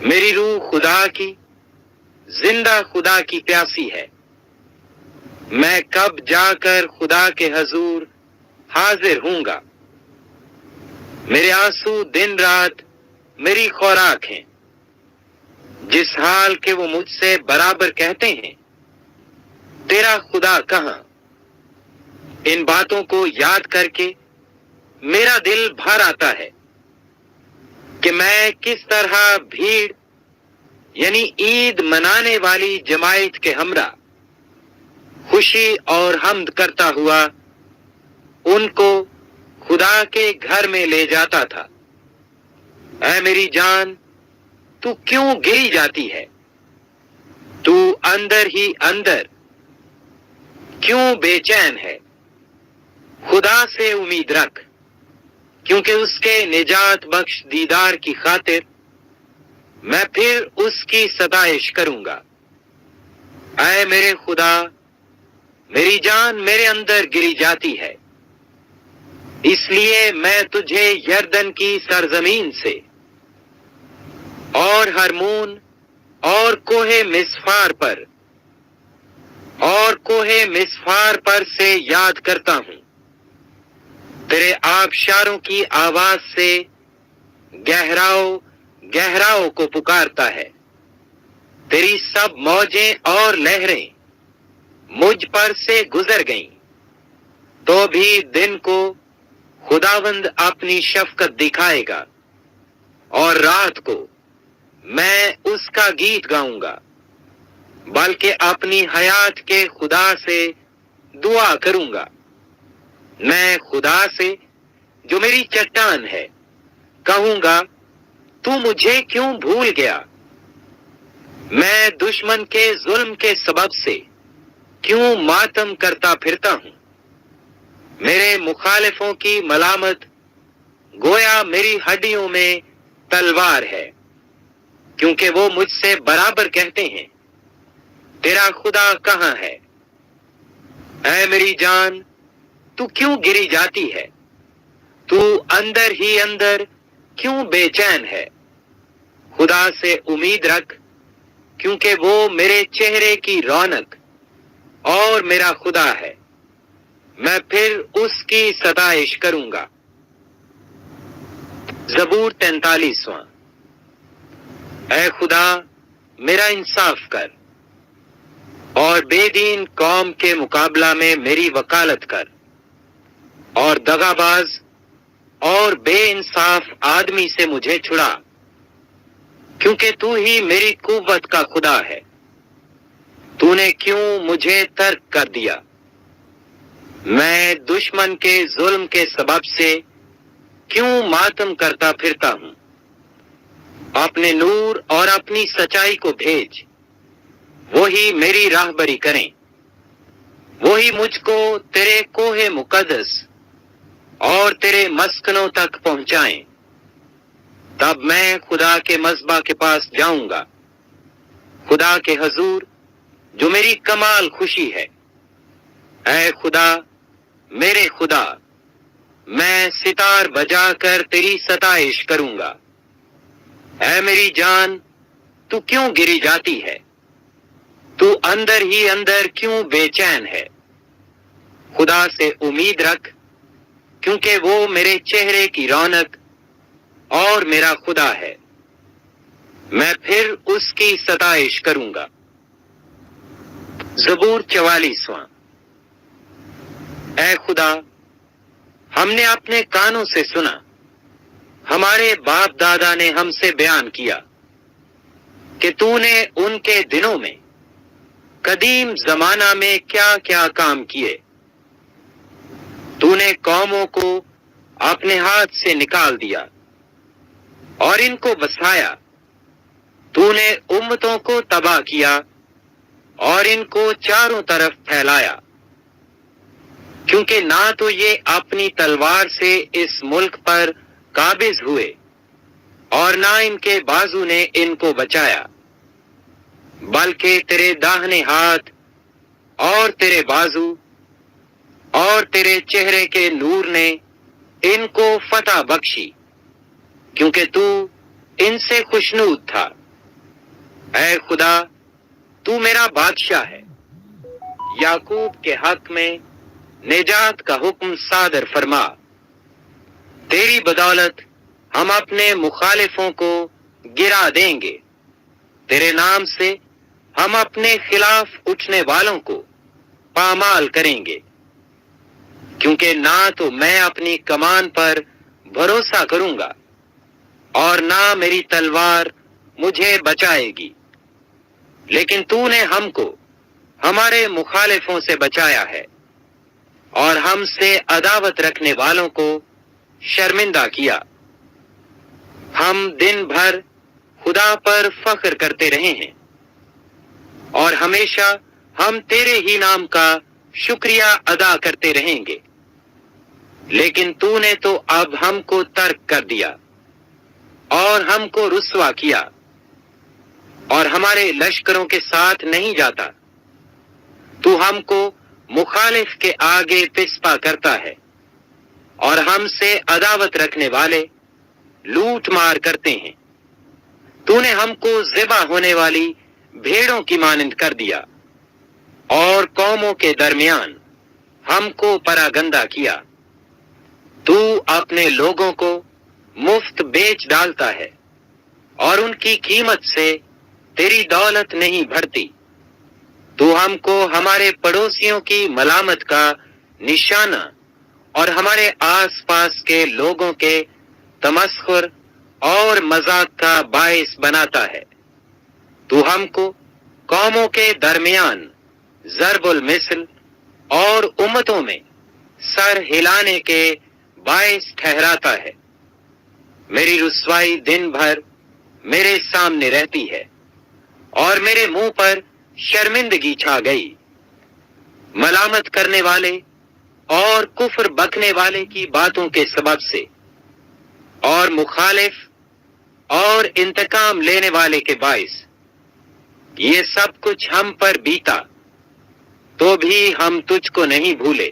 Speaker 1: میری روح خدا کی، زندہ خدا کی پیاسی ہے۔ میں کب جا کر خدا کے حضور حاضر ہوں گا؟ میرے آنسو دن رات میری خوراک ہیں، جس حال کہ وہ مجھ سے برابر کہتے ہیں تیرا خدا کہاں؟ ان باتوں کو یاد کر کے میرا دل بھر آتا ہے کہ میں کس طرح بھیڑ یعنی عید منانے والی جماعت کے ہمراہ خوشی اور حمد کرتا ہوا ان کو خدا کے گھر میں لے جاتا تھا۔ اے میری جان تو کیوں گری جاتی ہے؟ تو اندر ہی اندر کیوں بے چین ہے؟ خدا سے امید رکھ، کیونکہ اس کے نجات بخش دیدار کی خاطر میں پھر اس کی ستائش کروں گا۔ اے میرے خدا، میری جان میرے اندر گری جاتی ہے، اس لیے میں تجھے یردن کی سرزمین سے اور ہرمون اور کوہ مسفار پر سے یاد کرتا ہوں۔ تیرے آبشاروں کی آواز سے گہراؤ کو پکارتا ہے۔ تیری سب موجیں اور لہریں مجھ پر سے گزر گئیں، تو بھی دن کو خداوند اپنی شفقت دکھائے گا، اور رات کو میں اس کا گیت گاؤں گا، بلکہ اپنی حیات کے خدا سے دعا کروں گا۔ میں خدا سے جو میری چٹان ہے کہوں گا تو مجھے کیوں بھول گیا؟ میں دشمن کے ظلم کے سبب سے کیوں ماتم کرتا پھرتا ہوں؟ میرے مخالفوں کی ملامت گویا میری ہڈیوں میں تلوار ہے، کیونکہ وہ مجھ سے برابر کہتے ہیں تیرا خدا کہاں ہے؟ اے میری جان تو کیوں گری جاتی ہے؟ تو اندر ہی اندر کیوں بے چین ہے؟ خدا سے امید رکھ، کیونکہ وہ میرے چہرے کی رونق اور میرا خدا ہے، میں پھر اس کی ستائش کروں گا۔ زبور 43واں۔ اے خدا میرا انصاف کر، اور بے دین قوم کے مقابلہ میں میری وکالت کر، اور دغاباز اور بے انصاف آدمی سے مجھے چھڑا، کیونکہ تو ہی میری قوت کا خدا ہے۔ تو نے کیوں مجھے ترک کر دیا؟ میں دشمن کے ظلم کے سبب سے کیوں ماتم کرتا پھرتا ہوں؟ اپنے نور اور اپنی سچائی کو بھیج، وہی میری راہبری کریں، وہی مجھ کو تیرے کوہ مقدس اور تیرے مسکنوں تک پہنچائیں۔ تب میں خدا کے مذبح کے پاس جاؤں گا، خدا کے حضور جو میری کمال خوشی ہے۔ اے خدا، میرے خدا، میں ستار بجا کر تیری ستائش کروں گا۔ اے میری جان، تو کیوں گری جاتی ہے؟ تو اندر ہی اندر کیوں بے چین ہے؟ خدا سے امید رکھ، کیونکہ وہ میرے چہرے کی رونق اور میرا خدا ہے۔ میں پھر اس کی ستائش کروں گا۔ زبور 44۔ اے خدا، ہم نے اپنے کانوں سے سنا، ہمارے باپ دادا نے ہم سے بیان کیا کہ تو نے ان کے دنوں میں قدیم زمانہ میں کیا کیا کام کیے۔ تو نے قوموں کو اپنے ہاتھ سے نکال دیا اور ان کو بسایا۔ تو نے امتوں کو تباہ کیا اور ان کو چاروں طرف پھیلایا، کیونکہ نہ تو یہ اپنی تلوار سے اس ملک پر قابض ہوئے اور نہ ان کے بازو نے ان کو بچایا، بلکہ تیرے داہنے ہاتھ اور تیرے بازو اور تیرے چہرے کے نور نے ان کو فتح بخشی، کیونکہ تو ان سے خوشنود تھا۔ اے خدا، تو میرا بادشاہ ہے، یعقوب کے حق میں نجات کا حکم صادر فرما۔ تیری بدولت ہم اپنے مخالفوں کو گرا دیں گے، تیرے نام سے ہم اپنے خلاف اٹھنے والوں کو پامال کریں گے، کیونکہ نہ تو میں اپنی کمان پر بھروسہ کروں گا اور نہ میری تلوار مجھے بچائے گی، لیکن تو نے ہم کو ہمارے مخالفوں سے بچایا ہے اور ہم سے عداوت رکھنے والوں کو شرمندہ کیا۔ ہم دن بھر خدا پر فخر کرتے رہے ہیں اور ہمیشہ ہم تیرے ہی نام کا شکریہ ادا کرتے رہیں گے، لیکن تو نے تو اب ہم کو ترک کر دیا اور ہم کو رسوا کیا اور ہمارے لشکروں کے ساتھ نہیں جاتا۔ تو ہم کو مخالف کے آگے پسپا کرتا ہے اور ہم سے عداوت رکھنے والے لوٹ مار کرتے ہیں۔ تو نے ہم کو ذبح ہونے والی بھیڑوں کی مانند کر دیا اور قوموں کے درمیان ہم کو پراگندہ کیا۔ تو اپنے لوگوں کو مفت بیچ ڈالتا ہے اور ان کی قیمت سے تیری دولت نہیں بڑھتی۔ تو ہم کو ہمارے پڑوسیوں کی ملامت کا نشانہ اور ہمارے آس پاس کے لوگوں کے تمسخر اور مذاق کا باعث بناتا ہے۔ تو ہم کو قوموں کے درمیان ضرب المثل اور امتوں میں سر ہلانے کے باعث ٹھہراتا ہے۔ میری رسوائی دن بھر میرے سامنے رہتی ہے اور میرے منہ پر شرمندگی چھا گئی۔ ملامت کرنے والے اور کفر بکنے والے کی باتوں کے سبب سے اور مخالف اور انتقام لینے والے کے باعث یہ سب کچھ ہم پر بیتا، تو بھی ہم تجھ کو نہیں بھولے،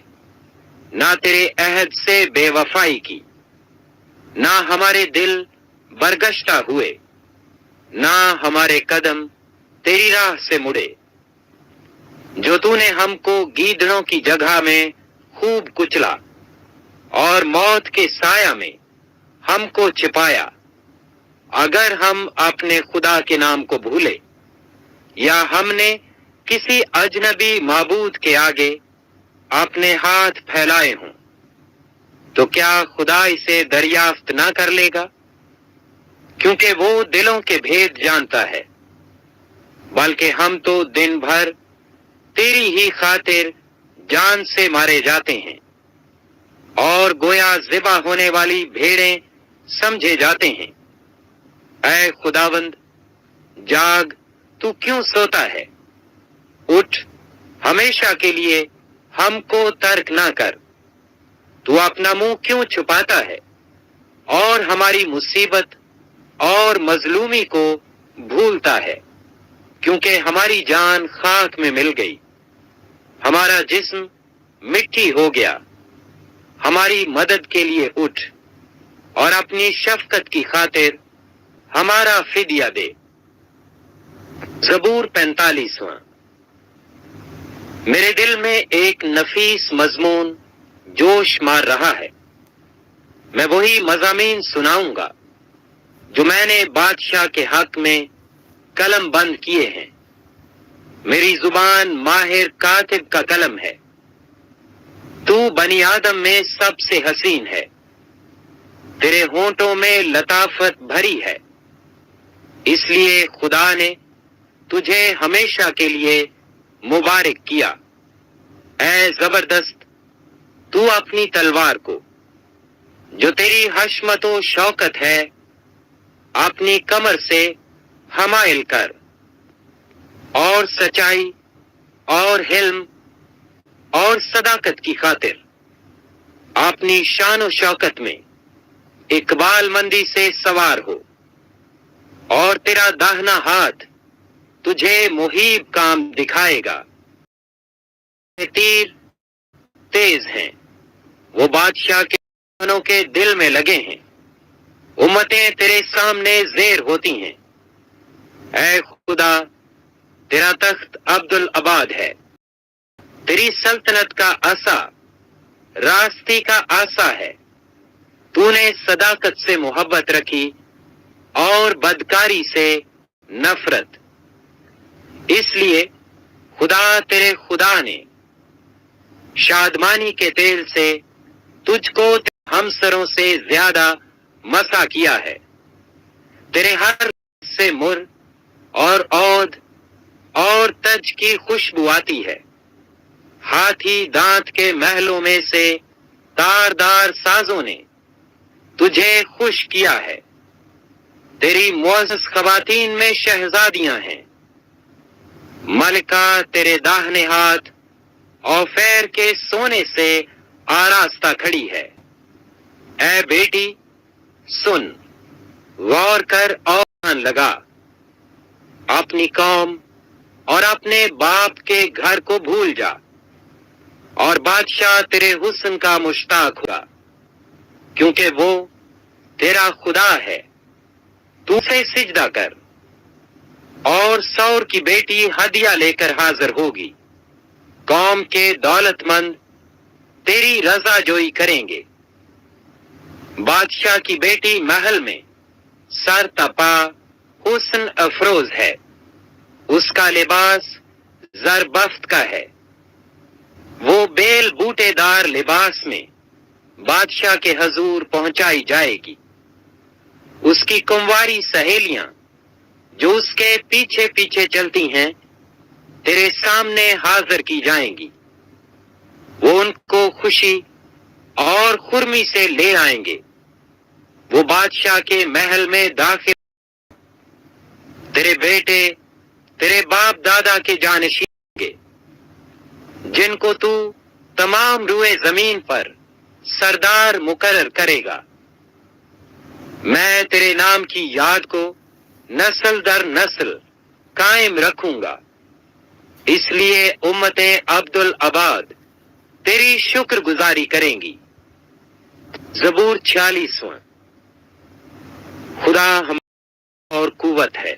Speaker 1: نہ تیرے عہد سے بے وفائی کی، نہ ہمارے دل برگشتہ ہوئے، نہ ہمارے قدم تیری راہ سے مڑے۔ جو تو نے ہم کو گیدڑوں کی جگہ میں خوب کچلا اور موت کے سایہ میں ہم کو چھپایا، اگر ہم اپنے خدا کے نام کو بھولے یا ہم نے کسی اجنبی معبود کے آگے اپنے ہاتھ پھیلائے ہوں۔ تو کیا خدا اسے دریافت نہ کر لے گا؟ کیونکہ وہ دلوں کے بھید جانتا ہے۔ بلکہ ہم تو دن بھر تیری ہی خاطر جان سے مارے جاتے ہیں، اور گویا ذبح ہونے والی بھیڑیں سمجھے جاتے ہیں۔ اے خداوند، جاگ، تو کیوں سوتا ہے؟ اٹھ، ہمیشہ کے لیے ہم کو ترک نہ کر۔ تو اپنا منہ کیوں چھپاتا ہے اور ہماری مصیبت اور مظلومی کو بھولتا ہے؟ کیونکہ ہماری جان خاک میں مل گئی، ہمارا جسم مٹی ہو گیا۔ ہماری مدد کے لیے اٹھ، اور اپنی شفقت کی خاطر ہمارا فدیہ دے۔ زبور 45۔ میرے دل میں ایک نفیس مضمون جوش مار رہا ہے۔ میں وہی مضامین سناؤں گا جو میں نے بادشاہ کے حق میں قلم بند کیے ہیں۔ میری زبان ماہر کاتب کا قلم ہے۔ تو بنی آدم میں سب سے حسین ہے، تیرے ہونٹوں میں لطافت بھری ہے، اس لیے خدا نے تجھے ہمیشہ کے لیے مبارک کیا۔ اے زبردست، تو اپنی تلوار کو، جو تیری حشمت و شوکت ہے، اپنی کمر سے حمائل کر، اور سچائی اور حلم اور صداقت کی خاطر اپنی شان و شوکت میں اقبال مندی سے سوار ہو، اور تیرا داہنا ہاتھ تجھے محیب کام دکھائے گا۔ تیر تیز ہیں، وہ بادشاہ کے دہنوں کے دل میں لگے ہیں، امتیں تیرے سامنے زیر ہوتی ہیں۔ اے خدا، تیرا تخت عبدالآباد ہے، تیری سلطنت کا عصا راستی کا عصا ہے۔ تو نے صداقت سے محبت رکھی اور بدکاری سے نفرت۔ اس لیے خدا تیرے خدا نے شادمانی کے تیل سے تجھ کو ہمسروں سے زیادہ مسا کیا ہے۔ تیرے ہر سے مر اور عود اور تج کی خوشبو آتی ہے۔ ہاتھی دانت کے محلوں میں سے تاردار سازوں نے تجھے خوش کیا ہے۔ تیری معزز خواتین میں شہزادیاں ہیں، ملکہ تیرے داہنے ہاتھ اوفیر کے سونے سے آراستہ کھڑی ہے۔ اے بیٹی، سن، غور کر اور کان لگا، اپنی قوم اور اپنے باپ کے گھر کو بھول جا، اور بادشاہ تیرے حسن کا مشتاق ہوگا، کیونکہ وہ تیرا خدا ہے۔ تو اسے سجدہ کر، اور سور کی بیٹی ہدیہ لے کر حاضر ہوگی۔ قوم کے دولت مند تیری رضا جوئی کریں گے۔ بادشاہ کی بیٹی محل میں سر تپا حسن افروز ہے، اس کا لباس زربفت کا ہے۔ وہ بیل بوٹے دار لباس میں بادشاہ کے حضور پہنچائی جائے گی۔ اس کی کنواری سہیلیاں جو اس کے پیچھے پیچھے چلتی ہیں، تیرے سامنے حاضر کی جائیں گی۔ وہ ان کو خوشی اور خرمی سے لے آئیں گے۔ وہ بادشاہ کے محل میں داخل، تیرے بیٹے تیرے باپ دادا کے جانشین ہوں گے، جن کو تو تمام روئے زمین پر سردار مقرر کرے گا۔ میں تیرے نام کی یاد کو نسل در نسل قائم رکھوں گا، اس لیے امتیں عبدالآباد تیری شکر گزاری کریں گی۔ زبور 46۔ خدا ہماری اور قوت ہے،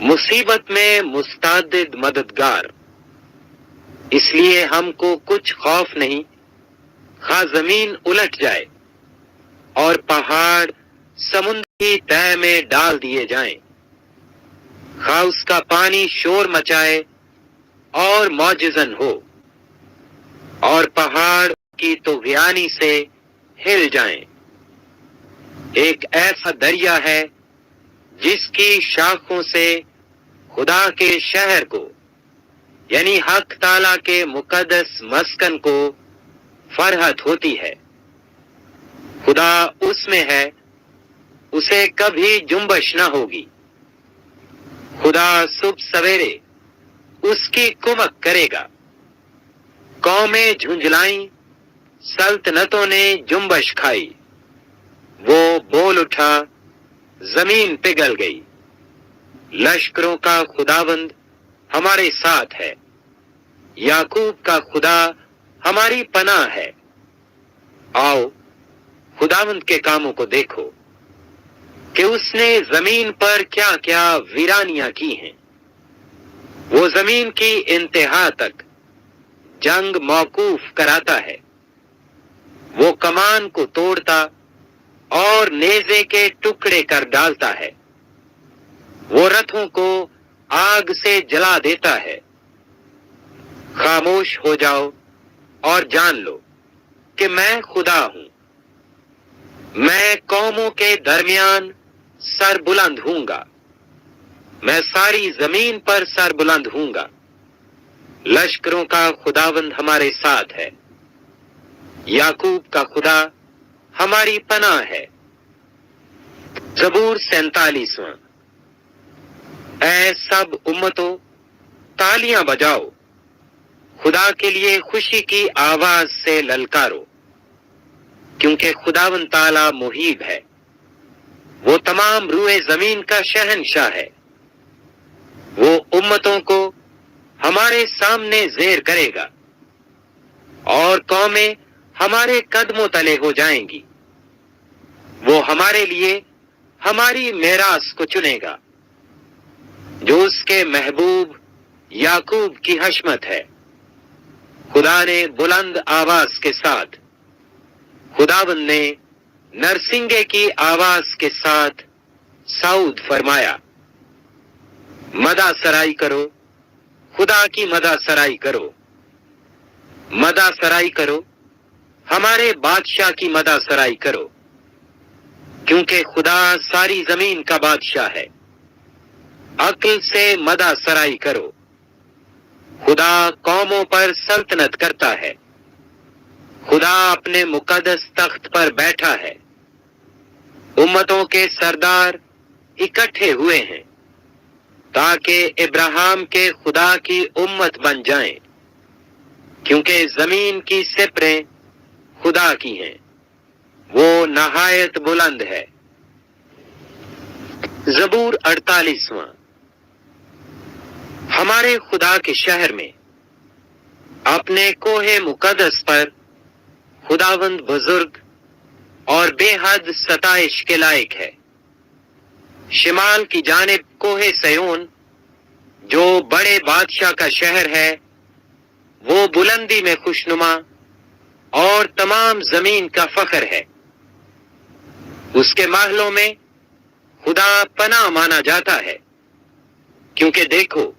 Speaker 1: مصیبت میں مستعد مددگار، اس لیے ہم کو کچھ خوف نہیں، خواہ زمین الٹ جائے اور پہاڑ سمندر کی تہہ میں ڈال دیے جائیں، خواہ اس کا پانی شور مچائے اور معجزن ہو، اور پہاڑ کی طغیانی سے ہل جائیں۔ ایک ایسا دریا ہے جس کی شاخوں سے خدا کے شہر کو یعنی حق تعالیٰ کے مقدس مسکن کو فرحت ہوتی ہے۔ خدا اس میں ہے، اسے کبھی جنبش نہ ہوگی۔ خدا صبح سویرے اس کی کمک کرے گا۔ قومیں جھنجھلائیں، سلطنتوں نے جنبش کھائی۔ وہ بول اٹھا، زمین پگھل گئی۔ لشکروں کا خداوند ہمارے ساتھ ہے، یعقوب کا خدا ہماری پناہ ہے۔ آؤ خداوند کے کاموں کو دیکھو کہ اس نے زمین پر کیا کیا ویرانیاں کی ہیں۔ وہ زمین کی انتہا تک جنگ موقوف کراتا ہے۔ وہ کمان کو توڑتا اور نیزے کے ٹکڑے کر ڈالتا ہے۔ وہ رتھوں کو آگ سے جلا دیتا ہے۔ خاموش ہو جاؤ اور جان لو کہ میں خدا ہوں۔ میں قوموں کے درمیان سر بلند ہوں گا، میں ساری زمین پر سر بلند ہوں گا۔ لشکروں کا خداوند ہمارے ساتھ ہے، یعقوب کا خدا ہماری پناہ ہے۔ زبور 47۔ اے سب امتوں، تالیاں بجاؤ، خدا کے لیے خوشی کی آواز سے للکارو، کیونکہ خداوند تعالیٰ محیب ہے، وہ تمام روئے زمین کا شہنشاہ ہے۔ وہ امتوں کو ہمارے سامنے زیر کرے گا، اور قومیں ہمارے قدموں تلے ہو جائیں گی۔ وہ ہمارے لیے ہماری میراث کو چنے گا، جو اس کے محبوب یعقوب کی حشمت ہے۔ خدا نے بلند آواز کے ساتھ، خداوند نے نرسنگے کی آواز کے ساتھ صعود فرمایا۔ مدح سرائی کرو، خدا کی مدح سرائی کرو، مدح سرائی کرو، ہمارے بادشاہ کی مدح سرائی کرو، کیونکہ خدا ساری زمین کا بادشاہ ہے۔ عقل سے مدح سرائی کرو، خدا قوموں پر سلطنت کرتا ہے۔ خدا اپنے مقدس تخت پر بیٹھا ہے، امتوں کے سردار اکٹھے ہوئے ہیں، تاکہ ابراہیم کے خدا کی امت بن جائیں، کیونکہ زمین کی سپریں خدا کی ہیں، وہ نہایت بلند ہے۔ زبور 48۔ ہمارے خدا کے شہر میں اپنے کوہ مقدس پر خداوند بزرگ اور بے حد ستائش کے لائق ہے۔ شمال کی جانب کوہ سیون جو بڑے بادشاہ کا شہر ہے، وہ بلندی میں خوشنما اور تمام زمین کا فخر ہے۔ اس کے محلوں میں خدا پناہ مانا جاتا ہے، کیونکہ دیکھو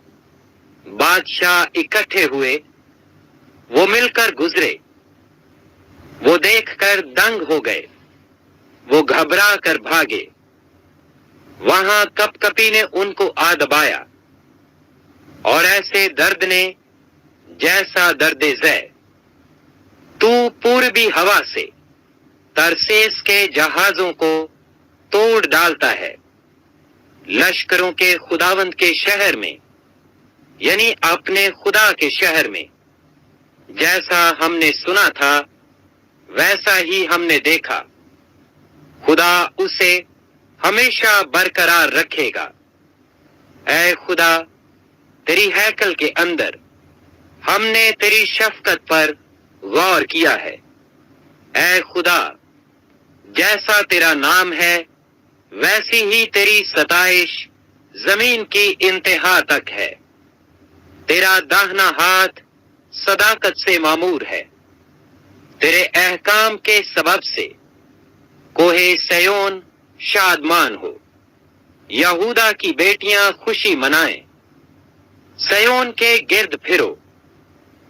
Speaker 1: بادشاہ اکٹھے ہوئے، وہ مل کر گزرے، وہ دیکھ کر دنگ ہو گئے، وہ گھبرا کر بھاگے۔ وہاں کپ کپی نے ان کو آ دبایا، اور ایسے درد نے جیسا درد زے۔ تو پوربی ہوا سے ترسیس کے جہازوں کو توڑ ڈالتا ہے۔ لشکروں کے خداوند کے شہر میں یعنی اپنے خدا کے شہر میں جیسا ہم نے سنا تھا ویسا ہی ہم نے دیکھا۔ خدا اسے ہمیشہ برقرار رکھے گا۔ اے خدا، تیری ہیکل کے اندر ہم نے تیری شفقت پر غور کیا ہے۔ اے خدا، جیسا تیرا نام ہے ویسی ہی تیری ستائش زمین کی انتہا تک ہے۔ تیرا داہنا ہاتھ صداقت سے معمور ہے۔ تیرے احکام کے سبب سے کوہ سیون شادمان ہو، یہودا کی بیٹیاں خوشی منائیں۔ سیون کے گرد پھرو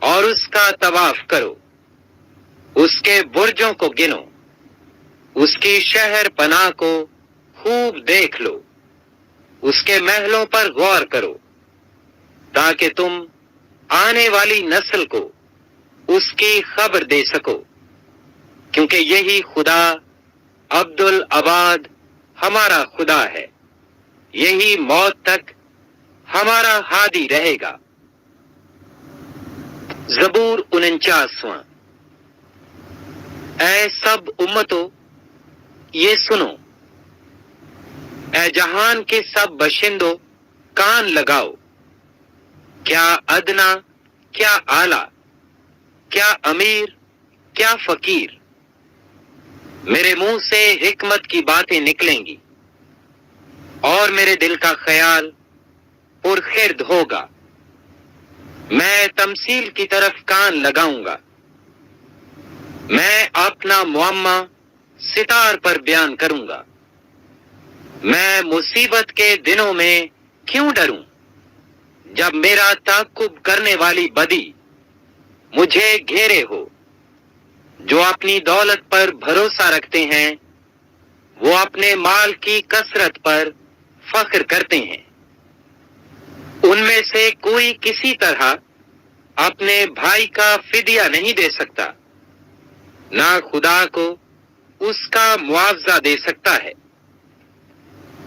Speaker 1: اور اس کا طواف کرو، اس کے برجوں کو گنو، اس کی شہر پناہ کو خوب دیکھ لو، اس کے محلوں پر غور کرو، تاکہ تم آنے والی نسل کو اس کی خبر دے سکو، کیونکہ یہی خدا عبد العباد ہمارا خدا ہے، یہی موت تک ہمارا ہادی رہے گا۔ زبور 49۔ اے سب امتوں یہ سنو، اے جہان کے سب باشندوں کان لگاؤ، کیا ادنا کیا اعلیٰ، کیا امیر کیا فقیر، میرے منہ سے حکمت کی باتیں نکلیں گی، اور میرے دل کا خیال پرخرد ہوگا۔ میں تمثیل کی طرف کان لگاؤں گا، میں اپنا معمہ ستار پر بیان کروں گا۔ میں مصیبت کے دنوں میں کیوں ڈروں، جب میرا تعقب کرنے والی بدی مجھے گھیرے ہو۔ جو اپنی دولت پر بھروسہ رکھتے ہیں وہ اپنے مال کی کثرت پر فخر کرتے ہیں۔ ان میں سے کوئی کسی طرح اپنے بھائی کا فدیہ نہیں دے سکتا، نہ خدا کو اس کا معاوضہ دے سکتا ہے،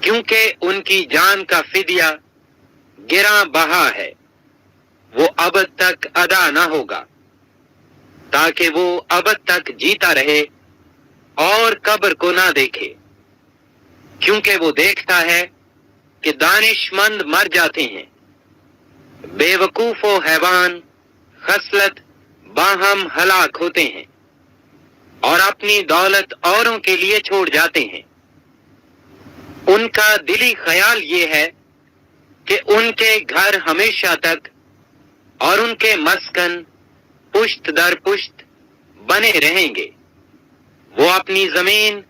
Speaker 1: کیونکہ ان کی جان کا فدیہ گراں بہا ہے، وہ ابد تک ادا نہ ہوگا، تاکہ وہ ابد تک جیتا رہے اور قبر کو نہ دیکھے، کیونکہ وہ دیکھتا ہے کہ دانش مند مر جاتے ہیں، بے وقوف و حیوان خصلت باہم ہلاک ہوتے ہیں، اور اپنی دولت اوروں کے لیے چھوڑ جاتے ہیں۔ ان کا دلی خیال یہ ہے کہ ان کے گھر ہمیشہ تک اور ان کے مسکن پشت در پشت بنے رہیں گے۔ وہ اپنی زمین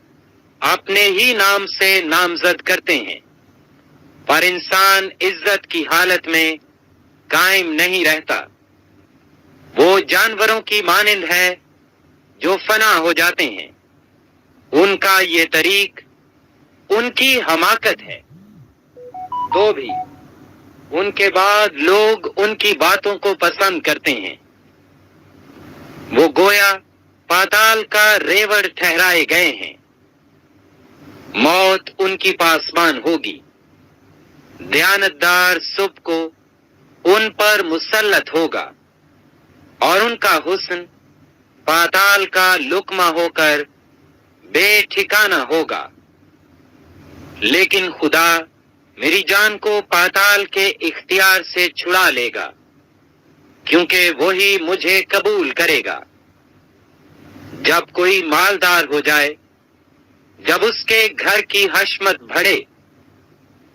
Speaker 1: اپنے ہی نام سے نامزد کرتے ہیں، پر انسان عزت کی حالت میں قائم نہیں رہتا۔ وہ جانوروں کی مانند ہے جو فنا ہو جاتے ہیں، ان کا یہ طریق ان کی حماقت ہے، تو بھی ان کے بعد لوگ ان کی باتوں کو پسند کرتے ہیں۔ وہ گویا پاتال کا ریوڑ ٹھہرائے گئے ہیں، موت ان کی پاسبان ہوگی، دیانتدار صبح کو ان پر مسلط ہوگا، اور ان کا حسن پاتال کا لقمہ ہو کر بے ٹھکانہ ہوگا۔ لیکن خدا میری جان کو پاتال کے اختیار سے چھڑا لے گا، کیونکہ وہی مجھے قبول کرے گا۔ جب کوئی مالدار ہو جائے، جب اس کے گھر کی حشمت بڑھے،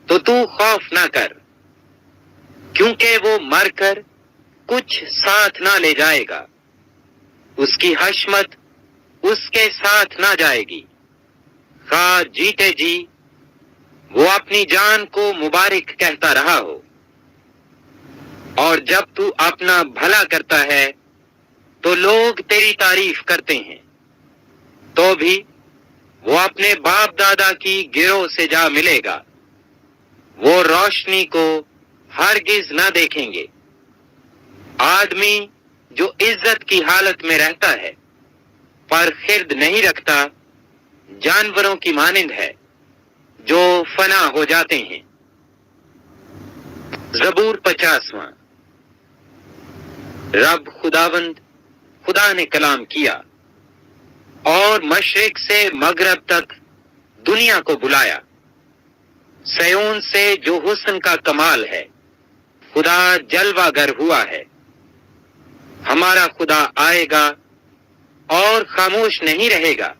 Speaker 1: تو خوف نہ کر، کیونکہ وہ مر کر کچھ ساتھ نہ لے جائے گا، اس کی حشمت اس کے ساتھ نہ جائے گی۔ خواہ جیتے جی وہ اپنی جان کو مبارک کہتا رہا ہو، اور جب تو اپنا بھلا کرتا ہے تو لوگ تیری تعریف کرتے ہیں، تو بھی وہ اپنے باپ دادا کی گروہ سے جا ملے گا، وہ روشنی کو ہرگز نہ دیکھیں گے۔ آدمی جو عزت کی حالت میں رہتا ہے پر خرد نہیں رکھتا، جانوروں کی مانند ہے جو فنا ہو جاتے ہیں۔ زبور 50۔ رب خداوند خدا نے کلام کیا اور مشرق سے مغرب تک دنیا کو بلایا۔ سیون سے جو حسن کا کمال ہے، خدا جلوہ گر ہوا ہے۔ ہمارا خدا آئے گا اور خاموش نہیں رہے گا،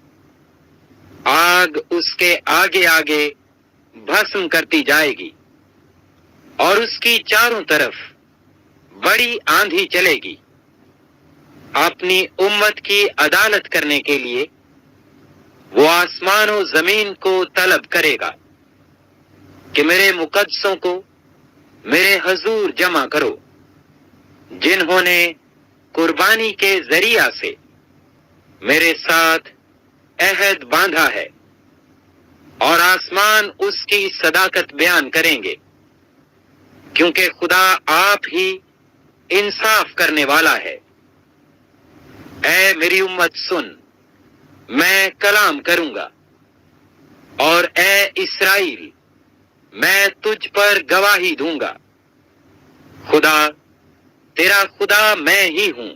Speaker 1: آگ اس کے آگے آگے بھسم کرتی جائے گی، اور اس کی چاروں طرف بڑی آندھی چلے گی۔ اپنی امت کی عدالت کرنے کے لیے وہ آسمان و زمین کو طلب کرے گا کہ میرے مقدسوں کو میرے حضور جمع کرو، جنہوں نے قربانی کے ذریعہ سے میرے ساتھ عہد باندھا ہے، اور آسمان اس کی صداقت بیان کریں گے، کیونکہ خدا آپ ہی انصاف کرنے والا ہے۔ اے میری امت سن، میں کلام کروں گا، اور اے اسرائیل، میں تجھ پر گواہی دوں گا۔ خدا، تیرا خدا میں ہی ہوں۔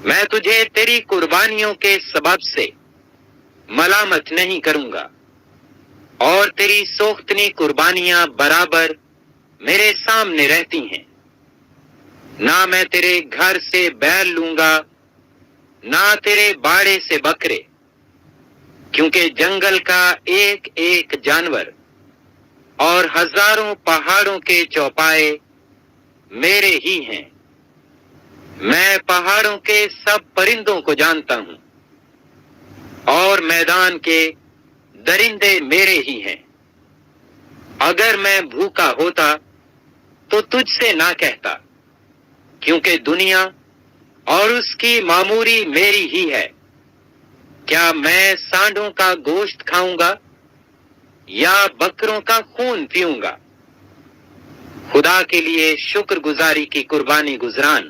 Speaker 1: میں تجھے تیری قربانیوں کے سبب سے ملامت نہیں کروں گا، اور تیری سوختنی قربانیاں برابر میرے سامنے رہتی ہیں۔ نہ میں تیرے گھر سے بیل لوں گا، نہ تیرے باڑے سے بکرے، کیونکہ جنگل کا ایک ایک جانور اور ہزاروں پہاڑوں کے چوپائے میرے ہی ہیں۔ میں پہاڑوں کے سب پرندوں کو جانتا ہوں، اور میدان کے درندے میرے ہی ہیں۔ اگر میں بھوکا ہوتا تو تجھ سے نہ کہتا، کیونکہ دنیا اور اس کی معموری میری ہی ہے۔ کیا میں سانڈوں کا گوشت کھاؤں گا یا بکروں کا خون پیوں گا؟ خدا کے لیے شکر گزاری کی قربانی گزران،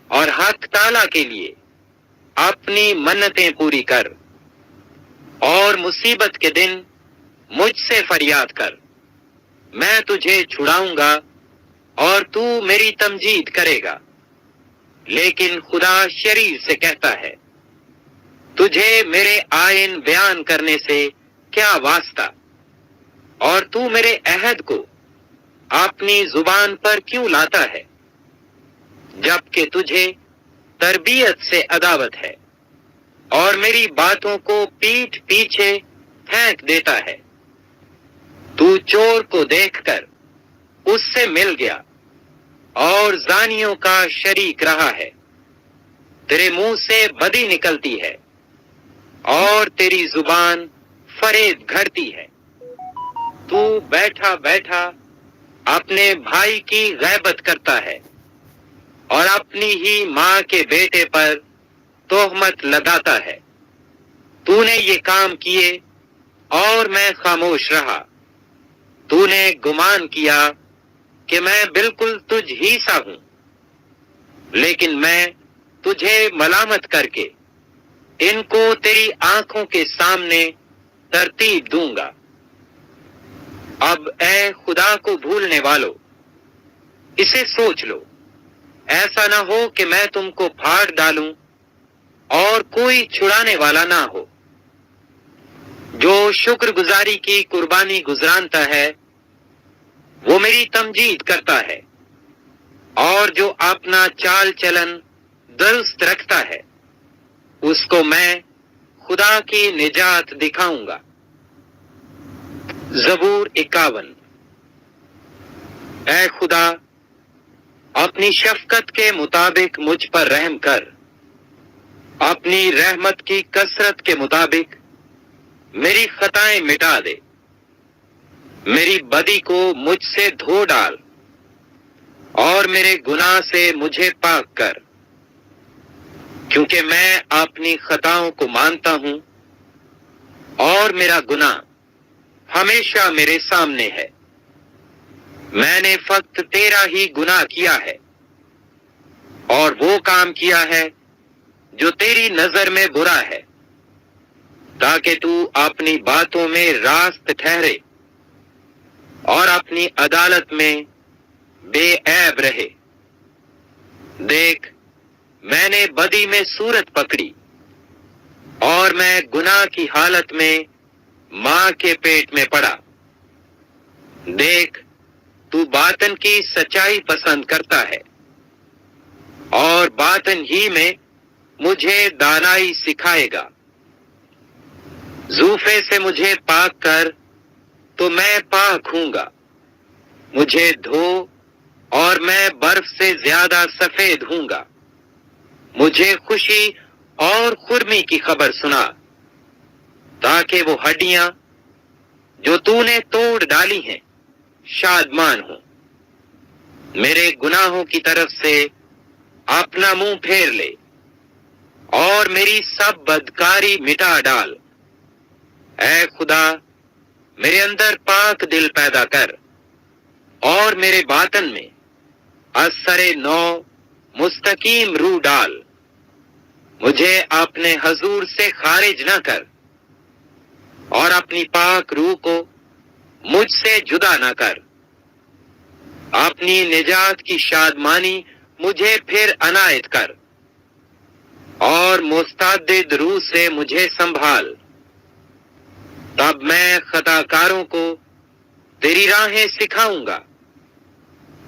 Speaker 1: اور حق تعالیٰ کے لیے اپنی منتیں پوری کر، اور مصیبت کے دن مجھ سے فریاد کر۔ میں تجھے چھڑاؤں گا اور تو میری تمجید کرے گا۔ لیکن خدا شریر سے کہتا ہے، تجھے میرے آئین بیان کرنے سے کیا واسطہ، اور تو میرے عہد کو اپنی زبان پر کیوں لاتا ہے، جبکہ تجھے تربیت سے عداوت ہے، اور میری باتوں کو پیٹھ پیچھے پھینک دیتا ہے۔ تو چور کو دیکھ کر اس سے مل گیا، اور زانیوں کا شریک رہا ہے۔ تیرے منہ سے بدی نکلتی ہے، اور تیری زبان فریب گھڑتی ہے۔ تو بیٹھا بیٹھا اپنے بھائی کی غیبت کرتا ہے، اور اپنی ہی ماں کے بیٹے پر تہمت لگاتا ہے۔ تو نے یہ کام کیے اور میں خاموش رہا۔ تو نے گمان کیا کہ میں بالکل تجھ ہی سا ہوں، لیکن میں تجھے ملامت کر کے ان کو تیری آنکھوں کے سامنے ترتیب دوں گا۔ اب اے خدا کو بھولنے والو، اسے سوچ لو، ایسا نہ ہو کہ میں تم کو پھاڑ ڈالوں اور کوئی چھڑانے والا نہ ہو۔ جو شکر گزاری کی قربانی گزرانتا ہے وہ میری تمجید کرتا ہے، اور جو اپنا چال چلن درست رکھتا ہے اس کو میں خدا کی نجات دکھاؤں گا۔ زبور 51۔ اے خدا، اپنی شفقت کے مطابق مجھ پر رحم کر، اپنی رحمت کی کثرت کے مطابق میری خطائیں مٹا دے۔ میری بدی کو مجھ سے دھو ڈال، اور میرے گناہ سے مجھے پاک کر، کیونکہ میں اپنی خطاؤں کو مانتا ہوں، اور میرا گناہ ہمیشہ میرے سامنے ہے۔ میں نے فقط تیرا ہی گناہ کیا ہے، اور وہ کام کیا ہے جو تیری نظر میں برا ہے، تاکہ تو اپنی باتوں میں راست ٹھہرے اور اپنی عدالت میں بے عیب رہے۔ دیکھ، میں نے بدی میں صورت پکڑی، اور میں گناہ کی حالت میں ماں کے پیٹ میں پڑا۔ دیکھ، تو باطن کی سچائی پسند کرتا ہے، اور باطن ہی میں مجھے دانائی سکھائے گا۔ زوفے سے مجھے پاک کر تو میں پاک ہوں گا، مجھے دھو اور میں برف سے زیادہ سفید ہوں گا۔ مجھے خوشی اور خرمی کی خبر سنا، تاکہ وہ ہڈیاں جو تو نے توڑ ڈالی ہیں شادمان ہوں۔ میرے گناہوں کی طرف سے اپنا منہ پھیر لے، اور میری سب بدکاری مٹا ڈال۔ اے خدا، میرے اندر پاک دل پیدا کر اور میرے باطن میں اثر نو مستقیم روح ڈال۔ مجھے اپنے حضور سے خارج نہ کر اور اپنی پاک روح کو مجھ سے جدا نہ کر۔ اپنی نجات کی شادمانی مجھے پھر عنایت کر اور مستعد روح سے مجھے سنبھال۔ تب میں خطا کاروں کو تیری راہیں سکھاؤں گا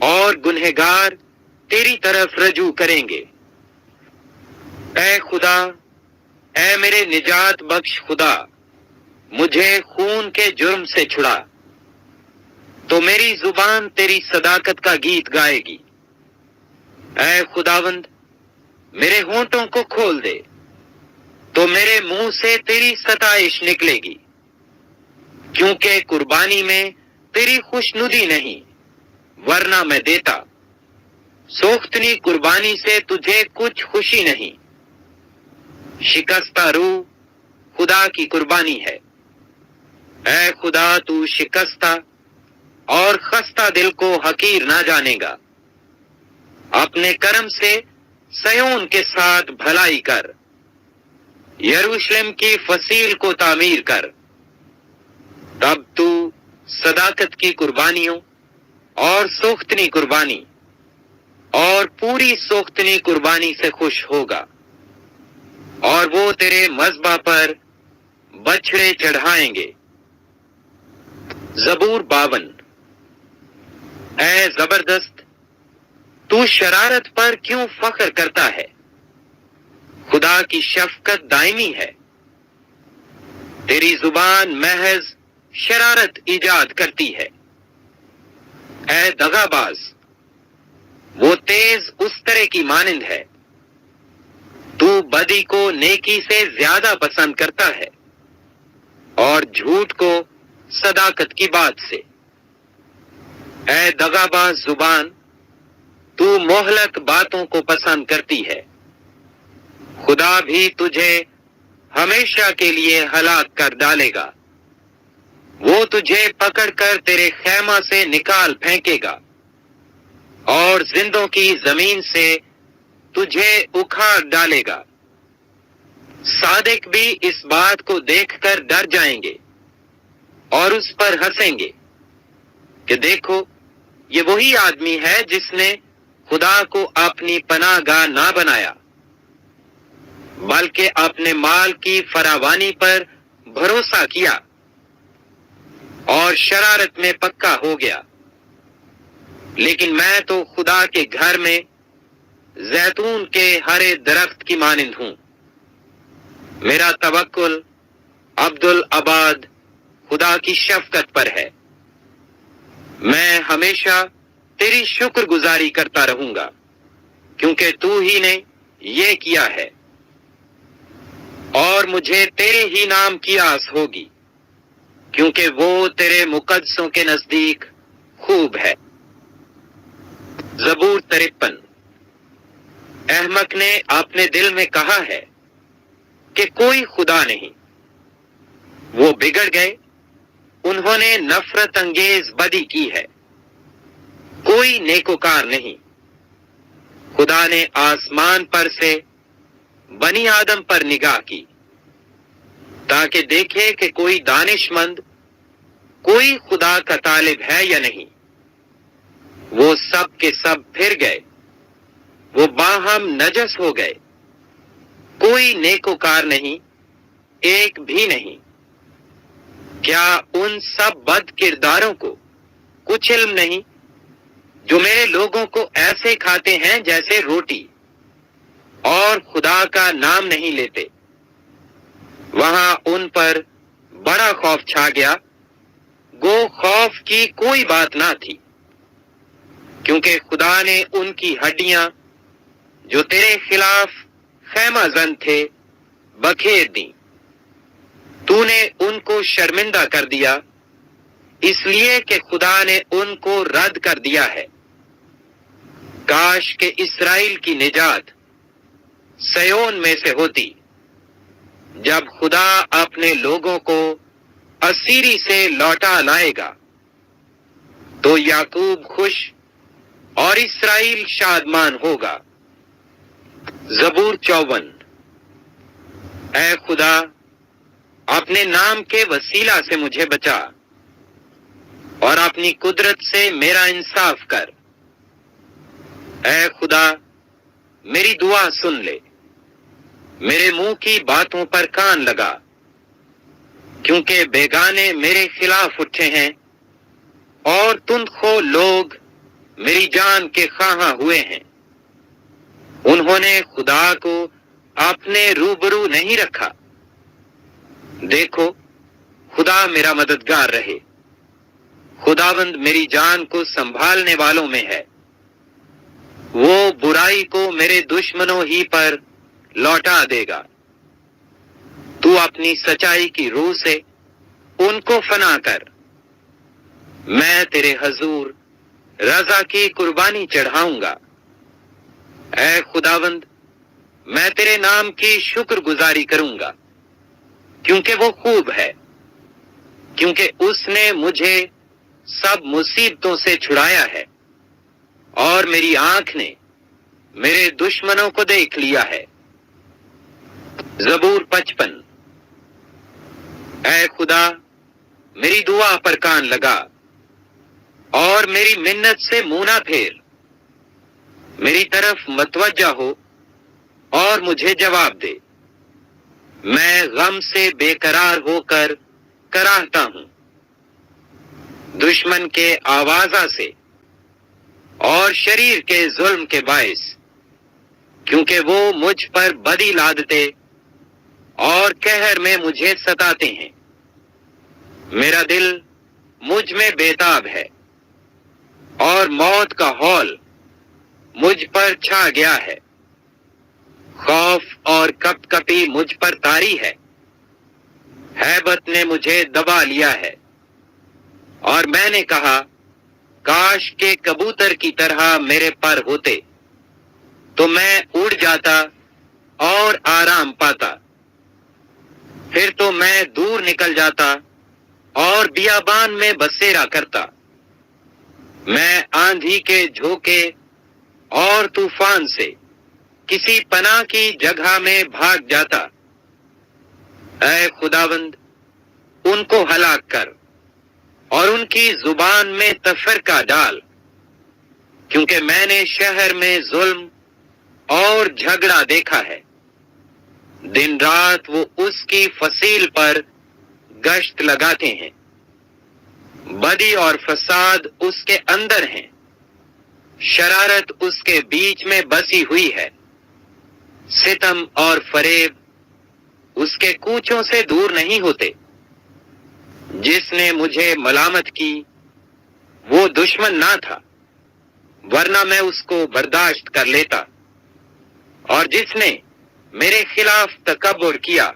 Speaker 1: اور گنہگار تیری طرف رجوع کریں گے۔ اے خدا، اے میرے نجات بخش خدا، مجھے خون کے جرم سے چھڑا، تو میری زبان تیری صداقت کا گیت گائے گی۔ اے خداوند، میرے ہونٹوں کو کھول دے، تو میرے منہ سے تیری ستائش نکلے گی، کیونکہ قربانی میں تیری خوشنودی نہیں، ورنہ میں دیتا۔ سوختنی قربانی سے تجھے کچھ خوشی نہیں۔ شکستہ روح خدا کی قربانی ہے۔ اے خدا، تو شکستہ اور خستہ دل کو حقیر نہ جانے گا۔ اپنے کرم سے سیون کے ساتھ بھلائی کر، یروشلم کی فصیل کو تعمیر کر۔ تب تو صداقت کی قربانیوں اور سوختنی قربانی اور پوری سوختنی قربانی سے خوش ہوگا، اور وہ تیرے مذبح پر بچھڑے چڑھائیں گے۔ زبور 52۔ اے زبردست، تو شرارت پر کیوں فخر کرتا ہے؟ خدا کی شفقت دائمی ہے۔ تیری زبان محض شرارت ایجاد کرتی ہے۔ اے دغا باز، وہ تیز استرے کی مانند ہے۔ تو بدی کو نیکی سے زیادہ پسند کرتا ہے اور جھوٹ کو صداقت کی بات سے۔ اے دغا باز زبان، تو مہلک باتوں کو پسند کرتی ہے۔ خدا بھی تجھے ہمیشہ کے لیے ہلاک کر ڈالے گا۔ وہ تجھے پکڑ کر تیرے خیمہ سے نکال پھینکے گا اور زندوں کی زمین سے تجھے اکھاڑ ڈالے گا۔ صادق بھی اس بات کو دیکھ کر ڈر جائیں گے اور اس پر ہنسیں گے کہ دیکھو، یہ وہی آدمی ہے جس نے خدا کو اپنی پناہ گاہ نہ بنایا، بلکہ اپنے مال کی فراوانی پر بھروسہ کیا اور شرارت میں پکا ہو گیا۔ لیکن میں تو خدا کے گھر میں زیتون کے ہرے درخت کی مانند ہوں۔ میرا توکل عبدالآباد خدا کی شفقت پر ہے۔ میں ہمیشہ تیری شکر گزاری کرتا رہوں گا، کیونکہ تو ہی نے یہ کیا ہے، اور مجھے تیرے ہی نام کی آس ہوگی، کیونکہ وہ تیرے مقدسوں کے نزدیک خوب ہے۔ زبور 53۔ احمق نے اپنے دل میں کہا ہے کہ کوئی خدا نہیں۔ وہ بگڑ گئے، انہوں نے نفرت انگیز بدی کی ہے، کوئی نیکوکار نہیں۔ خدا نے آسمان پر سے بنی آدم پر نگاہ کی، تاکہ دیکھے کہ کوئی دانش مند، کوئی خدا کا طالب ہے یا نہیں۔ وہ سب کے سب پھر گئے، وہ باہم نجس ہو گئے، کوئی نیکوکار نہیں، ایک بھی نہیں۔ کیا ان سب بد کرداروں کو کچھ علم نہیں، جو میرے لوگوں کو ایسے کھاتے ہیں جیسے روٹی، اور خدا کا نام نہیں لیتے؟ وہاں ان پر بڑا خوف چھا گیا، گو خوف کی کوئی بات نہ تھی، کیونکہ خدا نے ان کی ہڈیاں جو تیرے خلاف خیمہ زن تھے بکھیر دیں۔ تو نے ان کو شرمندہ کر دیا، اس لیے کہ خدا نے ان کو رد کر دیا ہے۔ کاش کہ اسرائیل کی نجات سیون میں سے ہوتی۔ جب خدا اپنے لوگوں کو اسیری سے لوٹا لائے گا تو یعقوب خوش اور اسرائیل شادمان ہوگا۔ زبور 54۔ اے خدا، اپنے نام کے وسیلہ سے مجھے بچا اور اپنی قدرت سے میرا انصاف کر۔ اے خدا، میری دعا سن لے، میرے منہ کی باتوں پر کان لگا، کیونکہ بیگانے میرے خلاف اٹھے ہیں اور تندخو لوگ میری جان کے خواہاں ہوئے ہیں۔ انہوں نے خدا کو اپنے روبرو نہیں رکھا۔ دیکھو، خدا میرا مددگار رہے، خداوند میری جان کو سنبھالنے والوں میں ہے۔ وہ برائی کو میرے دشمنوں ہی پر لوٹا دے گا۔ تو اپنی سچائی کی روح سے ان کو فنا کر۔ میں تیرے حضور رضا کی قربانی چڑھاؤں گا۔ اے خداوند، میں تیرے نام کی شکر گزاری کروں گا، کیونکہ وہ خوب ہے، کیونکہ اس نے مجھے سب مصیبتوں سے چھڑایا ہے اور میری آنکھ نے میرے دشمنوں کو دیکھ لیا ہے۔ زبور 55۔ اے خدا، میری دعا پر کان لگا اور میری منت سے منہ نہ پھیر۔ میری طرف متوجہ ہو اور مجھے جواب دے۔ میں غم سے بے قرار ہو کر کراہتا ہوں، دشمن کے آوازہ سے اور شریر کے ظلم کے باعث، کیونکہ وہ مجھ پر بدی لادتے اور قہر میں مجھے ستاتے ہیں۔ میرا دل مجھ میں بیتاب ہے اور موت کا ہول مجھ پر چھا گیا ہے۔ خوف اور کپ کپی مجھ پر طاری ہے، ہیبت نے مجھے دبا لیا ہے، اور میں نے کہا کاش کے کبوتر کی طرح میرے پر ہوتے تو میں اڑ جاتا اور آرام پاتا۔ پھر تو میں دور نکل جاتا اور بیابان میں بسیرا کرتا۔ میں آندھی کے جھونکے اور طوفان سے کسی پناہ کی جگہ میں بھاگ جاتا۔ اے خداوند، ان کو ہلاک کر اور ان کی زبان میں تفرقہ ڈال، کیونکہ میں نے شہر میں ظلم اور جھگڑا دیکھا ہے۔ دن رات وہ اس کی فصیل پر گشت لگاتے ہیں، بدی اور فساد اس کے اندر ہیں، شرارت اس کے بیچ میں بسی ہوئی ہے، ستم اور فریب اس کے کوچوں سے دور نہیں ہوتے۔ جس نے مجھے ملامت کی وہ دشمن نہ تھا، ورنہ میں اس کو برداشت کر لیتا، اور جس نے میرے خلاف تکبر کیا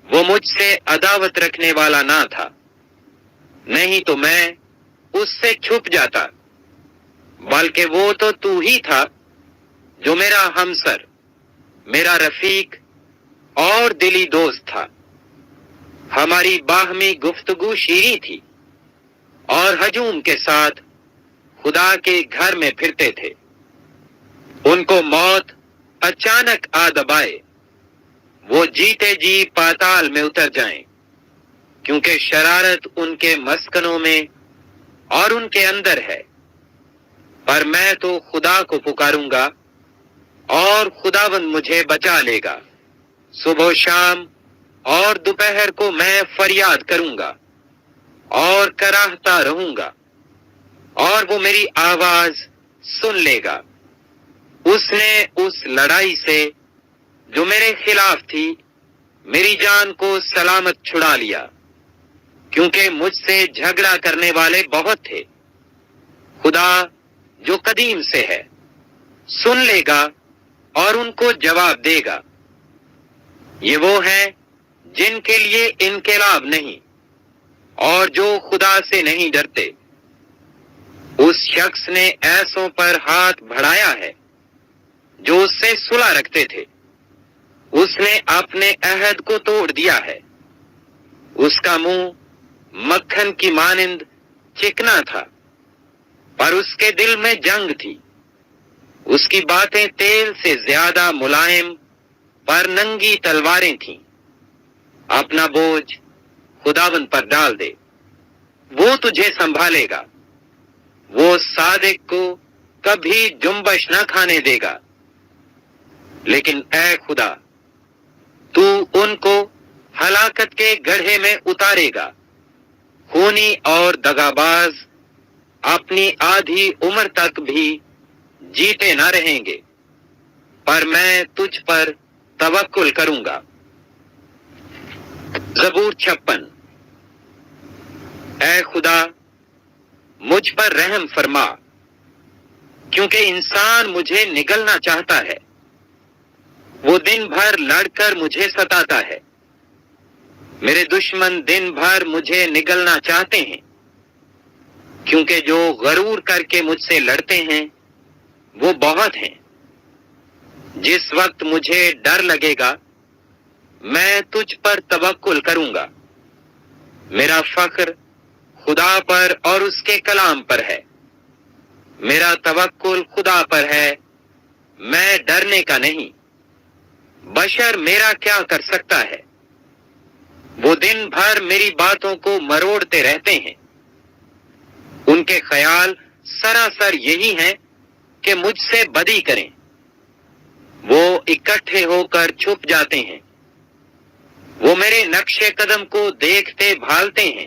Speaker 1: وہ مجھ سے عداوت رکھنے والا نہ تھا، نہیں تو میں اس سے چھپ جاتا، بلکہ وہ تو ہی تھا جو میرا ہمسر، میرا رفیق اور دلی دوست تھا۔ ہماری باہمی گفتگو شیریں تھی اور ہجوم کے ساتھ خدا کے گھر میں پھرتے تھے۔ ان کو موت اچانک آ دبائے، وہ جیتے جی پاتال میں اتر جائیں، کیونکہ شرارت ان کے مسکنوں میں اور ان کے اندر ہے۔ پر میں تو خدا کو پکاروں گا اور خداوند مجھے بچا لے گا۔ صبح و شام اور دوپہر کو میں فریاد کروں گا اور کراہتا رہوں گا، اور وہ میری آواز سن لے گا۔ اس نے اس لڑائی سے جو میرے خلاف تھی میری جان کو سلامت چھڑا لیا، کیونکہ مجھ سے جھگڑا کرنے والے بہت تھے۔ خدا جو قدیم سے ہے سن لے گا اور ان کو جواب دے گا۔ یہ وہ ہیں جن کے لیے انقلاب نہیں اور جو خدا سے نہیں ڈرتے۔ اس شخص نے ایسوں پر ہاتھ بڑھایا ہے جو اس سے صلح رکھتے تھے۔ اس نے اپنے عہد کو توڑ دیا ہے۔ اس کا منہ مکھن کی مانند چکنا تھا، پر اس کے دل میں جنگ تھی۔ اس کی باتیں تیل سے زیادہ ملائم پر ننگی تلواریں تھیں۔ اپنا بوجھ خداوند پر ڈال دے، وہ تجھے سنبھالے گا۔ وہ صادق کو کبھی جنبش نہ کھانے دے گا۔ لیکن اے خدا، تو ان کو ہلاکت کے گڑھے میں اتارے گا۔ خونی اور دغاباز اپنی آدھی عمر تک بھی جیتے نہ رہیں گے، پر میں تجھ پر توکل کروں گا۔ زبور 56۔ اے خدا، مجھ پر رحم فرما، کیونکہ انسان مجھے نگلنا چاہتا ہے۔ وہ دن بھر لڑ کر مجھے ستاتا ہے۔ میرے دشمن دن بھر مجھے نگلنا چاہتے ہیں، کیونکہ جو غرور کر کے مجھ سے لڑتے ہیں وہ بہت ہیں۔ جس وقت مجھے ڈر لگے گا میں تجھ پر توکل کروں گا۔ میرا فخر خدا پر اور اس کے کلام پر ہے۔ میرا توکل خدا پر ہے، میں ڈرنے کا نہیں۔ بشر میرا کیا کر سکتا ہے؟ وہ دن بھر میری باتوں کو مروڑتے رہتے ہیں۔ ان کے خیال سراسر یہی ہیں کہ مجھ سے بدی کریں۔ وہ اکٹھے ہو کر چھپ جاتے ہیں۔ وہ میرے نقش قدم کو دیکھتے بھالتے ہیں،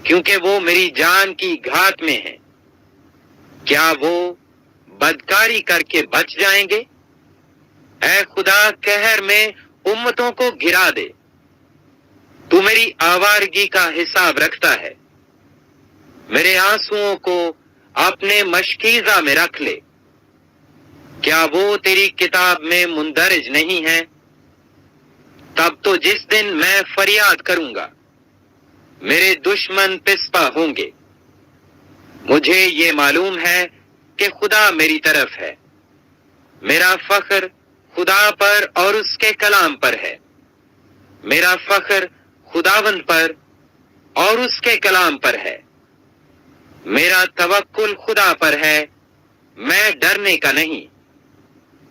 Speaker 1: کیونکہ وہ میری جان کی گھات میں ہیں۔ کیا وہ بدکاری کر کے بچ جائیں گے؟ اے خدا، قہر میں امتوں کو گرا دے۔ تو میری آوارگی کا حساب رکھتا ہے۔ میرے آنسوؤں کو اپنے مشکیزہ میں رکھ لے۔ کیا وہ تیری کتاب میں مندرج نہیں ہے؟ تب تو جس دن میں فریاد کروں گا میرے دشمن پسپا ہوں گے۔ مجھے یہ معلوم ہے کہ خدا میری طرف ہے۔ میرا فخر خدا پر اور اس کے کلام پر ہے۔ میرا فخر خداوند پر اور اس کے کلام پر ہے۔ میرا توکل خدا پر ہے، میں ڈرنے کا نہیں۔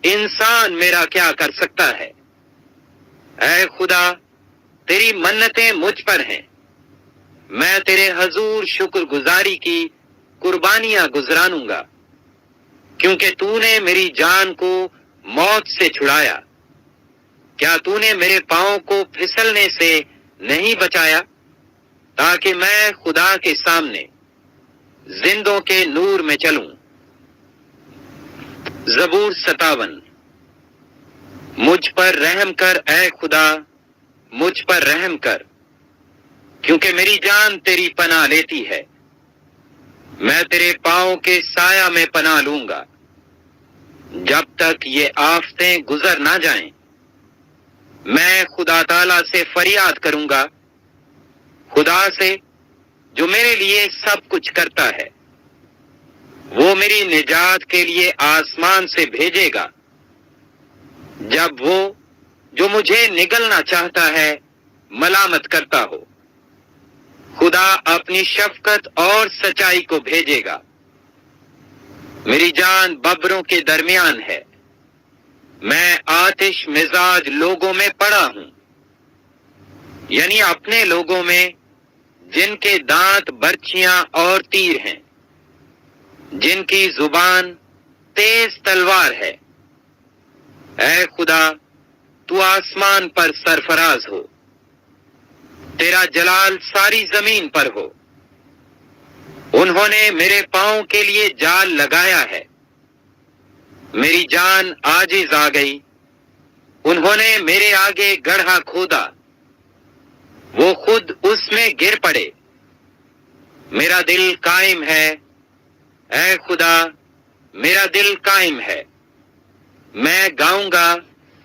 Speaker 1: انسان میرا کیا کر سکتا ہے؟ اے خدا، تیری منتیں مجھ پر ہیں۔ میں تیرے حضور شکر گزاری کی قربانیاں گزرانوں گا، کیونکہ تو نے میری جان کو موت سے چھڑایا۔ کیا تو نے میرے پاؤں کو پھسلنے سے نہیں بچایا، تاکہ میں خدا کے سامنے زندوں کے نور میں چلوں؟ زبور 57۔ مجھ پر رحم کر اے خدا، مجھ پر رحم کر، کیونکہ میری جان تیری پناہ لیتی ہے۔ میں تیرے پاؤں کے سایہ میں پناہ لوں گا، جب تک یہ آفتیں گزر نہ جائیں۔ میں خدا تعالیٰ سے فریاد کروں گا، خدا سے جو میرے لیے سب کچھ کرتا ہے۔ وہ میری نجات کے لیے آسمان سے بھیجے گا، جب وہ جو مجھے نگلنا چاہتا ہے ملامت کرتا ہو۔ خدا اپنی شفقت اور سچائی کو بھیجے گا۔ میری جان ببروں کے درمیان ہے، میں آتش مزاج لوگوں میں پڑا ہوں، یعنی اپنے لوگوں میں جن کے دانت برچیاں اور تیر ہیں، جن کی زبان تیز تلوار ہے۔ اے خدا، تو آسمان پر سرفراز ہو، تیرا جلال ساری زمین پر ہو۔ انہوں نے میرے پاؤں کے لیے جال لگایا ہے، میری جان عاجز آ گئی۔ انہوں نے میرے آگے گڑھا کھودا، وہ خود اس میں گر پڑے۔ میرا دل قائم ہے، اے خدا، میرا دل قائم ہے۔ میں گاؤں گا،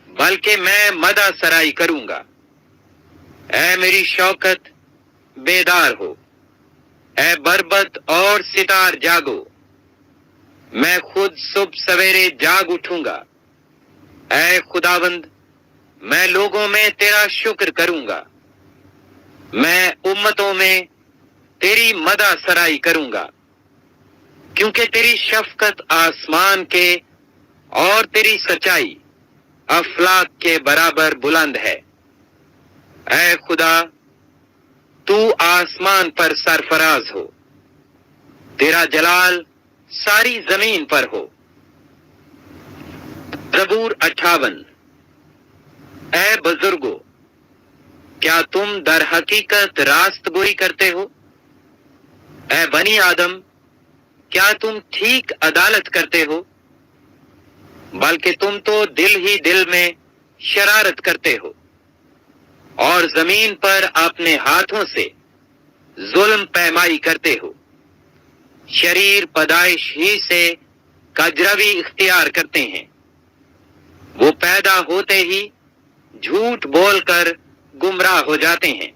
Speaker 1: بلکہ میں مدح سرائی کروں گا۔ اے میری شوکت، بیدار ہو، اے بربط اور ستار جاگو۔ میں خود صبح سویرے جاگ اٹھوں گا۔ اے خداوند، میں لوگوں میں تیرا شکر کروں گا، میں امتوں میں تیری مدح سرائی کروں گا، کیونکہ تیری شفقت آسمان کے اور تیری سچائی افلاک کے برابر بلند ہے۔ اے خدا، تو آسمان پر سرفراز ہو، تیرا جلال ساری زمین پر ہو۔ زبور 58۔ اے بزرگو، کیا تم در حقیقت راست گوئی کرتے ہو؟ اے بنی آدم، کیا تم ٹھیک عدالت کرتے ہو؟ بلکہ تم تو دل ہی دل میں شرارت کرتے ہو، اور زمین پر اپنے ہاتھوں سے ظلم پیمائی کرتے ہو۔ شریر پیدائش ہی سے کجروی اختیار کرتے ہیں، وہ پیدا ہوتے ہی جھوٹ بول کر گمراہ ہو جاتے ہیں۔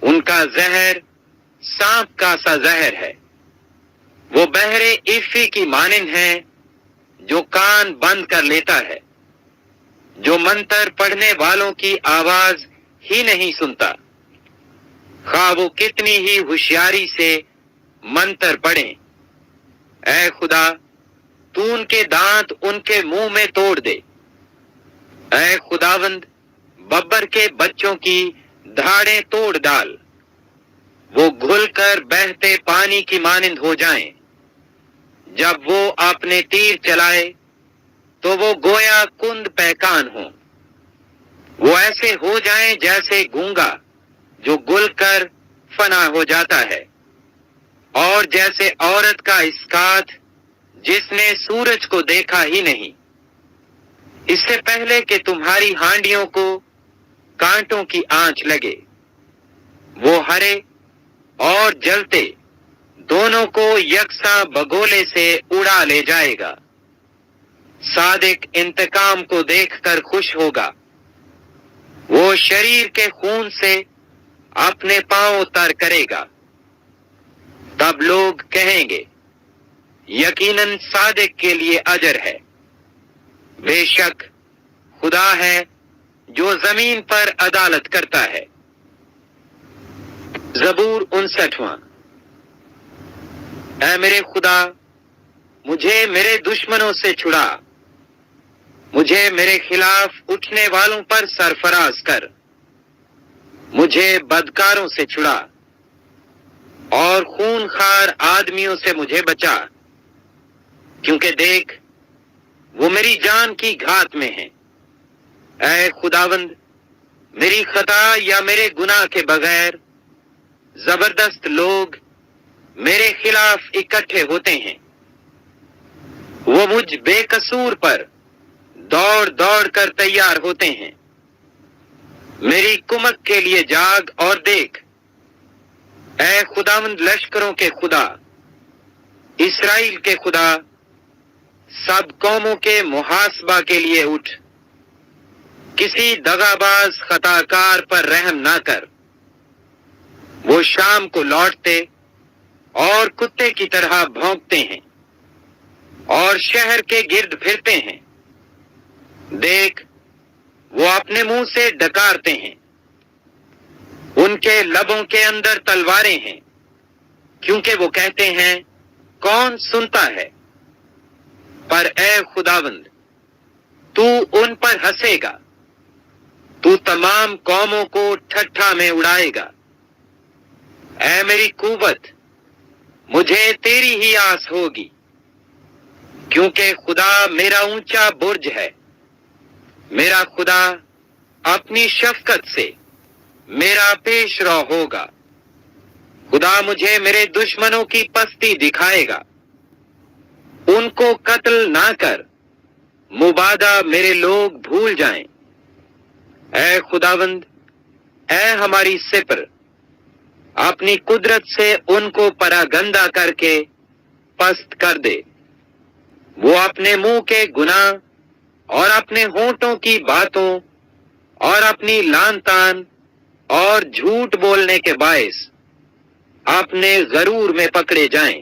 Speaker 1: ان کا زہر سانپ کا سا زہر ہے، وہ بہرے عیفی کی مانند ہیں جو کان بند کر لیتا ہے، جو منتر پڑھنے والوں کی آواز ہی نہیں سنتا، خواہ وہ کتنی ہی ہوشیاری سے منتر پڑھیں۔ اے خدا، تو ان کے دانت ان کے منہ میں توڑ دے۔ اے خداوند، ببر کے بچوں کی دھاڑیں توڑ ڈال، وہ گھل کر بہتے پانی کی مانند ہو جائیں۔ جب وہ اپنے تیر چلائے تو وہ گویا کند پیکان ہوں، وہ ایسے ہو جائیں جیسے گونگا جو گل کر فنا ہو جاتا ہے، اور جیسے عورت کا اسکات جس نے سورج کو دیکھا ہی نہیں۔ اس سے پہلے کہ تمہاری ہانڈیوں کو کانٹوں کی آنچ لگے، وہ ہرے اور جلتے دونوں کو یکساں بگولے سے اڑا لے جائے گا۔ صادق انتقام کو دیکھ کر خوش ہوگا، وہ شریر کے خون سے اپنے پاؤں تر کرے گا۔ تب لوگ کہیں گے، یقیناً صادق کے لیے اجر ہے۔ بے شک خدا ہے جو زمین پر عدالت کرتا ہے۔ زبور 59۔ اے میرے خدا، مجھے میرے دشمنوں سے چھڑا، مجھے میرے خلاف اٹھنے والوں پر سرفراز کر، مجھے بدکاروں سے چھڑا اور خون خوار آدمیوں سے مجھے بچا، کیونکہ دیکھ وہ میری جان کی گھات میں ہیں۔ اے خداوند، میری خطا یا میرے گناہ کے بغیر زبردست لوگ میرے خلاف اکٹھے ہوتے ہیں، وہ مجھ بے قصور پر دوڑ دوڑ کر تیار ہوتے ہیں۔ میری کمک کے لیے جاگ اور دیکھ، اے خداوند لشکروں کے خدا، اسرائیل کے خدا، سب قوموں کے محاسبہ کے لیے اٹھ۔ کسی دغاباز خطا کار پر رحم نہ کر۔ وہ شام کو لوٹتے اور کتے کی طرح بھونکتے ہیں اور شہر کے گرد پھرتے ہیں۔ دیکھ، وہ اپنے منہ سے ڈکارتے ہیں، ان کے لبوں کے اندر تلواریں ہیں، کیونکہ وہ کہتے ہیں کون سنتا ہے؟ پر اے خداوند، تو ان پر ہنسے گا، تو تمام قوموں کو ٹھٹھا میں اڑائے گا۔ اے میری قوت، مجھے تیری ہی آس ہوگی، کیونکہ خدا میرا اونچا برج ہے۔ میرا خدا اپنی شفقت سے میرا پیش رو ہوگا۔ خدا مجھے میرے دشمنوں کی پستی دکھائے گا۔ ان کو قتل نہ کر، مبادا میرے لوگ بھول جائیں۔ اے خداوند، اے ہماری سپر، اپنی قدرت سے ان کو پراگندہ کر کے پست کر دے۔ وہ اپنے منہ کے گناہ اور اپنے ہونٹوں کی باتوں اور اپنی لان تان اور جھوٹ بولنے کے باعث اپنے غرور میں پکڑے جائیں۔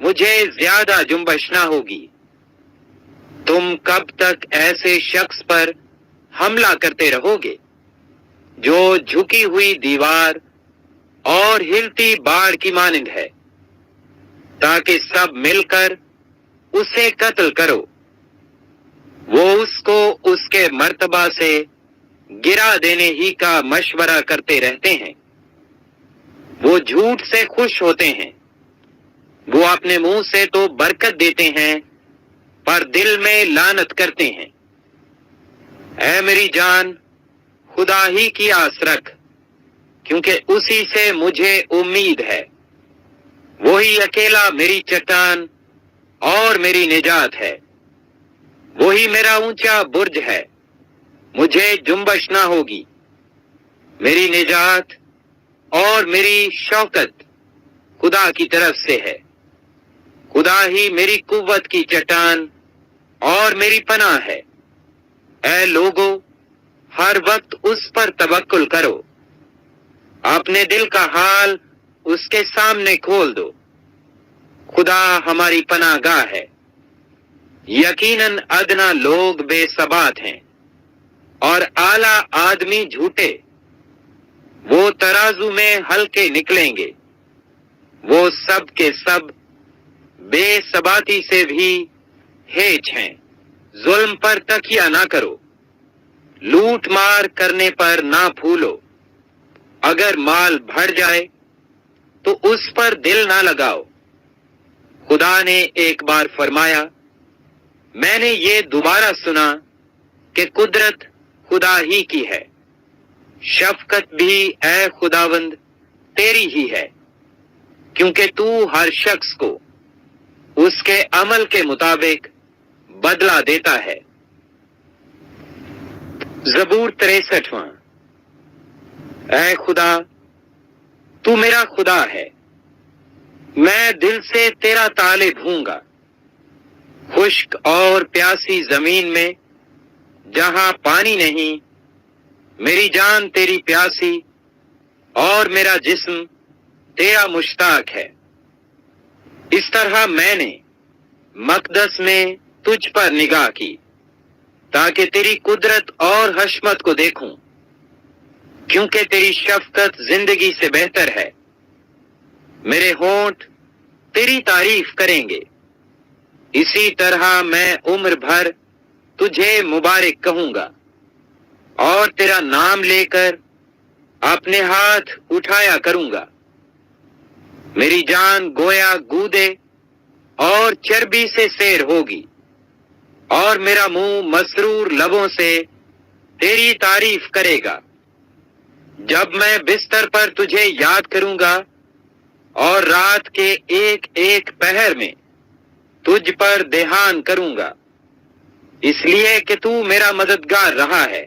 Speaker 1: مجھے زیادہ جنبش نہ ہوگی۔ تم کب تک ایسے شخص پر حملہ کرتے رہو گے جو جھکی ہوئی دیوار اور ہلتی باڑ کی مانند ہے، تاکہ سب مل کر اسے قتل کرو؟ وہ اس کو اس کے مرتبہ سے گرا دینے ہی کا مشورہ کرتے رہتے ہیں۔ وہ جھوٹ سے خوش ہوتے ہیں، وہ اپنے منہ سے تو برکت دیتے ہیں پر دل میں لعنت کرتے ہیں۔ اے میری جان، خدا ہی کی آس رکھ، کیونکہ اسی سے مجھے امید ہے۔ وہی اکیلا میری چٹان اور میری نجات ہے، وہی میرا اونچا برج ہے، مجھے جنبش نہ ہوگی۔ میری نجات اور میری شوکت خدا کی طرف سے ہے۔ خدا ہی میری قوت کی چٹان اور میری پناہ ہے۔ اے لوگو، ہر وقت اس پر توکل کرو، اپنے دل کا حال اس کے سامنے کھول دو۔ خدا ہماری پناہ گاہ ہے۔ یقیناً ادنا لوگ بے ثبات ہیں اور اعلیٰ آدمی جھوٹے، وہ ترازو میں ہلکے نکلیں گے۔ وہ سب کے سب بے ثباتی سے بھی ہیچ ہیں۔ ظلم پر تکیہ نہ کرو، لوٹ مار کرنے پر نہ پھولو۔ اگر مال بڑھ جائے تو اس پر دل نہ لگاؤ۔ خدا نے ایک بار فرمایا، میں نے یہ دوبارہ سنا کہ قدرت خدا ہی کی ہے، شفقت بھی اے خداوند تیری ہی ہے، کیونکہ تو ہر شخص کو اس کے عمل کے مطابق بدلہ دیتا ہے۔ زبور 63۔ اے خدا، تو میرا خدا ہے، میں دل سے تیرا طالب ہوں گا۔ خشک اور پیاسی زمین میں جہاں پانی نہیں، میری جان تیری پیاسی اور میرا جسم تیرا مشتاق ہے۔ اس طرح میں نے مقدس میں تجھ پر نگاہ کی، تاکہ تیری قدرت اور حشمت کو دیکھوں، کیونکہ تیری شفقت زندگی سے بہتر ہے۔ میرے ہونٹ تیری تعریف کریں گے، اسی طرح میں عمر بھر تجھے مبارک کہوں گا اور تیرا نام لے کر اپنے ہاتھ اٹھایا کروں گا۔ میری جان گویا گودے اور چربی سے سیر ہوگی، اور میرا منہ مسرور لبوں سے تیری تعریف کرے گا۔ جب میں بستر پر تجھے یاد کروں گا اور رات کے ایک ایک پہر میں تجھ پر دھیان کروں گا، اس لیے کہ تو میرا مددگار رہا ہے،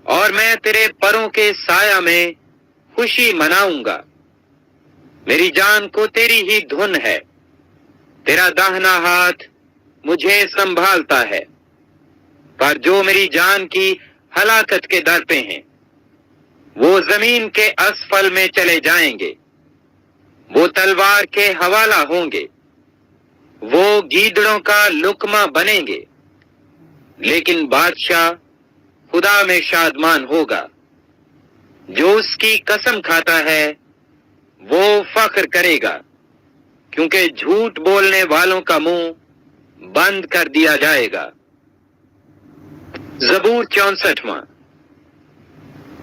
Speaker 1: اور میں تیرے پروں کے سایہ میں خوشی مناؤں گا۔ میری جان کو تیری ہی دھن ہے، تیرا داہنا ہاتھ مجھے سنبھالتا ہے۔ پر جو میری جان کی ہلاکت کے در پہ ہیں، وہ زمین کے اسفل میں چلے جائیں گے، وہ تلوار کے حوالہ ہوں گے، وہ گیدڑوں کا لقمہ بنیں گے۔ لیکن بادشاہ خدا میں شادمان ہوگا، جو اس کی قسم کھاتا ہے وہ فخر کرے گا، کیونکہ جھوٹ بولنے والوں کا منہ بند کر دیا جائے گا۔ زبور 64۔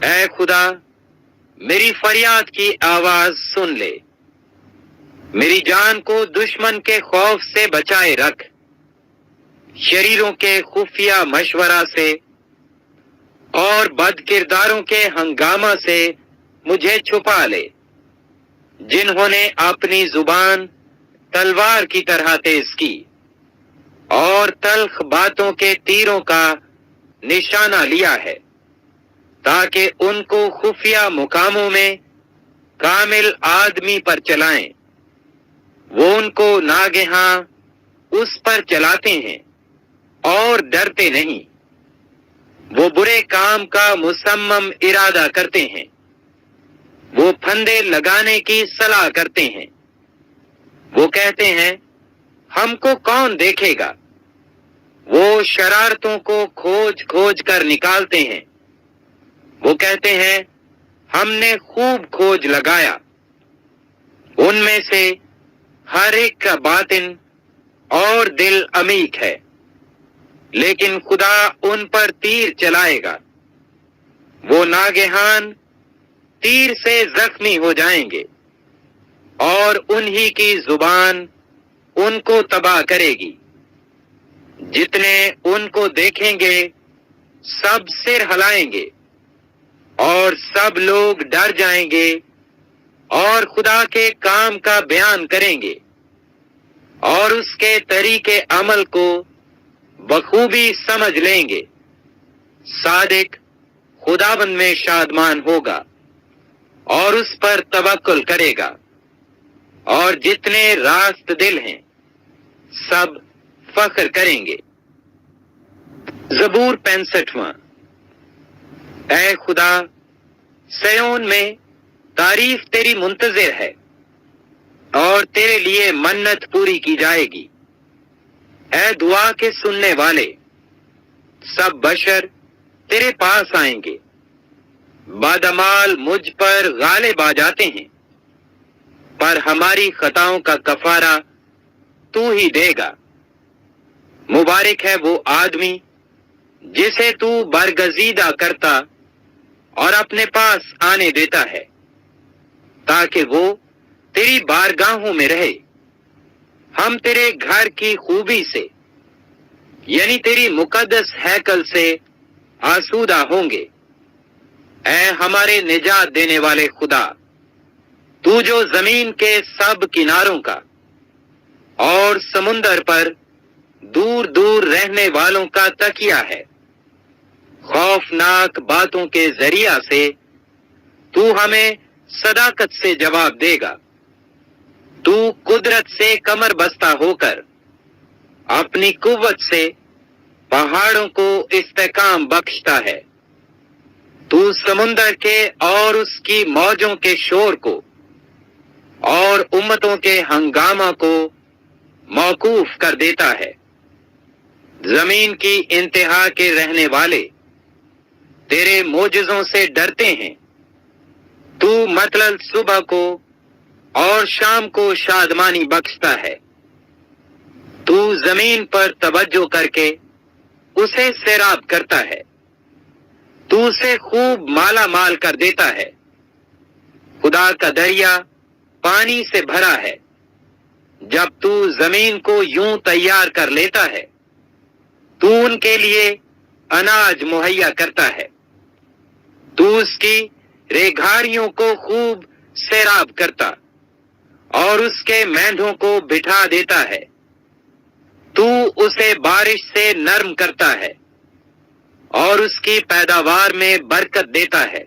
Speaker 1: اے خدا، میری فریاد کی آواز سن لے، میری جان کو دشمن کے خوف سے بچائے رکھ، شریروں کے خفیہ مشورہ سے اور بد کرداروں کے ہنگامہ سے مجھے چھپا لے، جنہوں نے اپنی زبان تلوار کی طرح تیز کی اور تلخ باتوں کے تیروں کا نشانہ لیا ہے، تاکہ ان کو خفیہ مقاموں میں کامل آدمی پر چلائیں۔ وہ ان کو ناگہاں اس پر چلاتے ہیں اور ڈرتے نہیں، وہ برے کام کا مصمم ارادہ کرتے ہیں، وہ پھندے لگانے کی صلاح کرتے ہیں، وہ کہتے ہیں ہم کو کون دیکھے گا؟ وہ شرارتوں کو کھوج کھوج کر نکالتے ہیں۔ وہ کہتے ہیں ہم نے خوب کھوج لگایا۔ ان میں سے ہر ایک کا باطن اور دل عمیق ہے، لیکن خدا ان پر تیر چلائے گا۔ وہ ناگہان تیر سے زخمی ہو جائیں گے، اور انہی کی زبان ان کو تباہ کرے گی۔ جتنے ان کو دیکھیں گے سب سر ہلائیں گے، اور سب لوگ ڈر جائیں گے اور خدا کے کام کا بیان کریں گے، اور اس کے طریقے عمل کو بخوبی سمجھ لیں گے۔ صادق خداوند میں شادمان ہوگا اور اس پر توکل کرے گا، اور جتنے راست دل ہیں سب فخر کریں گے۔ زبور 65۔ اے خدا، سیون میں تعریف تیری منتظر ہے، اور تیرے لیے منت پوری کی جائے گی۔ اے دعا کے سننے والے، سب بشر تیرے پاس آئیں گے۔ بادمال مجھ پر غالب آ جاتے ہیں، پر ہماری خطاؤں کا کفارہ تو ہی دے گا۔ مبارک ہے وہ آدمی جسے تو برگزیدہ کرتا اور اپنے پاس آنے دیتا ہے، تاکہ وہ تیری بارگاہوں میں رہے۔ ہم تیرے گھر کی خوبی سے، یعنی تیری مقدس ہیکل سے آسودہ ہوں گے۔ اے ہمارے نجات دینے والے خدا، تو جو زمین کے سب کناروں کا اور سمندر پر دور دور رہنے والوں کا تکیہ ہے، خوفناک باتوں کے ذریعہ سے تو ہمیں صداقت سے جواب دے گا۔ تو قدرت سے کمر بستہ ہو کر اپنی قوت سے پہاڑوں کو استحکام بخشتا ہے۔ تو سمندر کے اور اس کی موجوں کے شور کو اور امتوں کے ہنگامہ کو موقوف کر دیتا ہے۔ زمین کی انتہا کے رہنے والے تیرے معجزوں سے ڈرتے ہیں۔ تو مطلع صبح کو اور شام کو شادمانی بخشتا ہے۔ تو زمین پر توجہ کر کے اسے سیراب کرتا ہے۔ تو اسے خوب مالا مال کر دیتا ہے۔ خدا کا دریا پانی سے بھرا ہے۔ جب تو زمین کو یوں تیار کر لیتا ہے، تو ان کے لیے اناج مہیا کرتا ہے۔ تو اس کی ریگھاریوں کو خوب سیراب کرتا اور اس کے مینڈھوں کو بٹھا دیتا ہے۔ تو اسے بارش سے نرم کرتا ہے اور اس کی پیداوار میں برکت دیتا ہے۔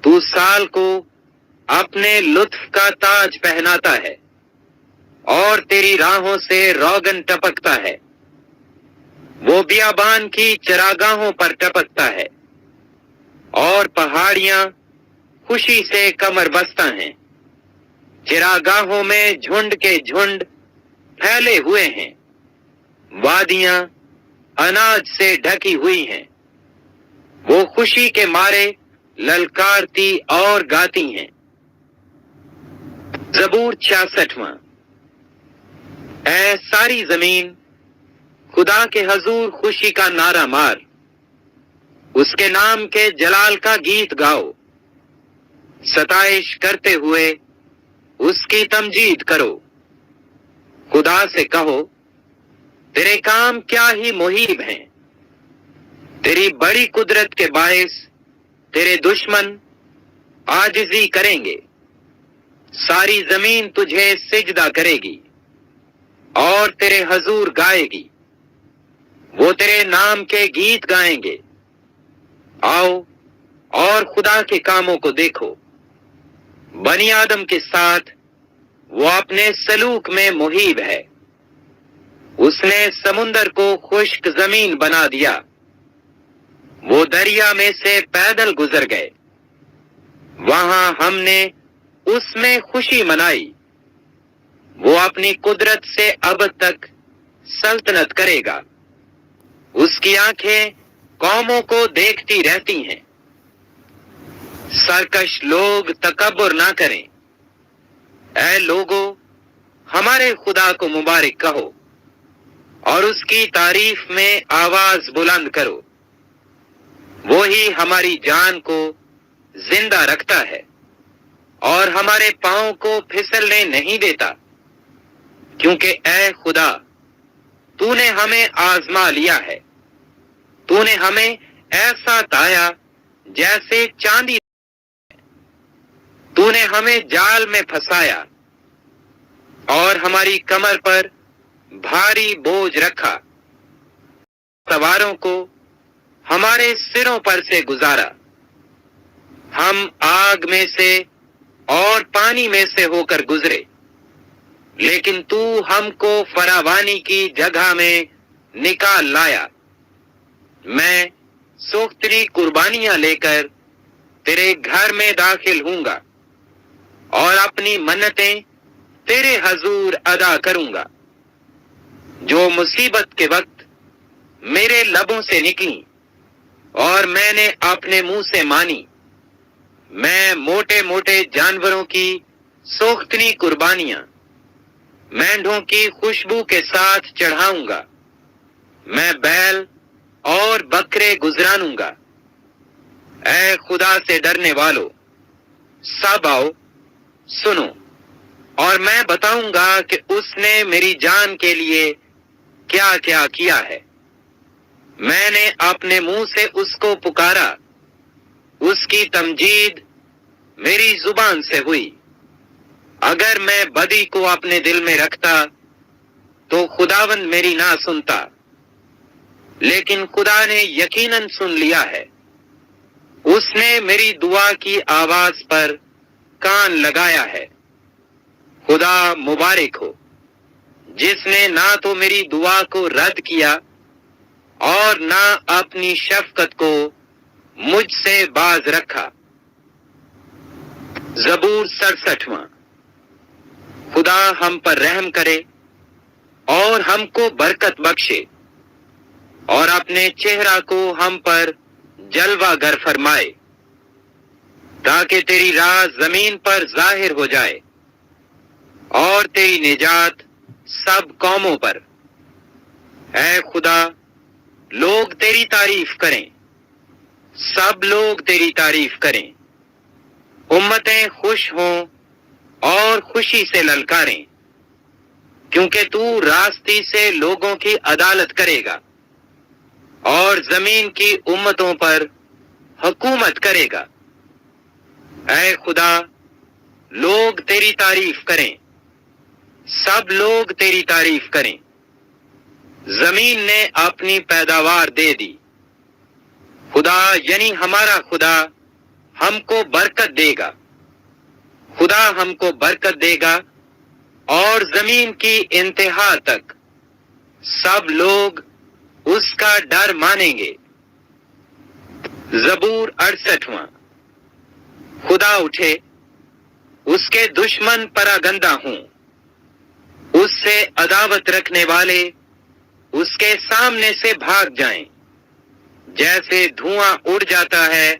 Speaker 1: تو سال کو اپنے لطف کا تاج پہناتا ہے اور تیری راہوں سے روغن ٹپکتا ہے۔ وہ بیابان کی چراگاہوں پر ٹپکتا ہے، اور پہاڑیاں خوشی سے کمر بستہ ہیں۔ چراگاہوں میں جھنڈ کے جھنڈ پھیلے ہوئے ہیں۔ وادیاں اناج سے ڈھکی ہوئی ہیں۔ وہ خوشی کے مارے للکارتی اور گاتی ہیں۔ زبور 66۔ اے ساری زمین، خدا کے حضور خوشی کا نعرہ مار، اس کے نام کے جلال کا گیت گاؤ۔ ستائش کرتے ہوئے اس کی تمجید کرو۔ خدا سے کہو، تیرے کام کیا ہی محیب ہیں۔ تیری بڑی قدرت کے باعث تیرے دشمن عاجزی کریں گے۔ ساری زمین تجھے سجدہ کرے گی اور تیرے حضور گائے گی۔ وہ تیرے نام کے گیت گائیں گے۔ آؤ اور خدا کے کاموں کو دیکھو۔ بنی آدم کے ساتھ وہ اپنے سلوک میں محیب ہے۔ اس نے سمندر کو خشک زمین بنا دیا۔ وہ دریا میں سے پیدل گزر گئے۔ وہاں ہم نے اس میں خوشی منائی۔ وہ اپنی قدرت سے اب تک سلطنت کرے گا۔ اس کی آنکھیں قوموں کو دیکھتی رہتی ہیں۔ سرکش لوگ تکبر نہ کریں۔ اے لوگو، ہمارے خدا کو مبارک کہو اور اس کی تعریف میں آواز بلند کرو۔ وہی ہماری جان کو زندہ رکھتا ہے اور ہمارے پاؤں کو پھسلنے نہیں دیتا، کیونکہ اے خدا، تو نے ہمیں آزما لیا ہے۔ تو نے ہمیں ایسا تایا جیسے چاندی، تو نے ہمیں جال میں پھنسایا اور ہماری کمر پر بھاری بوجھ رکھا۔ سواروں کو ہمارے سروں پر سے گزارا۔ ہم آگ میں سے اور پانی میں سے ہو کر گزرے، لیکن تو ہم کو فراوانی کی جگہ میں نکال لایا۔ میں سوختری قربانیاں لے کر تیرے گھر میں داخل ہوں گا اور اپنی منتیں تیرے حضور ادا کروں گا، جو مصیبت کے وقت میرے لبوں سے نکلی اور میں نے اپنے منہ سے مانی۔ میں موٹے موٹے جانوروں کی سوختنی قربانیاں مینڈھوں کی خوشبو کے ساتھ چڑھاؤں گا۔ میں بیل اور بکرے گزرانوں گا۔ اے خدا سے ڈرنے والو، سب آؤ سنو، اور میں بتاؤں گا کہ اس نے میری جان کے لیے کیا کیا کیا ہے۔ میں نے اپنے منہ سے اس کو پکارا، اس کی تمجید میری زبان سے ہوئی۔ اگر میں بدی کو اپنے دل میں رکھتا تو خداوند میری نہ سنتا، لیکن خدا نے یقیناً سن لیا ہے۔ اس نے میری دعا کی آواز پر کان لگایا ہے۔ خدا مبارک ہو، جس نے نہ تو میری دعا کو رد کیا اور نہ اپنی شفقت کو مجھ سے باز رکھا۔ زبور 67۔ خدا ہم پر رحم کرے اور ہم کو برکت بخشے، اور اپنے چہرہ کو ہم پر جلوہ گر فرمائے، تاکہ تیری راہ زمین پر ظاہر ہو جائے اور تیری نجات سب قوموں پر۔ اے خدا، لوگ تیری تعریف کریں، سب لوگ تیری تعریف کریں۔ امتیں خوش ہوں اور خوشی سے للکاریں، کیونکہ تو راستی سے لوگوں کی عدالت کرے گا اور زمین کی امتوں پر حکومت کرے گا۔ اے خدا، لوگ تیری تعریف کریں، سب لوگ تیری تعریف کریں۔ زمین نے اپنی پیداوار دے دی۔ خدا یعنی ہمارا خدا ہم کو برکت دے گا۔ خدا ہم کو برکت دے گا اور زمین کی انتہا تک سب لوگ اس کا ڈر مانیں گے۔ زبور 68۔ خدا اٹھے، اس کے دشمن پراگندہ ہوں، اس سے عداوت رکھنے والے اس کے سامنے سے بھاگ جائیں۔ جیسے دھواں اڑ جاتا ہے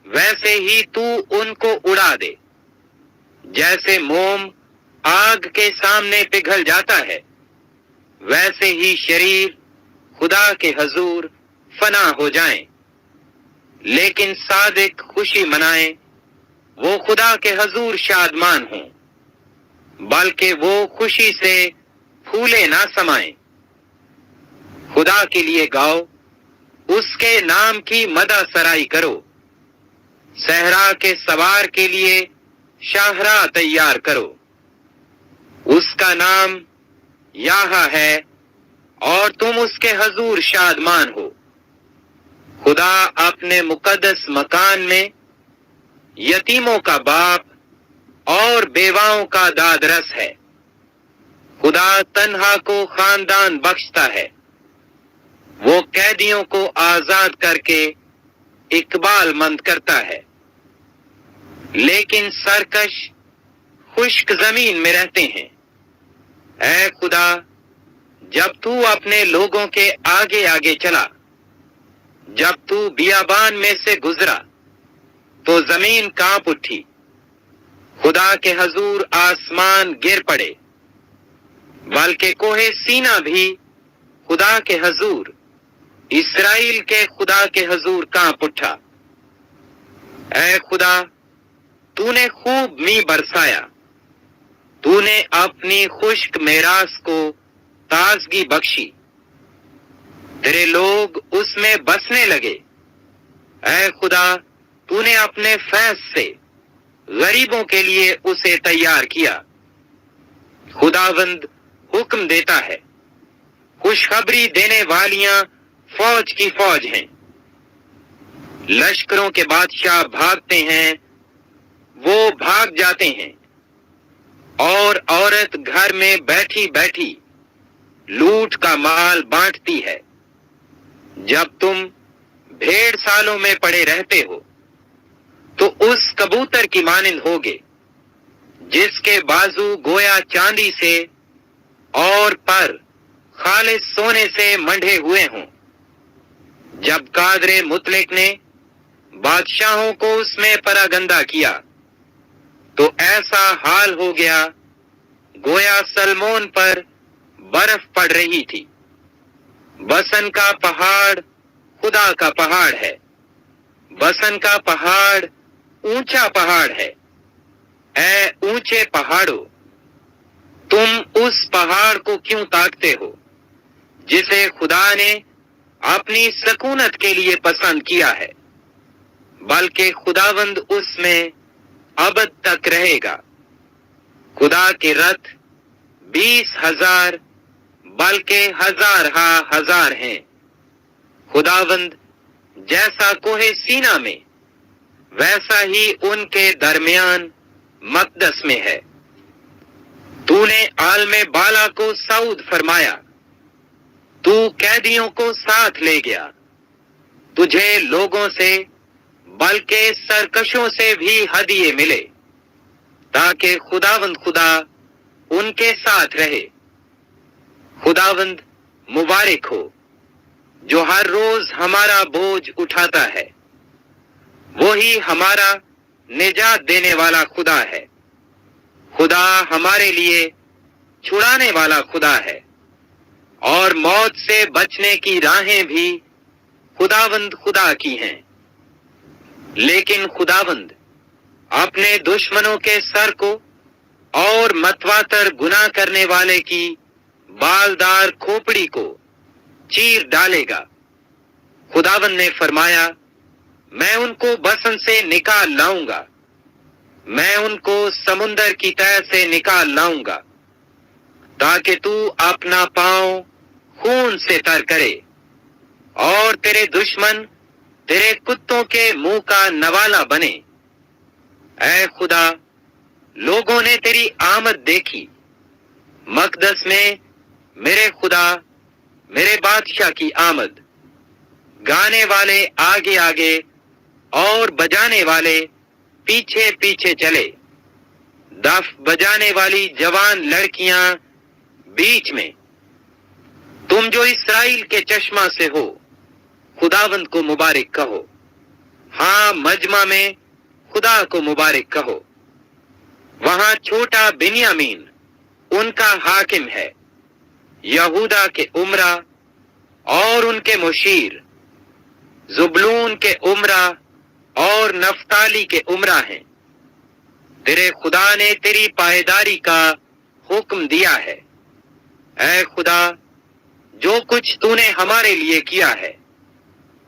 Speaker 1: ویسے ہی تو ان کو اڑا دے، جیسے موم آگ کے سامنے پگھل جاتا ہے ویسے ہی شریر خدا کے حضور فنا ہو جائیں۔ لیکن صادق خوشی منائیں، وہ خدا کے حضور شادمان ہوں، بلکہ وہ خوشی سے پھولے نہ سمائیں۔ خدا کے لیے گاؤ، اس کے نام کی مدح سرائی کرو، صحرا کے سوار کے لیے شاہراہ تیار کرو۔ اس کا نام یاہا ہے اور تم اس کے حضور شادمان ہو۔ خدا اپنے مقدس مکان میں یتیموں کا باپ اور بیواؤں کا دادرس ہے۔ خدا تنہا کو خاندان بخشتا ہے، وہ قیدیوں کو آزاد کر کے اقبال مند کرتا ہے۔ لیکن سرکش خشک زمین میں رہتے ہیں، اے خدا، جب تو اپنے لوگوں کے آگے آگے چلا، جب تو بیابان میں سے گزرا تو زمین کانپ اٹھی، خدا کے حضور آسمان گر پڑے، بلکہ کوہ سینا بھی خدا کے حضور، اسرائیل کے خدا کے حضور کانپ اٹھا۔ اے خدا، تو نے خوب می برسایا، تو نے اپنی خشک میراث کو تازگی بخشی، تیرے لوگ اس میں بسنے لگے۔ اے خدا، تو نے اپنے فیض سے غریبوں کے لیے اسے تیار کیا۔ خداوند حکم دیتا ہے، خوشخبری دینے والیاں فوج کی فوج ہیں، لشکروں کے بادشاہ بھاگتے ہیں، وہ بھاگ جاتے ہیں، اور عورت گھر میں بیٹھی بیٹھی لوٹ کا مال بانٹتی ہے۔ جب تم بھیڑ سالوں میں پڑے رہتے ہو تو اس کبوتر کی مانند ہوگے جس کے بازو گویا چاندی سے اور پر خالص سونے سے منڈے ہوئے ہوں۔ جب قادر مطلق نے بادشاہوں کو اس میں پراگندہ کیا تو ایسا حال ہو گیا گویا سلمون پر برف پڑ رہی تھی۔ بسن کا پہاڑ خدا کا پہاڑ ہے، بسن کا پہاڑ اونچا پہاڑ ہے۔ اے اونچے پہاڑوں، تم اس پہاڑ کو کیوں تاکتے ہو جسے خدا نے اپنی سکونت کے لیے پسند کیا ہے؟ بلکہ خداوند اس میں ابد تک رہے گا۔ خدا کے رتھ 20,000 بلکہ ہزارہا ہزار ہیں۔ خداوند جیسا کوہ سینا میں ویسا ہی ان کے درمیان مقدس میں ہے۔ تو نے عالم بالا کو صعود فرمایا، تو قیدیوں کو ساتھ لے گیا، تجھے لوگوں سے بلکہ سرکشوں سے بھی ہدیے ملے، تاکہ خداوند خدا ان کے ساتھ رہے۔ خداوند مبارک ہو جو ہر روز ہمارا بوجھ اٹھاتا ہے، وہی ہمارا نجات دینے والا خدا ہے۔ خدا ہمارے لیے چھڑانے والا خدا ہے، اور موت سے بچنے کی راہیں بھی خداوند خدا کی ہیں۔ لیکن خداوند اپنے دشمنوں کے سر کو اور متواتر گناہ کرنے والے کی بالدار کھوپڑی کو چیر ڈالے گا۔ خداوند نے فرمایا، میں ان کو بسن سے نکال لاؤں گا، میں ان کو سمندر کی تہہ سے نکال لاؤں گا، تاکہ تو اپنا پاؤں خون سے تر کرے اور تیرے دشمن تیرے کتوں کے منہ کا نوالا بنے۔ اے خدا، لوگوں نے تیری آمد دیکھی، مقدس میں میرے خدا میرے بادشاہ کی آمد۔ گانے والے آگے آگے اور بجانے والے پیچھے پیچھے چلے، دف بجانے والی جوان لڑکیاں بیچ میں۔ تم جو اسرائیل کے چشمہ سے ہو، خداوند کو مبارک کہو، ہاں مجمع میں خدا کو مبارک کہو۔ وہاں چھوٹا بنیامین ان کا حاکم ہے، یہودا کے امرا اور ان کے مشیر، زبلون کے امرا اور نفتالی کے امرا ہیں۔ تیرے خدا نے تیری پائیداری کا حکم دیا ہے۔ اے خدا، جو کچھ تو نے ہمارے لیے کیا ہے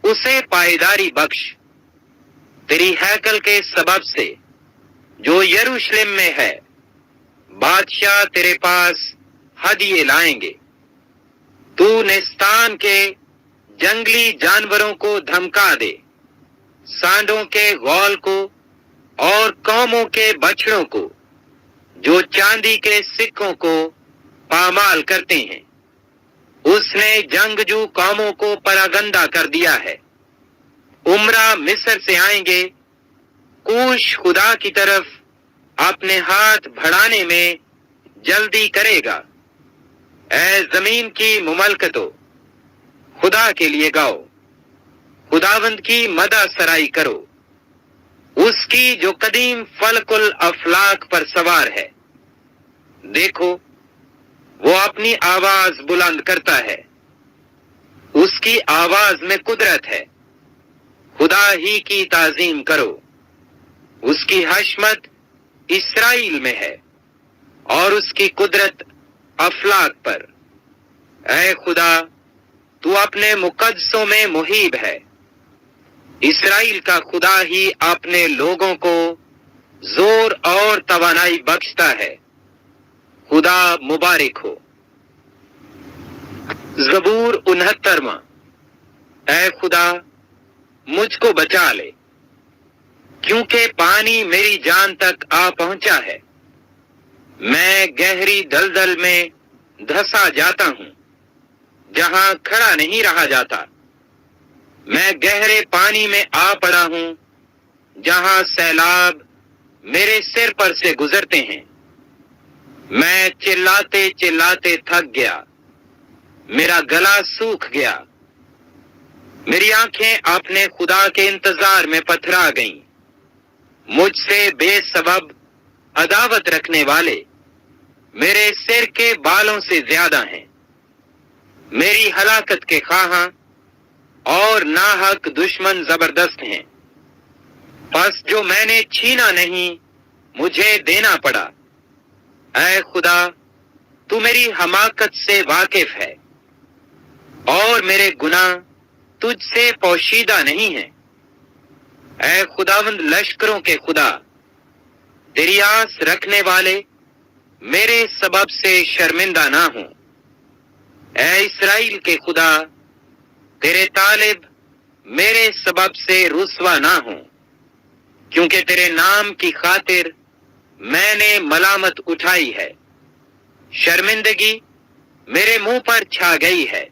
Speaker 1: اسے پائیداری بخش، تیری ہیکل کے سبب سے جو یروشلم میں ہے۔ بادشاہ تیرے پاس ہدیے لائیں گے۔ تو نستان کے جنگلی جانوروں کو دھمکا دے، سانڈوں کے غول کو اور قوموں کے بچڑوں کو جو چاندی کے سکوں کو پامال کرتے ہیں۔ اس نے جنگجو قوموں کو پراگندہ کر دیا ہے۔ عمرہ مصر سے آئیں گے، کوش خدا کی طرف اپنے ہاتھ بڑھانے میں جلدی کرے گا۔ اے زمین کی مملکتو، خدا کے لیے گاؤ، خداوند کی مدح سرائی کرو، اس کی جو قدیم فلک الافلاک پر سوار ہے۔ دیکھو، وہ اپنی آواز بلند کرتا ہے، اس کی آواز میں قدرت ہے۔ خدا ہی کی تعظیم کرو، اس کی حشمت اسرائیل میں ہے اور اس کی قدرت افلاک پر۔ اے خدا، تو اپنے مقدسوں میں محیب ہے، اسرائیل کا خدا ہی اپنے لوگوں کو زور اور توانائی بخشتا ہے۔ خدا مبارک ہو۔ زبور 69۔ اے خدا، مجھ کو بچا لے، کیونکہ پانی میری جان تک آ پہنچا ہے۔ میں گہری دلدل میں دھسا جاتا ہوں، جہاں کھڑا نہیں رہا جاتا۔ میں گہرے پانی میں آ پڑا ہوں، جہاں سیلاب میرے سر پر سے گزرتے ہیں۔ میں چلاتے چلاتے تھک گیا، میرا گلا سوکھ گیا، میری آنکھیں اپنے خدا کے انتظار میں پتھرا گئیں۔ مجھ سے بے سبب عداوت رکھنے والے میرے سر کے بالوں سے زیادہ ہیں، میری ہلاکت کے خواہاں اور ناحق دشمن زبردست ہیں۔ پس جو میں نے چھینا نہیں، مجھے دینا پڑا۔ اے خدا، تو میری حماقت سے واقف ہے اور میرے گناہ تجھ سے پوشیدہ نہیں ہیں۔ اے خداوند لشکروں کے خدا، تیری آس رکھنے والے میرے سبب سے شرمندہ نہ ہوں۔ اے اسرائیل کے خدا، تیرے طالب میرے سبب سے رسوا نہ ہوں، کیونکہ تیرے نام کی خاطر میں نے ملامت اٹھائی ہے۔ شرمندگی میرے منہ پر چھا گئی ہے،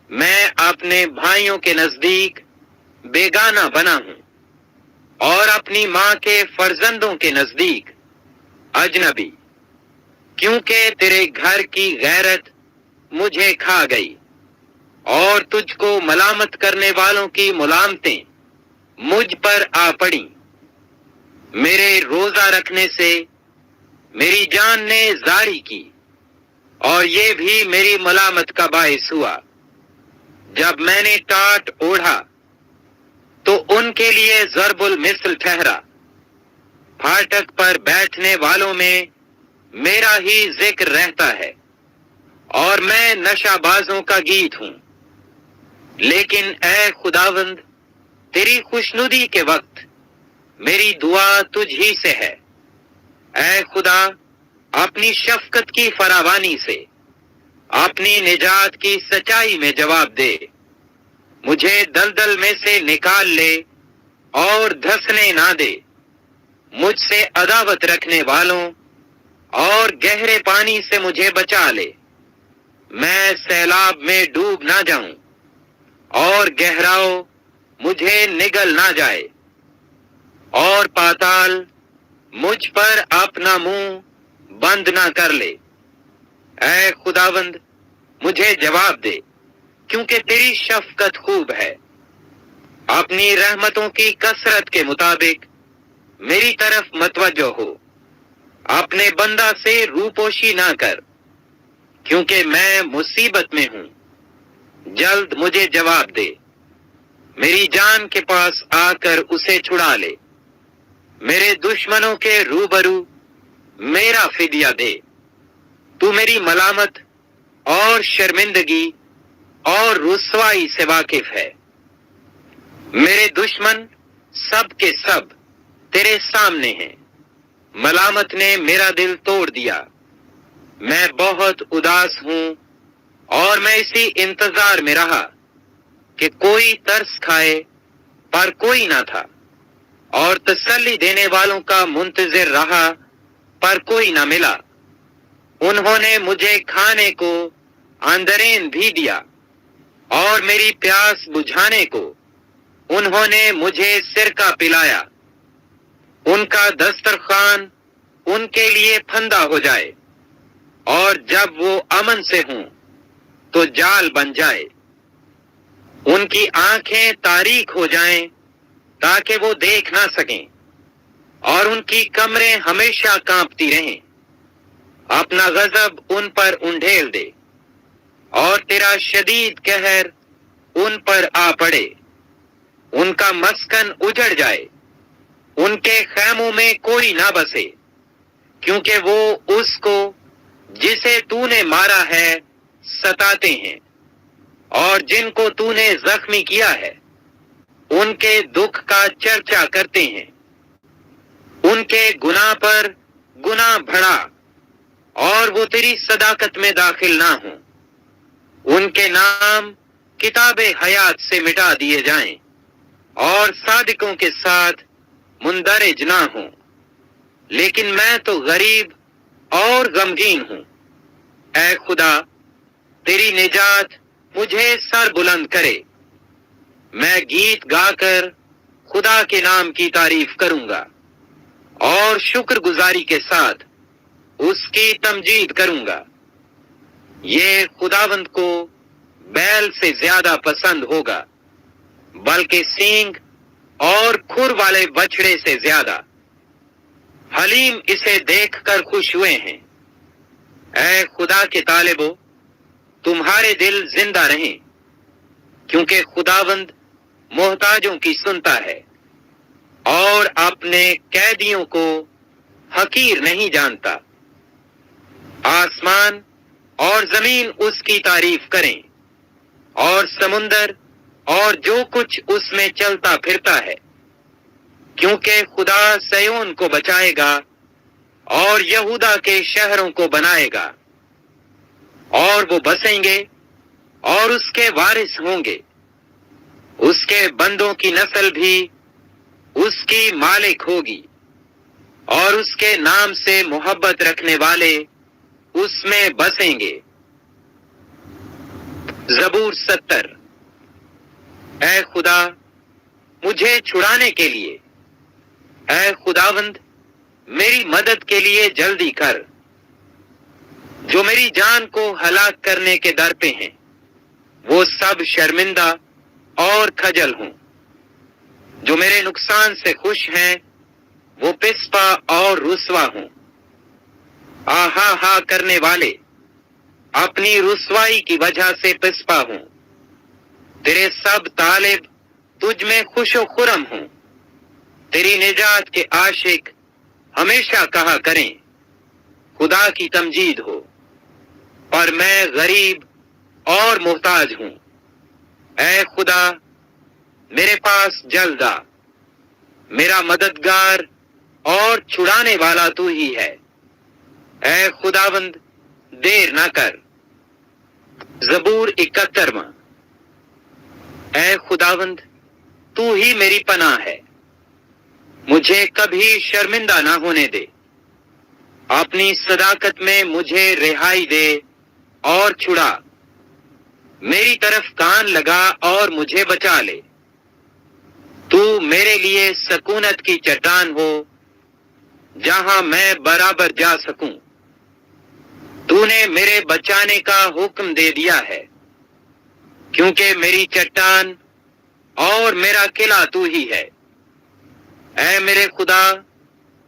Speaker 1: میں اپنے بھائیوں کے نزدیک بیگانہ بنا ہوں اور اپنی ماں کے فرزندوں کے نزدیک اجنبی، کیونکہ تیرے گھر کی غیرت مجھے کھا گئی اور تجھ کو ملامت کرنے والوں کی ملامتیں مجھ پر آ پڑیں۔ میرے روزہ رکھنے سے میری جان نے زاری کی اور یہ بھی میری ملامت کا باعث ہوا۔ جب میں نے ٹاٹ اوڑھا تو ان کے لیے ضرب المثل ٹھہرا۔ پھاٹک پر بیٹھنے والوں میں میرا ہی ذکر رہتا ہے اور میں نشہ بازوں کا گیت ہوں۔ لیکن اے خداوند، تیری خوشنودی کے وقت میری دعا تجھ ہی سے ہے۔ اے خدا، اپنی شفقت کی فراوانی سے اپنی نجات کی سچائی میں جواب دے۔ مجھے دلدل میں سے نکال لے اور دھسنے نہ دے۔ مجھ سے عداوت رکھنے والوں اور گہرے پانی سے مجھے بچا لے۔ میں سیلاب میں ڈوب نہ جاؤں اور گہراؤ مجھے نگل نہ جائے، اور پاتال مجھ پر اپنا منہ بند نہ کر لے۔ اے خداوند، مجھے جواب دے، کیونکہ تیری شفقت خوب ہے۔ اپنی رحمتوں کی کثرت کے مطابق میری طرف متوجہ ہو۔ اپنے بندہ سے روپوشی نہ کر، کیونکہ میں مصیبت میں ہوں۔ جلد مجھے جواب دے، میری جان کے پاس آ کر اسے چھڑا لے۔ میرے دشمنوں کے روبرو میرا فدیہ دے۔ تو میری ملامت اور شرمندگی اور رسوائی سے واقف ہے۔ میرے دشمن سب کے سب تیرے سامنے ہیں۔ ملامت نے میرا دل توڑ دیا۔ میں بہت اداس ہوں اور میں اسی انتظار میں رہا کہ کوئی ترس کھائے، پر کوئی نہ تھا، اور تسلی دینے والوں کا منتظر رہا، پر کوئی نہ ملا۔ انہوں نے مجھے کھانے کو اندرین بھی دیا اور میری پیاس بجھانے کو انہوں نے مجھے سرکہ پلایا۔ ان کا دسترخوان ان کے لیے پھندا ہو جائے، اور جب وہ امن سے ہوں تو جال بن جائے۔ ان کی آنکھیں تاریک ہو جائیں تاکہ وہ دیکھ نہ سکیں، اور ان کی کمریں ہمیشہ کانپتی رہیں۔ اپنا غضب ان پر انڈھیل دے اور تیرا شدید قہر ان پر آ پڑے۔ ان کا مسکن اجڑ جائے، ان کے خیموں میں کوئی نہ بسے، کیونکہ وہ اس کو جسے تو نے مارا ہے ستاتے ہیں، اور جن کو تو نے زخمی کیا ہے ان کے دکھ کا چرچا کرتے ہیں۔ ان کے گناہ پر گناہ بڑھا، اور وہ تیری صداقت میں داخل نہ ہوں۔ ان کے نام کتاب حیات سے مٹا دیے جائیں، اور صادقوں کے ساتھ مندرج نہ ہوں۔ لیکن میں تو غریب اور غمگین ہوں۔ اے خدا، تیری نجات مجھے سر بلند کرے۔ میں گیت گا کر خدا کے نام کی تعریف کروں گا، اور شکر گزاری کے ساتھ اس کی تمجید کروں گا۔ یہ خداوند کو بیل سے زیادہ پسند ہوگا، بلکہ سینگ اور کھر والے بچڑے سے زیادہ۔ حلیم اسے دیکھ کر خوش ہوئے ہیں۔ اے خدا کے طالبو، تمہارے دل زندہ رہیں، کیونکہ خداوند محتاجوں کی سنتا ہے اور اپنے قیدیوں کو حقیر نہیں جانتا۔ آسمان اور زمین اس کی تعریف کریں، اور سمندر اور جو کچھ اس میں چلتا پھرتا ہے، کیونکہ خدا سیون کو بچائے گا اور یہودا کے شہروں کو بنائے گا، اور وہ بسیں گے اور اس کے وارث ہوں گے۔ اس کے بندوں کی نسل بھی اس کی مالک ہوگی، اور اس کے نام سے محبت رکھنے والے اس میں بسیں گے۔ زبور 70۔ اے خدا، مجھے چھڑانے کے لیے، اے خداوند میری مدد کے لیے جلدی کر۔ جو میری جان کو ہلاک کرنے کے در پہ ہیں، وہ سب شرمندہ اور کھجل ہوں۔ جو میرے نقصان سے خوش ہیں، وہ پسپا اور رسوا ہوں۔ آہا ہا کرنے والے اپنی رسوائی کی وجہ سے پسپا ہوں۔ تیرے سب طالب تجھ میں خوش و خرم ہوں۔ تیری نجات کے عاشق ہمیشہ کہا کریں، خدا کی تمجید ہو۔ اور میں غریب اور محتاج ہوں۔ اے خدا، میرے پاس جلد آ۔ میرا مددگار اور چھڑانے والا تو ہی ہے۔ اے خداوند، دیر نہ کر۔ زبور 71۔ اے خداوند، تو ہی میری پناہ ہے، مجھے کبھی شرمندہ نہ ہونے دے۔ اپنی صداقت میں مجھے رہائی دے اور چھڑا۔ میری طرف کان لگا اور مجھے بچا لے۔ تو میرے لیے سکونت کی چٹان ہو، جہاں میں برابر جا سکوں۔ تو نے میرے بچانے کا حکم دے دیا ہے، کیونکہ میری چٹان اور میرا قلعہ تو ہی ہے۔ اے میرے خدا،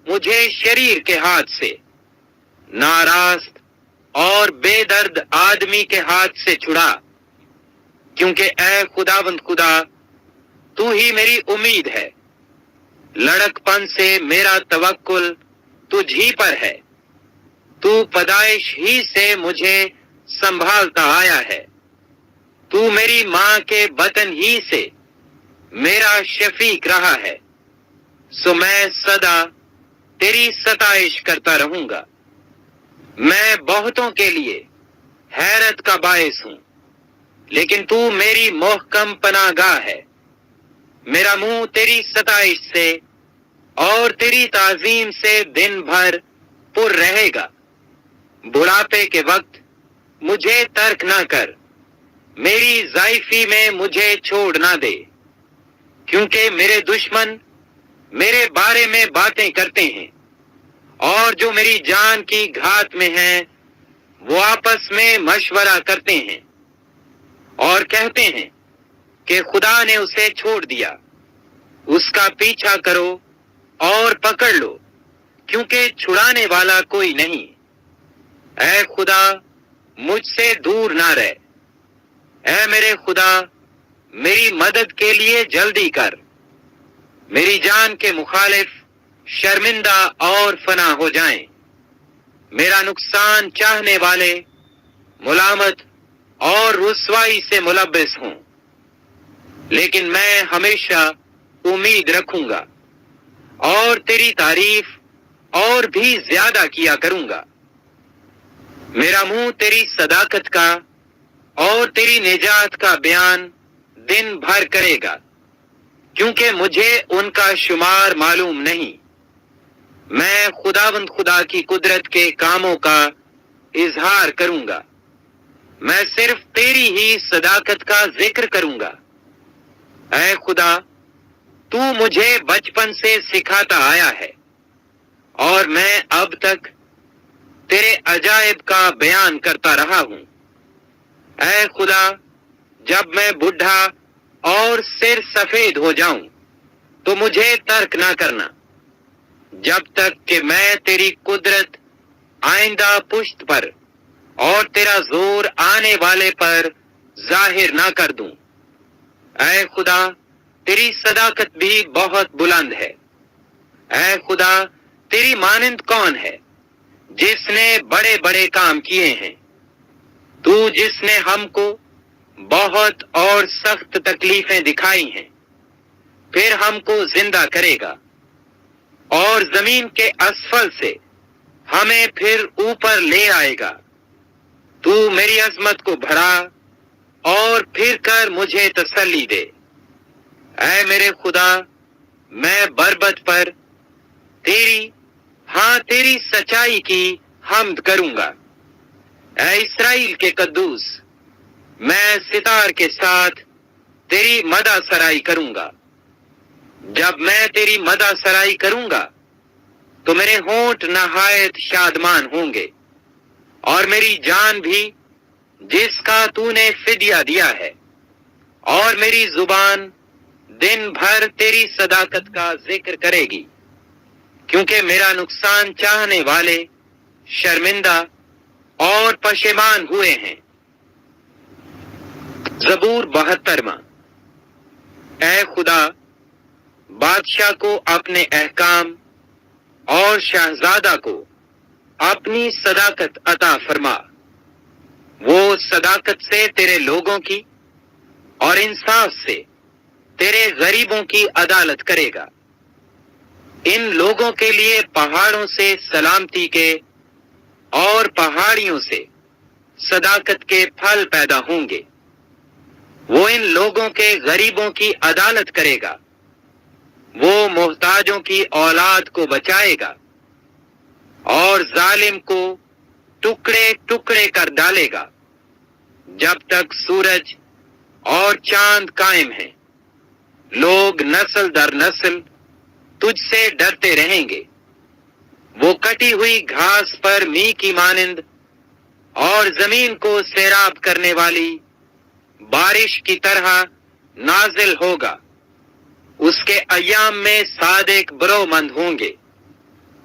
Speaker 1: مجھے شریر کے ہاتھ سے، ناراست اور بے درد آدمی کے ہاتھ سے چھڑا، کیونکہ اے خداوند خدا، تو ہی میری امید ہے۔ لڑک پن سے میرا توکل تجھ ہی پر ہے۔ تو پیدائش ہی سے مجھے سنبھالتا آیا ہے۔ تو میری ماں کے بطن ہی سے میرا شفیق رہا ہے، سو میں سدا تیری ستائش کرتا رہوں گا۔ میں بہتوں کے لیے حیرت کا باعث ہوں، لیکن تو میری محکم پناہ گاہ ہے۔ میرا منہ تیری ستائش سے اور تیری تعظیم سے دن بھر پر رہے گا۔ بڑھاپے کے وقت مجھے ترک نہ کر، میری ضعیفی میں مجھے چھوڑ نہ دے، کیونکہ میرے دشمن میرے بارے میں باتیں کرتے ہیں، اور جو میری جان کی گھات میں ہیں وہ آپس میں مشورہ کرتے ہیں اور کہتے ہیں کہ خدا نے اسے چھوڑ دیا، اس کا پیچھا کرو اور پکڑ لو، کیونکہ چھڑانے والا کوئی نہیں۔ اے خدا، مجھ سے دور نہ رہ، اے میرے خدا، میری مدد کے لیے جلدی کر۔ میری جان کے مخالف شرمندہ اور فنا ہو جائیں، میرا نقصان چاہنے والے ملامت اور رسوائی سے ملبس ہوں، لیکن میں ہمیشہ امید رکھوں گا اور تیری تعریف اور بھی زیادہ کیا کروں گا۔ میرا منہ تیری صداقت کا اور تیری نجات کا بیان دن بھر کرے گا، کیونکہ مجھے ان کا شمار معلوم نہیں۔ میں خداوند خدا کی قدرت کے کاموں کا اظہار کروں گا، میں صرف تیری ہی صداقت کا ذکر کروں گا۔ اے خدا، تو مجھے بچپن سے سکھاتا آیا ہے، اور میں اب تک تیرے عجائب کا بیان کرتا رہا ہوں۔ اے خدا، جب میں بوڑھا اور سر سفید ہو جاؤں تو مجھے ترک نہ کرنا، جب تک کہ میں تیری قدرت آئندہ پشت پر اور تیرا زور آنے والے پر ظاہر نہ کر دوں۔ اے خدا، تیری صداقت بھی بہت بلند ہے۔ اے خدا، تیری مانند کون ہے جس نے بڑے بڑے کام کیے ہیں؟ تو جس نے ہم کو بہت اور سخت تکلیفیں دکھائی ہیں، پھر ہم کو زندہ کرے گا، اور زمین کے اسفل سے ہمیں پھر اوپر لے آئے گا۔ تو میری عظمت کو بڑھا اور پھر کر مجھے تسلی دے۔ اے میرے خدا، میں بربط پر تیری سچائی کی حمد کروں گا۔ اے اسرائیل کے قدوس، میں ستار کے ساتھ تیری مدح سرائی کروں گا۔ جب میں تیری مدح سرائی کروں گا تو میرے ہونٹ نہایت شادمان ہوں گے، اور میری جان بھی جس کا تو نے فدیہ دیا ہے، اور میری زبان دن بھر تیری صداقت کا ذکر کرے گی، کیونکہ میرا نقصان چاہنے والے شرمندہ اور پشیمان ہوئے ہیں۔ زبور 72۔ اے خدا، بادشاہ کو اپنے احکام اور شہزادہ کو اپنی صداقت عطا فرما۔ وہ صداقت سے تیرے لوگوں کی اور انصاف سے تیرے غریبوں کی عدالت کرے گا۔ ان لوگوں کے لیے پہاڑوں سے سلامتی کے اور پہاڑیوں سے صداقت کے پھل پیدا ہوں گے۔ وہ ان لوگوں کے غریبوں کی عدالت کرے گا، وہ محتاجوں کی اولاد کو بچائے گا، اور ظالم کو ٹکڑے ٹکڑے کر ڈالے گا۔ جب تک سورج اور چاند قائم ہیں، لوگ نسل در نسل تجھ سے ڈرتے رہیں گے۔ وہ کٹی ہوئی گھاس پر می کی مانند اور زمین کو سیراب کرنے والی بارش کی طرح نازل ہوگا۔ اس کے ایام میں صادق برومند ہوں گے،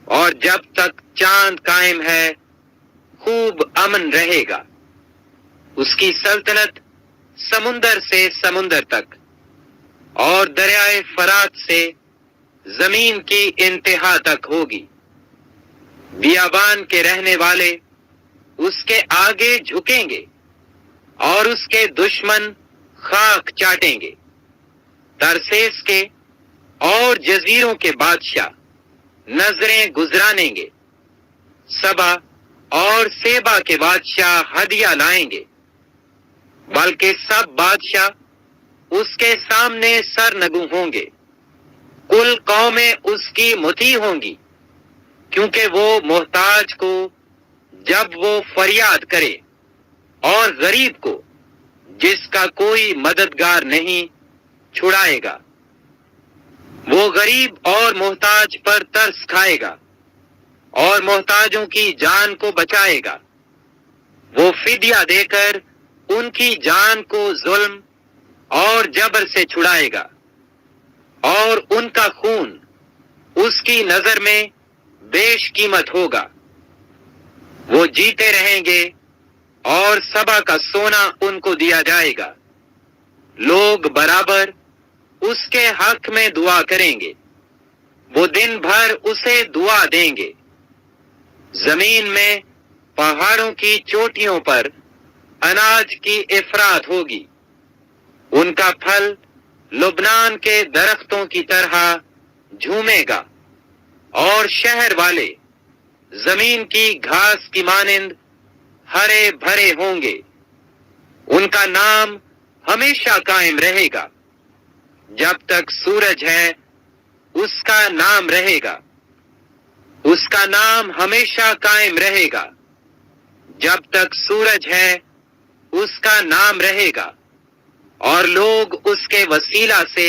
Speaker 1: اور جب تک چاند قائم ہے خوب امن رہے گا۔ اس کی سلطنت سمندر سے سمندر تک اور دریائے فرات سے زمین کی انتہا تک ہوگی۔ بیابان کے رہنے والے اس کے آگے جھکیں گے، اور اس کے دشمن خاک چاٹیں گے۔ ترسیس کے اور جزیروں کے بادشاہ نظریں گزرانیں گے، سبا اور سیبا کے بادشاہ ہدیہ لائیں گے، بلکہ سب بادشاہ اس کے سامنے سرنگو ہوں گے۔ کل قومیں اس کی مطیع ہوں گی، کیونکہ وہ محتاج کو جب وہ فریاد کرے اور غریب کو جس کا کوئی مددگار نہیں چھڑائے گا۔ وہ غریب اور محتاج پر ترس کھائے گا اور محتاجوں کی جان کو بچائے گا۔ وہ فدیہ دے کر ان کی جان کو ظلم اور جبر سے چھڑائے گا، اور ان کا خون اس کی نظر میں بیش قیمت ہوگا۔ وہ جیتے رہیں گے اور سبا کا سونا ان کو دیا جائے گا۔ لوگ برابر اس کے حق میں دعا کریں گے، وہ دن بھر اسے دعا دیں گے۔ زمین میں پہاڑوں کی چوٹیوں پر اناج کی افراط ہوگی، ان کا پھل لبنان کے درختوں کی طرح جھومے گا، اور شہر والے زمین کی گھاس کی مانند ہرے بھرے ہوں گے۔ ان کا نام ہمیشہ قائم رہے گا، جب تک سورج ہے اس کا نام رہے گا، اس کا نام ہمیشہ قائم رہے گا، جب تک سورج ہے اس کا نام رہے گا، اور لوگ اس کے وسیلہ سے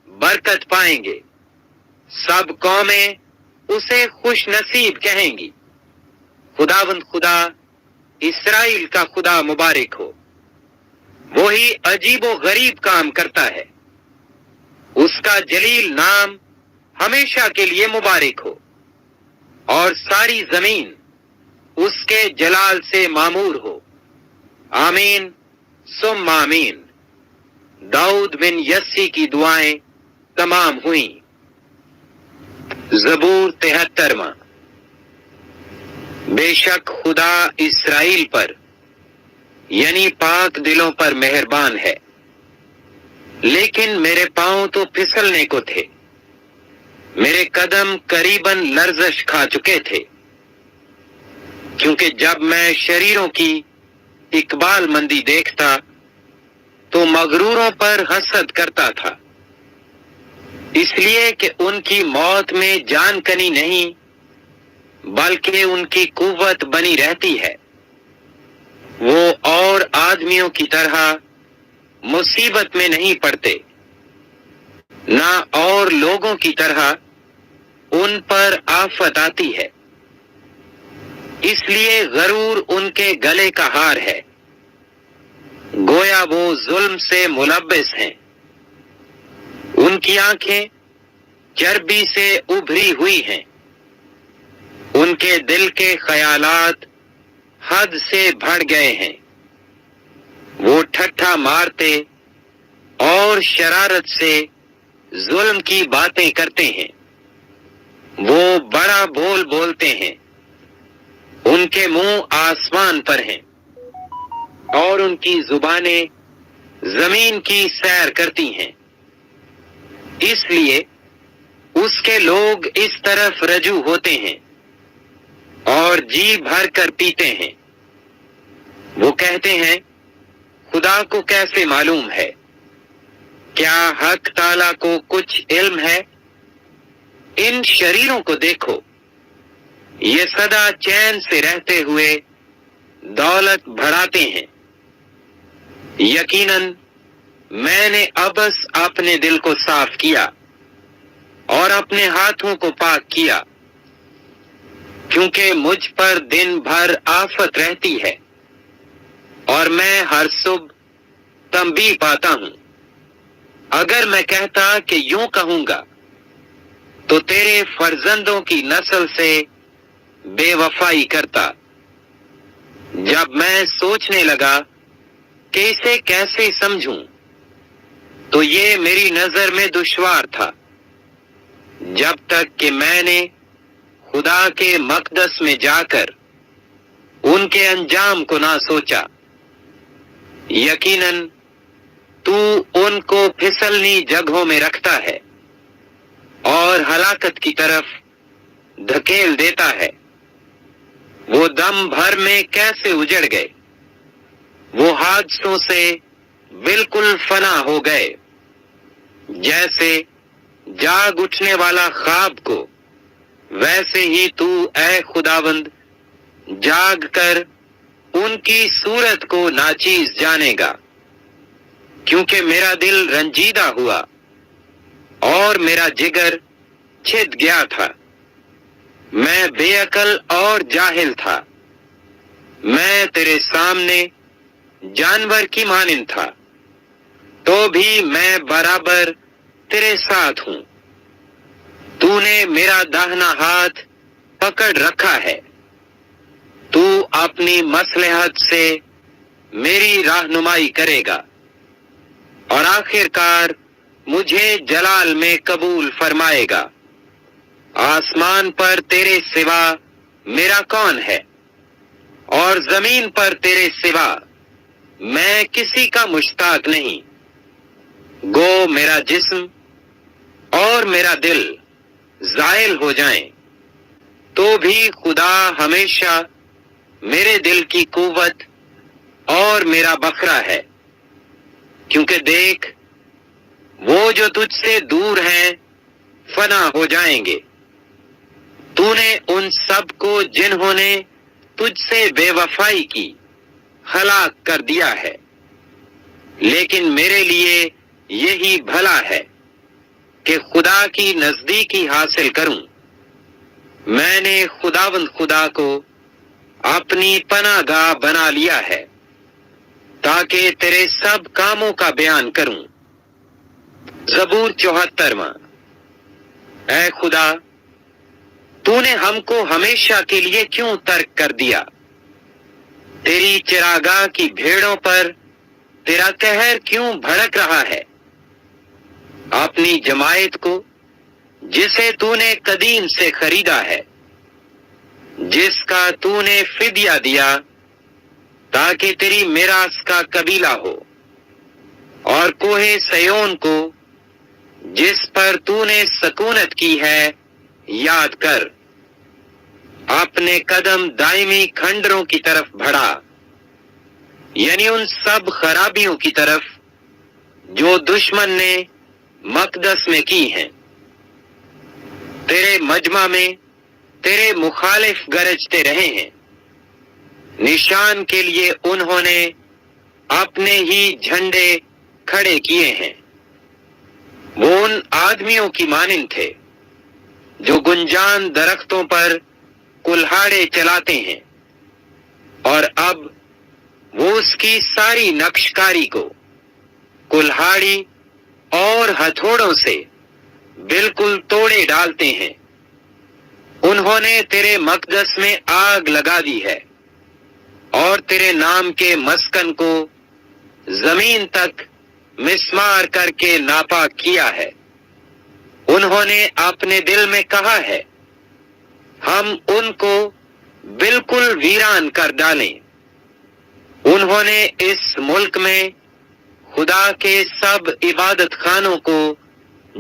Speaker 1: برکت پائیں گے۔ سب قومیں اسے خوش نصیب کہیں گی۔ خداوند خدا اسرائیل کا خدا مبارک ہو، وہی عجیب و غریب کام کرتا ہے، اس کا جلیل نام ہمیشہ کے لیے مبارک ہو، اور ساری زمین اس کے جلال سے معمور ہو۔ آمین ثم آمین۔ داؤد بن یسی کی دعائیں تمام ہوئیں۔ زبور 73۔ بے شک خدا اسرائیل پر یعنی پاک دلوں پر مہربان ہے، لیکن میرے پاؤں تو پھسلنے کو تھے، میرے قدم قریباً لرزش کھا چکے تھے، کیونکہ جب میں شریروں کی اقبال مندی دیکھتا تو مغروروں پر حسد کرتا تھا، اس لیے کہ ان کی موت میں جان کنی نہیں بلکہ ان کی قوت بنی رہتی ہے۔ وہ اور آدمیوں کی طرح مصیبت میں نہیں پڑتے، نہ اور لوگوں کی طرح ان پر آفت آتی ہے، اس لیے غرور ان کے گلے کا ہار ہے، گویا وہ ظلم سے ملبس ہیں۔ ان کی آنکھیں چربی سے ابھری ہوئی ہیں، ان کے دل کے خیالات حد سے بڑھ گئے ہیں، وہ ٹھٹھا مارتے اور شرارت سے ظلم کی باتیں کرتے ہیں، وہ بڑا بول بولتے ہیں، ان کے منہ آسمان پر ہیں، اور ان کی زبانیں زمین کی سیر کرتی ہیں۔ اس لیے اس کے لوگ اس طرف رجوع ہوتے ہیں اور جی بھر کر پیتے ہیں۔ وہ کہتے ہیں، خدا کو کیسے معلوم ہے؟ کیا حق تعالیٰ کو کچھ علم ہے؟ ان شریروں کو دیکھو، یہ سدا چین سے رہتے ہوئے دولت بڑھاتے ہیں۔ یقیناً میں نے ابس اپنے دل کو صاف کیا اور اپنے ہاتھوں کو پاک کیا، کیونکہ مجھ پر دن بھر آفت رہتی ہے، اور میں ہر صبح تنبیہ پاتا ہوں۔ اگر میں کہتا کہ یوں کہوں گا تو تیرے فرزندوں کی نسل سے بے وفائی کرتا۔ جب میں سوچنے لگا کہ اسے کیسے سمجھوں تو یہ میری نظر میں دشوار تھا، جب تک کہ میں نے خدا کے مقدس میں جا کر ان کے انجام کو نہ سوچا۔ یقیناً تو ان کو پھسلنی جگہوں میں رکھتا ہے اور ہلاکت کی طرف دھکیل دیتا ہے۔ وہ دم بھر میں کیسے اجڑ گئے، وہ حادثوں سے بالکل فنا ہو گئے۔ جیسے جاگ اٹھنے والا خواب کو، ویسے ہی تو اے خداوند جاگ کر ان کی صورت کو ناچیز جانے گا، کیونکہ میرا دل رنجیدہ ہوا اور میرا جگر چھد گیا تھا۔ میں بے عقل اور جاہل تھا، میں تیرے سامنے جانور کی مانند تھا، تو بھی میں برابر تیرے ساتھ ہوں۔ تو نے میرا داہنا ہاتھ پکڑ رکھا ہے، تو اپنی مصلحت سے میری رہنمائی کرے گا، اور آخر کار مجھے جلال میں قبول فرمائے گا۔ آسمان پر تیرے سوا میرا کون ہے، اور زمین پر تیرے سوا میں کسی کا مشتاق نہیں۔ گو میرا جسم اور میرا دل زائل ہو جائیں، تو بھی خدا ہمیشہ میرے دل کی قوت اور میرا بکرا ہے۔ کیونکہ دیکھ، وہ جو تجھ سے دور ہیں فنا ہو جائیں گے۔ تو نے ان سب کو جنہوں نے تجھ سے بے وفائی کی ہلاک کر دیا ہے، لیکن میرے لیے یہی بھلا ہے کہ خدا کی نزدیکی حاصل کروں۔ میں نے خداوند خدا کو اپنی پناہ گاہ بنا لیا ہے، تاکہ تیرے سب کاموں کا بیان کروں۔ زبور 74۔ اے خدا، تو نے ہم کو ہمیشہ کے لیے کیوں ترک کر دیا؟ تیری چراگاہ کی بھیڑوں پر تیرا قہر کیوں بھڑک رہا ہے؟ اپنی جماعت کو جسے تو نے قدیم سے خریدا ہے، جس کا تو نے فدیہ دیا، تاکہ تیری میراث کا قبیلہ ہو، اور کوہ سیون کو جس پر تو نے سکونت کی ہے یاد کر۔ اپنے قدم دائمی کھنڈروں کی طرف بڑھا، یعنی ان سب خرابیوں کی طرف جو دشمن نے مقدس میں کی ہیں۔ تیرے مجمع میں تیرے مخالف گرجتے رہے ہیں، نشان کے لیے انہوں نے اپنے ہی جھنڈے کھڑے کیے ہیں۔ وہ ان آدمیوں کی مانند تھے جو گنجان درختوں پر کلہاڑے چلاتے ہیں، اور اب وہ اس کی ساری نقشکاری کو کلہاڑی اور ہتھوڑوں سے بالکل توڑے ڈالتے ہیں۔ انہوں نے تیرے مقدس میں آگ لگا دی ہے، اور تیرے نام کے مسکن کو زمین تک مسمار کر کے ناپاک کیا ہے۔ انہوں نے اپنے دل میں کہا ہے، ہم ان کو بالکل ویران کر ڈالیں۔ انہوں نے اس ملک میں خدا کے سب عبادت خانوں کو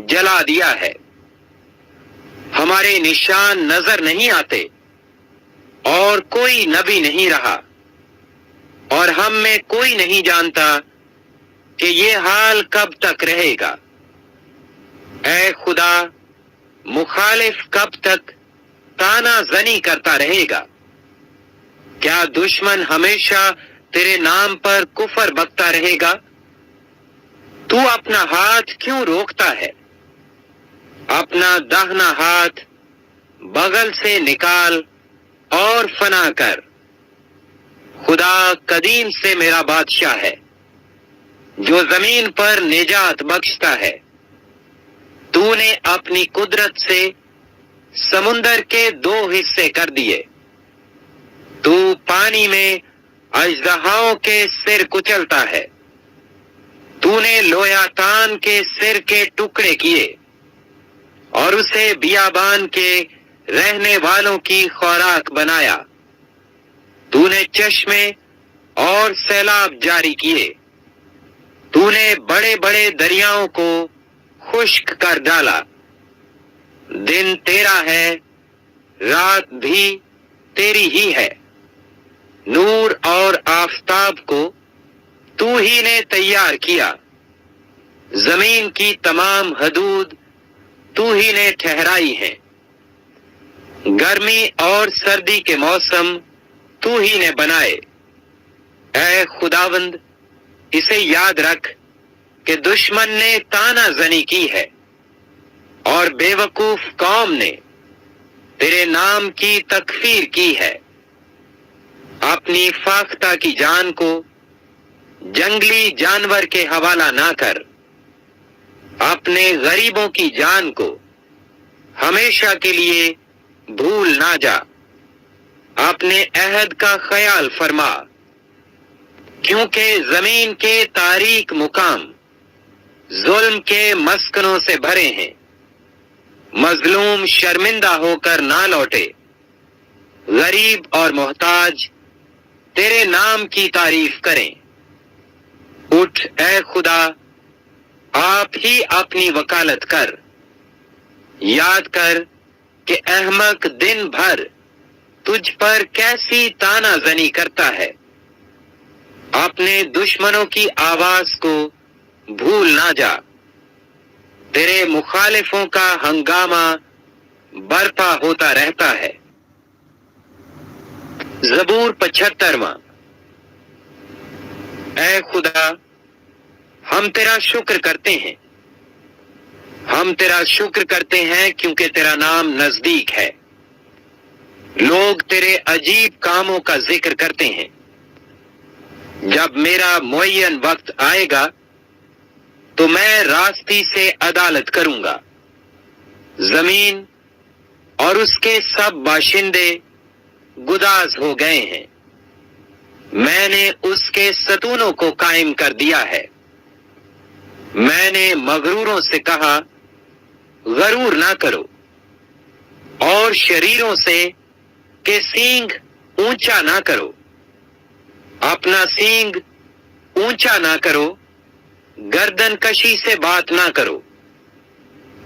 Speaker 1: جلا دیا ہے۔ ہمارے نشان نظر نہیں آتے، اور کوئی نبی نہیں رہا، اور ہم میں کوئی نہیں جانتا کہ یہ حال کب تک رہے گا۔ اے خدا، مخالف کب تک تانا زنی کرتا رہے گا؟ کیا دشمن ہمیشہ تیرے نام پر کفر بکتا رہے گا؟ تو اپنا ہاتھ کیوں روکتا ہے؟ اپنا داہنا ہاتھ بغل سے نکال اور فنا کر۔ خدا قدیم سے میرا بادشاہ ہے، جو زمین پر نجات بخشتا ہے۔ تو نے اپنی قدرت سے سمندر کے 2 حصے کر دیے۔ تو پانی میں اژدہاؤں کے سر کچلتا ہے۔ تو نے لویاتان کے سر کے ٹکڑے کیے، اور اسے بیابان کے رہنے والوں کی خوراک بنایا۔ تو نے چشمے اور سیلاب جاری کیے۔ تو نے بڑے بڑے دریاؤں کو خشک کر ڈالا۔ دن تیرا ہے، رات بھی تیری ہی ہے۔ نور اور آفتاب کو تو ہی نے تیار کیا۔ زمین کی تمام حدود تو ہی نے ٹھہرائی ہیں۔ گرمی اور سردی کے موسم تو ہی نے بنائے۔ اے خداوند، اسے یاد رکھ کہ دشمن نے تانا زنی کی ہے، اور بے وقوف قوم نے تیرے نام کی تکفیر کی ہے۔ اپنی فاختہ کی جان کو جنگلی جانور کے حوالہ نہ کر، اپنے غریبوں کی جان کو ہمیشہ کے لیے بھول نہ جا، اپنے عہد کا خیال فرما، کیونکہ زمین کے تاریک مقام ظلم کے مسکنوں سے بھرے ہیں۔ مظلوم شرمندہ ہو کر نہ لوٹے، غریب اور محتاج تیرے نام کی تعریف کریں۔ اٹھ اے خدا، آپ ہی اپنی وکالت کر، یاد کر کہ احمق دن بھر تجھ پر کیسی تانا زنی کرتا ہے۔ اپنے دشمنوں کی آواز کو بھول نہ جا، تیرے مخالفوں کا ہنگامہ برپا ہوتا رہتا ہے۔ زبور 75۔ اے خدا، ہم تیرا شکر کرتے ہیں، ہم تیرا شکر کرتے ہیں کیونکہ تیرا نام نزدیک ہے۔ لوگ تیرے عجیب کاموں کا ذکر کرتے ہیں۔ جب میرا معین وقت آئے گا تو میں راستی سے عدالت کروں گا۔ زمین اور اس کے سب باشندے گداز ہو گئے ہیں، میں نے اس کے ستونوں کو قائم کر دیا ہے۔ میں نے مغروروں سے کہا، غرور نہ کرو، اور شریروں سے کہ سینگ اونچا نہ کرو۔ اپنا سینگ اونچا نہ کرو، گردن کشی سے بات نہ کرو،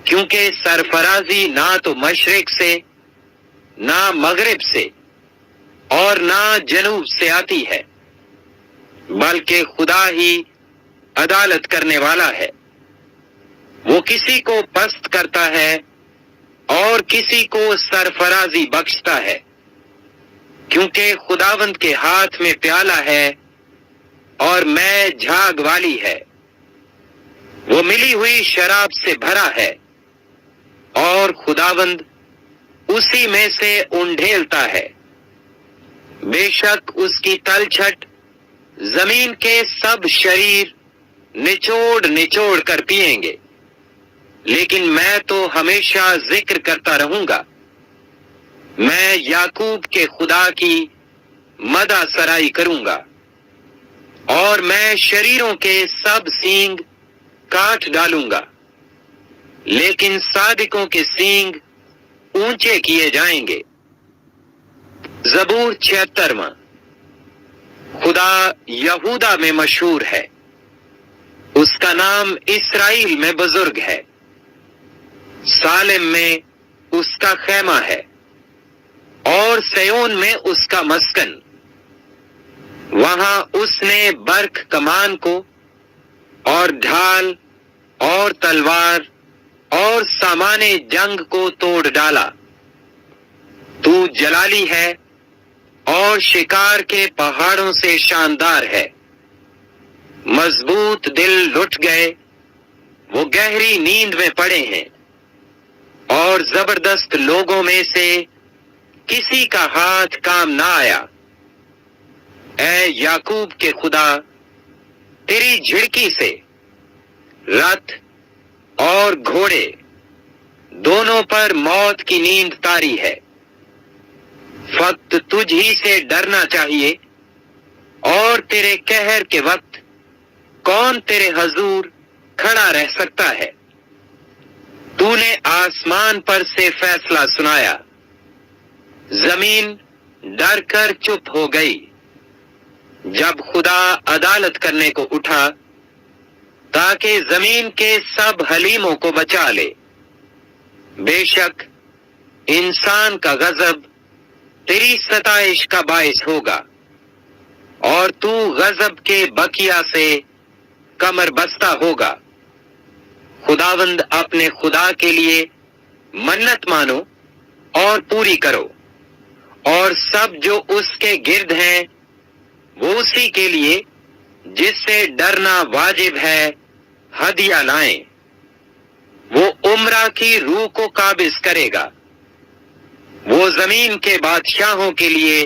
Speaker 1: کیونکہ سرفرازی نہ تو مشرق سے، نہ مغرب سے، اور نہ جنوب سے آتی ہے، بلکہ خدا ہی عدالت کرنے والا ہے۔ وہ کسی کو پست کرتا ہے اور کسی کو سرفرازی بخشتا ہے، کیونکہ خداوند کے ہاتھ میں پیالہ ہے اور میں جھاگ والی ہے۔ وہ ملی ہوئی شراب سے بھرا ہے اور خداوند اسی میں سے انڈھیلتا ہے۔ بے شک اس کی تلچھٹ زمین کے سب شریر نچوڑ نچوڑ کر پیئیں گے، لیکن میں تو ہمیشہ ذکر کرتا رہوں گا۔ میں یعقوب کے خدا کی مدح سرائی کروں گا، اور میں شریروں کے سب سینگ کاٹ ڈالوں گا، لیکن صادقوں کے سینگ اونچے کیے جائیں گے۔ زبور 76۔ خدا یہودا میں مشہور ہے، اس کا نام اسرائیل میں بزرگ ہے۔ سالم میں اس کا خیمہ ہے، اور سیون میں اس کا مسکن۔ وہاں اس نے برق کمان کو اور ڈھال اور تلوار اور سامان جنگ کو توڑ ڈالا۔ تو جلالی ہے اور شکار کے پہاڑوں سے شاندار ہے۔ مضبوط دل لٹ گئے، وہ گہری نیند میں پڑے ہیں، اور زبردست لوگوں میں سے کسی کا ہاتھ کام نہ آیا۔ اے یعقوب کے خدا، تیری جھڑکی سے رتھ اور گھوڑے دونوں پر موت کی نیند طاری ہے۔ فقط تجھ ہی سے ڈرنا چاہیے، اور تیرے قہر کے وقت کون تیرے حضور کھڑا رہ سکتا ہے؟ تو نے آسمان پر سے فیصلہ سنایا، زمین ڈر کر چپ ہو گئی۔ جب خدا عدالت کرنے کو اٹھا تاکہ زمین کے سب حلیموں کو بچا لے۔ بے شک انسان کا غضب تیری ستائش کا باعث ہوگا، اور تو غضب کے بقیہ سے کمر بستہ ہوگا۔ خداوند اپنے خدا کے لیے منت مانو اور پوری کرو، اور سب جو اس کے گرد ہیں وہ اسی کے لیے جس سے ڈرنا واجب ہے ہدیہ لائیں۔ وہ عمرہ کی روح کو قابض کرے گا، وہ زمین کے بادشاہوں کے لیے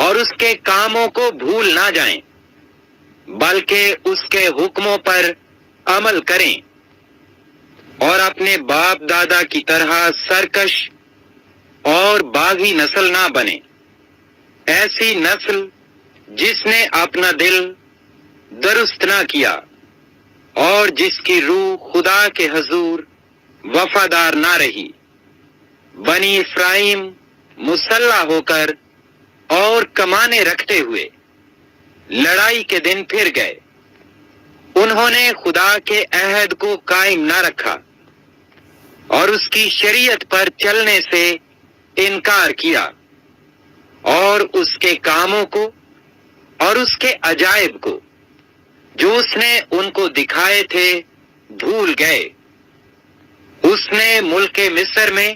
Speaker 1: اور اس کے کاموں کو بھول نہ جائیں، بلکہ اس کے حکموں پر عمل کریں، اور اپنے باپ دادا کی طرح سرکش اور باغی نسل نہ بنے، ایسی نسل جس نے اپنا دل درست نہ کیا اور جس کی روح خدا کے حضور وفادار نہ رہی۔ بنی اسرائیل مسلح ہو کر اور کمانے رکھتے ہوئے لڑائی کے دن پھر گئے۔ انہوں نے خدا کے عہد کو قائم نہ رکھا اور اس کی شریعت پر چلنے سے انکار کیا، اور اس کے کاموں کو اور اس کے عجائب کو جو اس نے ان کو دکھائے تھے بھول گئے۔ اس نے ملک مصر میں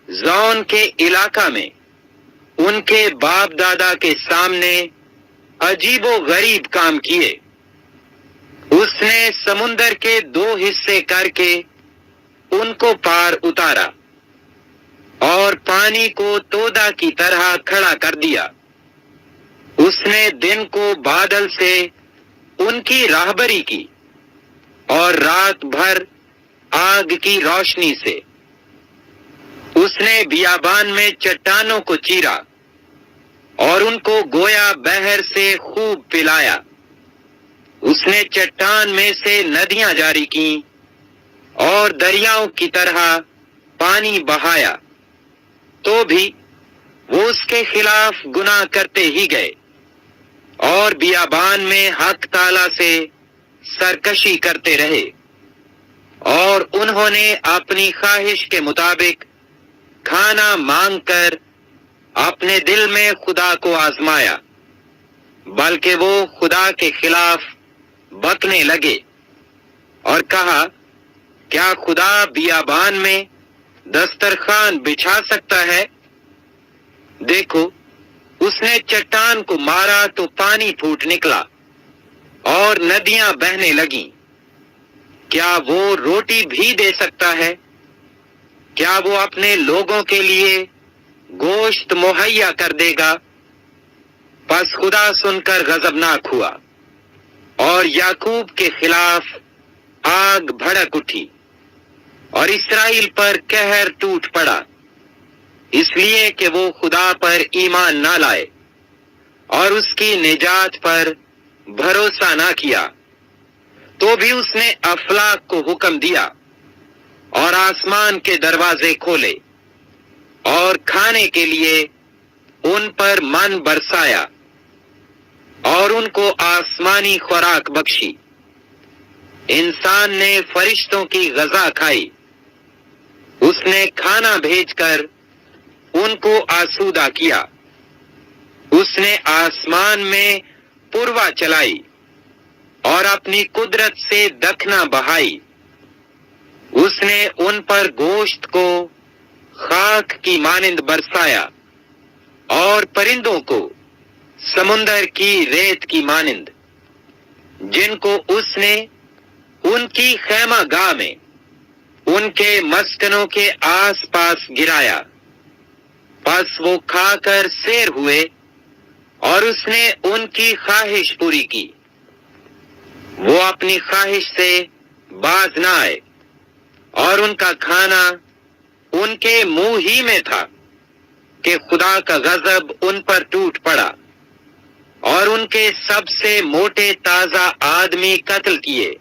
Speaker 1: زون کے علاقہ میں ان کے باپ دادا کے سامنے عجیب و غریب کام کیے۔ اس نے سمندر کے 2 حصے کر کے ان کو پار اتارا اور پانی کو تودا کی طرح کھڑا کر دیا۔ اس نے دن کو بادل سے ان کی راہبری کی اور رات بھر آگ کی روشنی سے۔ اس نے بیابان میں چٹانوں کو چیرا اور ان کو گویا بحر سے خوب پلایا۔ اس نے چٹان میں سے ندیاں جاری کیں اور دریاؤں کی طرح پانی بہایا، تو بھی وہ اس کے خلاف گناہ کرتے ہی گئے اور بیابان میں حق تعالی سے سرکشی کرتے رہے، اور انہوں نے اپنی خواہش کے مطابق کھانا مانگ کر اپنے دل میں خدا کو آزمایا، بلکہ وہ خدا کے خلاف بکنے لگے اور کہا، کیا خدا بیابان میں دسترخوان بچھا سکتا ہے؟ دیکھو، اس نے چٹان کو مارا تو پانی پھوٹ نکلا اور ندیاں بہنے لگیں۔ کیا وہ روٹی بھی دے سکتا ہے؟ کیا وہ اپنے لوگوں کے لیے گوشت مہیا کر دے گا؟ پس خدا سن کر غضبناک ہوا اور یعقوب کے خلاف آگ بھڑک اٹھی اور اسرائیل پر قہر ٹوٹ پڑا، اس لیے کہ وہ خدا پر ایمان نہ لائے اور اس کی نجات پر بھروسہ نہ کیا۔ تو بھی اس نے افلاک کو حکم دیا اور آسمان کے دروازے کھولے اور کھانے کے لیے ان پر من برسایا اور ان کو آسمانی خوراک بخشی۔ انسان نے فرشتوں کی غذا کھائی، اس نے کھانا بھیج کر ان کو آسودہ کیا۔ اس نے آسمان میں پروا چلائی اور اپنی قدرت سے دکھنا بہائی۔ اس نے ان پر گوشت کو خاک کی مانند برسایا اور پرندوں کو سمندر کی ریت کی مانند، جن کو اس نے ان کی خیمہ گاہ میں ان کے مسکنوں کے آس پاس گرایا۔ پس وہ کھا کر سیر ہوئے اور اس نے ان کی خواہش پوری کی۔ وہ اپنی خواہش سے باز نہ آئے اور ان کا کھانا ان کے منہ ہی میں تھا کہ خدا کا غضب ان پر ٹوٹ پڑا اور ان کے سب سے موٹے تازہ آدمی قتل کیے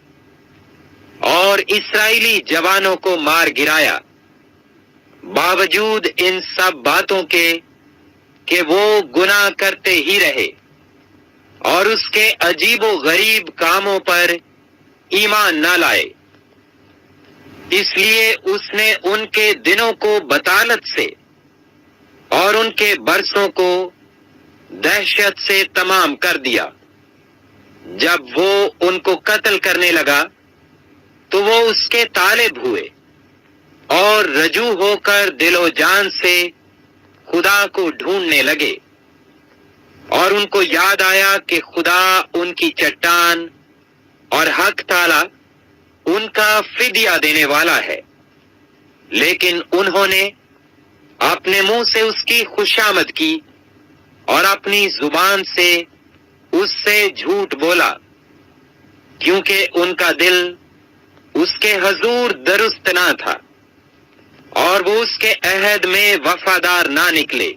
Speaker 1: اور اسرائیلی جوانوں کو مار گرایا۔ باوجود ان سب باتوں کے کہ وہ گناہ کرتے ہی رہے اور اس کے عجیب و غریب کاموں پر ایمان نہ لائے، اس لیے اس نے ان کے دنوں کو بطالت سے اور ان کے برسوں کو دہشت سے تمام کر دیا۔ جب وہ ان کو قتل کرنے لگا تو وہ اس کے طالب ہوئے اور رجوع ہو کر دل و جان سے خدا کو ڈھونڈنے لگے، اور ان کو یاد آیا کہ خدا ان کی چٹان اور حق تعالی ان کا فدیہ دینے والا ہے، لیکن انہوں نے اپنے منہ سے اس کی خوشامد کی اور اپنی زبان سے اس سے جھوٹ بولا، کیونکہ ان کا دل اس کے حضور درست نہ تھا، اور وہ اس کے عہد میں وفادار نہ نکلے۔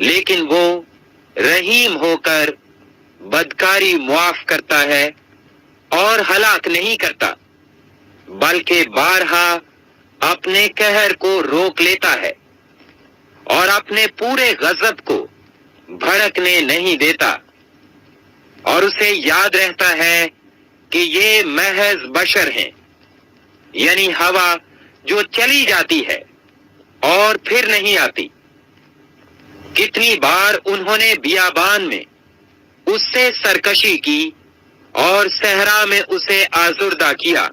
Speaker 1: لیکن وہ رحیم ہو کر بدکاری معاف کرتا ہے اور ہلاک نہیں کرتا، بلکہ بارہا اپنے قہر کو روک لیتا ہے اور اپنے پورے غضب کو بھڑکنے نہیں دیتا، اور اسے یاد رہتا ہے کہ یہ محض بشر ہیں، یعنی ہوا جو چلی جاتی ہے اور پھر نہیں آتی۔ کتنی بار انہوں نے بیابان میں اس سے سرکشی کی اور صحرا میں اسے آزردہ کیا،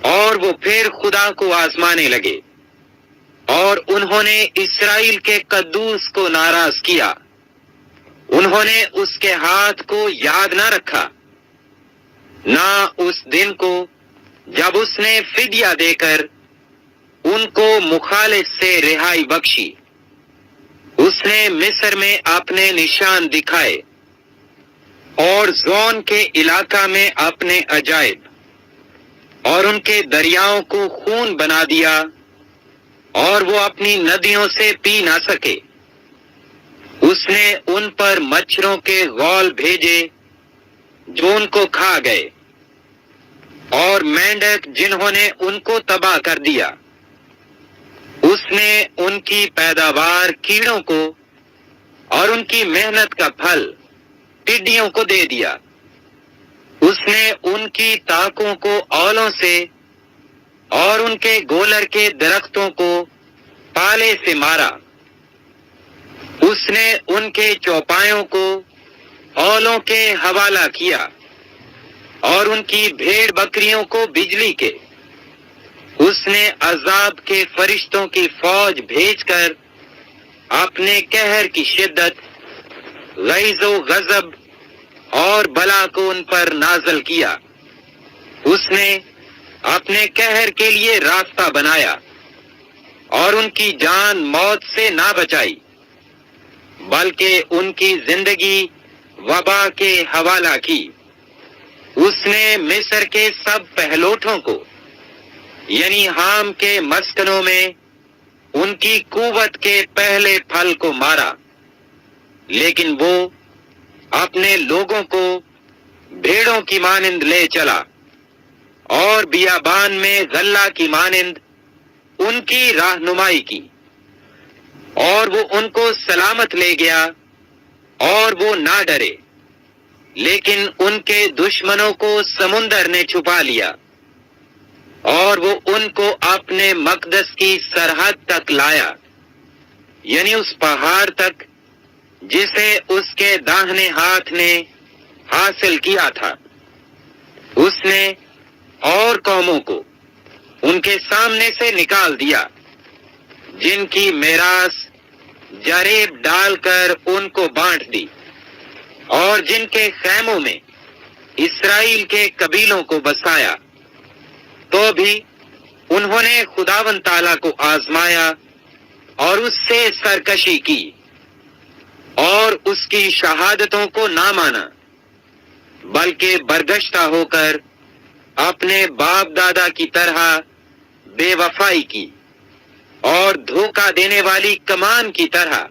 Speaker 1: اور وہ پھر خدا کو آزمانے لگے، اور انہوں نے اسرائیل کے قدوس کو ناراض کیا۔ انہوں نے اس کے ہاتھ کو یاد نہ رکھا، نہ اس دن کو جب اس نے فدیہ دے کر ان کو مخالف سے رہائی بخشی۔ اس نے مصر میں اپنے نشان دکھائے اور زون کے علاقہ میں اپنے عجائب، اور ان کے دریاؤں کو خون بنا دیا، اور وہ اپنی ندیوں سے پی نہ سکے۔ اس نے ان پر مچھروں کے غول بھیجے جو ان کو کھا گئے، اور مینڈک جنہوں نے ان کو تباہ کر دیا۔ اس نے ان کی پیداوار کیڑوں کو اور ان کی محنت کا پھل ٹڈیوں کو دے دیا۔ اس نے ان کی تاکوں کو اولوں سے اور ان کے گولر کے درختوں کو پالے سے مارا۔ اس نے ان کے چوپایوں کو اولوں کے حوالہ کیا اور ان کی بھیڑ بکریوں کو بجلی کے۔ اس نے عذاب کے فرشتوں کی فوج بھیج کر اپنے قہر کی شدت، غیظ و غضب اور بلا کو ان پر نازل کیا۔ اس نے اپنے قہر کے لیے راستہ بنایا اور ان کی جان موت سے نہ بچائی، بلکہ ان کی زندگی وبا کے حوالہ کی۔ اس نے مصر کے سب پہلوٹوں کو، یعنی حام کے مسکنوں میں ان کی قوت کے پہلے پھل کو مارا، لیکن وہ اپنے لوگوں کو بھیڑوں کی مانند لے چلا، اور بیابان میں غلہ کی مانند ان کی رہنمائی کی، اور وہ ان کو سلامت لے گیا، اور وہ نہ ڈرے، لیکن ان کے دشمنوں کو سمندر نے چھپا لیا، اور وہ ان کو اپنے مقدس کی سرحد تک لایا، یعنی اس پہاڑ تک جسے اس کے داہنے ہاتھ نے حاصل کیا تھا۔ اس نے اور قوموں کو ان کے سامنے سے نکال دیا، جن کی میراث جریب ڈال کر ان کو بانٹ دی، اور جن کے خیموں میں اسرائیل کے قبیلوں کو بسایا۔ تو بھی انہوں نے خداوند تعالیٰ کو آزمایا اور اس سے سرکشی کی، اور اس کی شہادتوں کو نہ مانا، بلکہ برگشتہ ہو کر اپنے باپ دادا کی طرح بے وفائی کی، اور دھوکہ دینے والی کمان کی طرح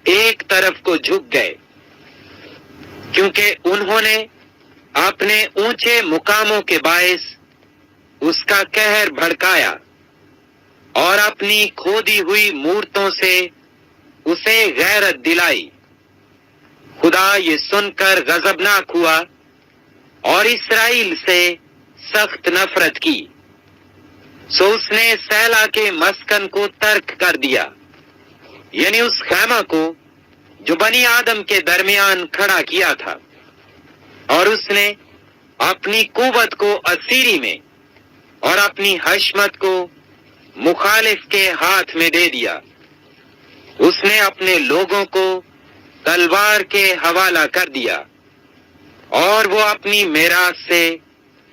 Speaker 1: ایک طرف کو جھک گئے، کیونکہ انہوں نے اپنے اونچے مقاموں کے باعث اس کا قہر بھڑکایا، اور اپنی کھودی ہوئی مورتوں سے اسے غیرت دلائی۔ خدا یہ سن کر غضبناک ہوا اور اسرائیل سے سخت نفرت کی، سو اس نے سیلا کے مسکن کو ترک کر دیا، یعنی اس خیمہ کو جو بنی آدم کے درمیان کھڑا کیا تھا، اور اس نے اپنی قوت کو اسیری میں اور اپنی حشمت کو مخالف کے ہاتھ میں دے دیا۔ اس نے اپنے لوگوں کو تلوار کے حوالہ کر دیا، اور وہ اپنی میراث سے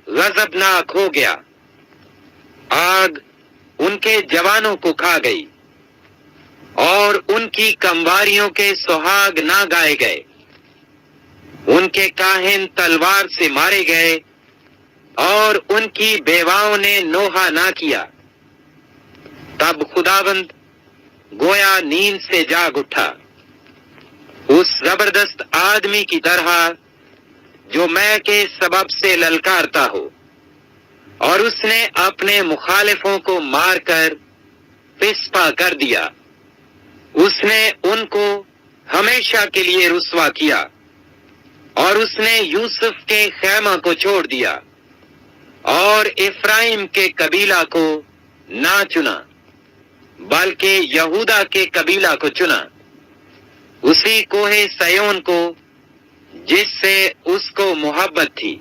Speaker 1: غضبناک ہو گیا۔ آگ ان کے جوانوں کو کھا گئی، اور ان کی کمواریوں کے سہاگ نہ گائے گئے، ان کے کاہن تلوار سے مارے گئے، اور ان کی بیواؤں نے نوحہ نہ کیا۔ تب خداوند گویا نیند سے جاگ اٹھا، اس زبردست آدمی کی طرح جو میں کے سبب سے للکارتا ہو، اور اس نے اپنے مخالفوں کو مار کر پسپا کر دیا۔ اس نے ان کو ہمیشہ کے لیے رسوا کیا، اور اس نے یوسف کے خیمہ کو چھوڑ دیا، اور افرائیم کے قبیلہ کو نہ چنا، بلکہ یہودا کے قبیلہ کو چنا، اسی کوہ سیون کو جس سے اس کو محبت تھی،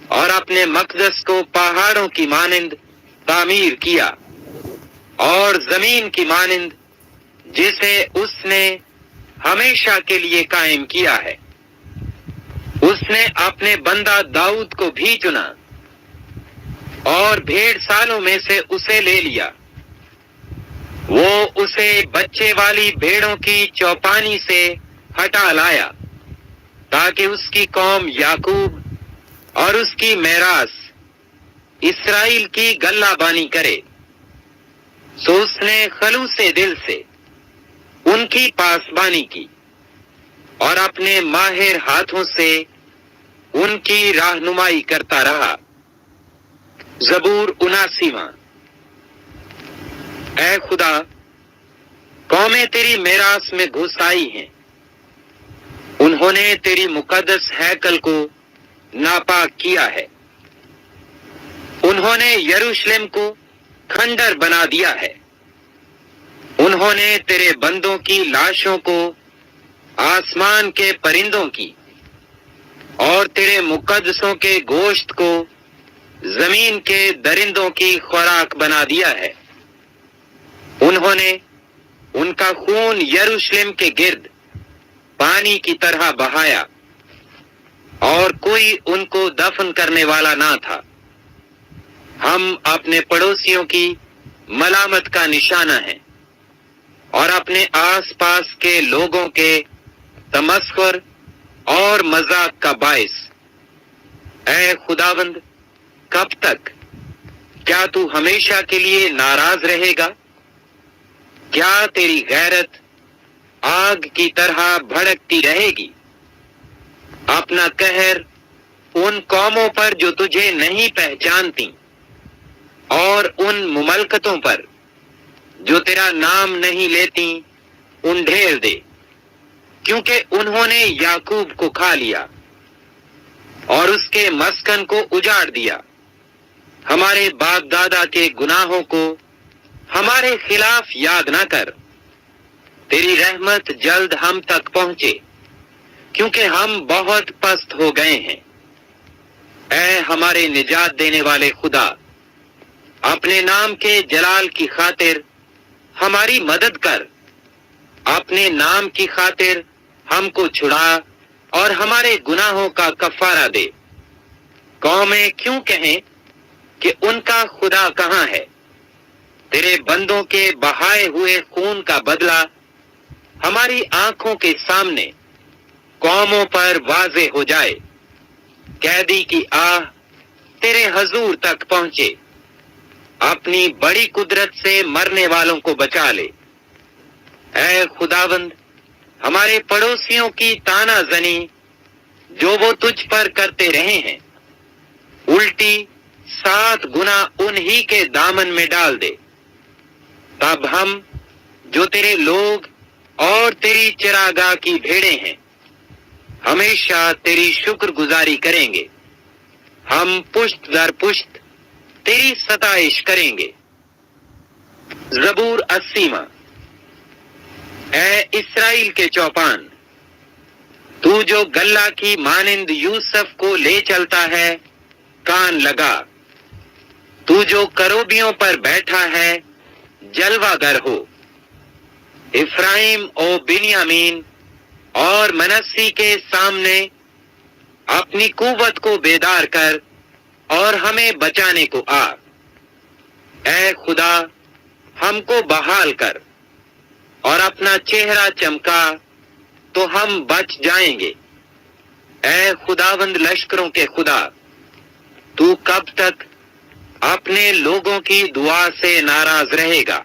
Speaker 1: اور اپنے مقدس کو پہاڑوں کی مانند تعمیر کیا، اور زمین کی مانند جسے اس نے ہمیشہ کے لیے قائم کیا ہے۔ اس نے اپنے بندہ داؤد کو بھی چنا، اور بھیڑ سالوں میں سے اسے لے لیا۔ وہ اسے بچے والی بھیڑوں کی چوپانی سے ہٹا لایا، تاکہ اس کی قوم یعقوب اور اس کی میراث اسرائیل کی گلہ بانی کرے۔ سو اس نے خلوص دل سے ان کی پاسبانی کی، اور اپنے ماہر ہاتھوں سے ان کی رہنمائی کرتا رہا۔ زبور 79۔ اے خدا، قومیں تیری میراث میں گھس آئی ہیں، انہوں نے تیری مقدس ہیکل کو ناپاک کیا ہے، انہوں نے یروشلم کو کھنڈر بنا دیا ہے، انہوں نے تیرے بندوں کی لاشوں کو آسمان کے پرندوں کی، اور تیرے مقدسوں کے گوشت کو زمین کے درندوں کی خوراک بنا دیا ہے۔ انہوں نے ان کا خون یروشلم کے گرد پانی کی طرح بہایا، اور کوئی ان کو دفن کرنے والا نہ تھا۔ ہم اپنے پڑوسیوں کی ملامت کا نشانہ ہیں، اور اپنے آس پاس کے لوگوں کے تمسخر اور مذاق کا باعث۔ اے خداوند، کب تک؟ کیا تو ہمیشہ کے لیے ناراض رہے گا؟ کیا تیری غیرت آگ کی طرح بھڑکتی رہے گی؟ اپنا قہر ان قوموں پر جو تجھے نہیں پہچانتی، اور ان مملکتوں پر جو تیرا نام نہیں لیتی انڈھیل دے، کیونکہ انہوں نے یعقوب کو کھا لیا اور اس کے مسکن کو اجاڑ دیا۔ ہمارے باپ دادا کے گناہوں کو ہمارے خلاف یاد نہ کر، تیری رحمت جلد ہم تک پہنچے، کیونکہ ہم بہت پست ہو گئے ہیں۔ اے ہمارے نجات دینے والے خدا، اپنے نام کے جلال کی خاطر ہماری مدد کر، اپنے نام کی خاطر ہم کو چھڑا اور ہمارے گناہوں کا کفارہ دے۔ قومیں کیوں کہیں کہ ان کا خدا کہاں ہے؟ تیرے بندوں کے بہائے ہوئے خون کا بدلہ ہماری آنکھوں کے سامنے قوموں پر واضح ہو جائے۔ قیدی کی آہ تیرے حضور تک پہنچے، اپنی بڑی قدرت سے مرنے والوں کو بچا لے۔ اے خداوند، ہمارے پڑوسیوں کی تانا زنی جو وہ تجھ پر کرتے رہے ہیں، الٹی 7 گنا انہی کے دامن میں ڈال دے۔ تب ہم جو تیرے لوگ اور تیری چراگاہ کی بھیڑیں ہیں، ہمیشہ تیری شکر گزاری کریں گے۔ ہم پشت در پشت تیری ستائش کریں گے۔ زبور 80۔ اے اسرائیل کے چوپان، تو جو گلہ کی مانند یوسف کو لے چلتا ہے، کان لگا۔ تو جو کروبیوں پر بیٹھا ہے، جلوہ گر ہو۔ افرائیم و بنیامین اور منسی کے سامنے اپنی قوت کو بیدار کر اور ہمیں بچانے کو آ۔ اے خدا، ہم کو بحال کر، اور اپنا چہرہ چمکا تو ہم بچ جائیں گے۔ اے خداوند لشکروں کے خدا، تو کب تک اپنے لوگوں کی دعا سے ناراض رہے گا؟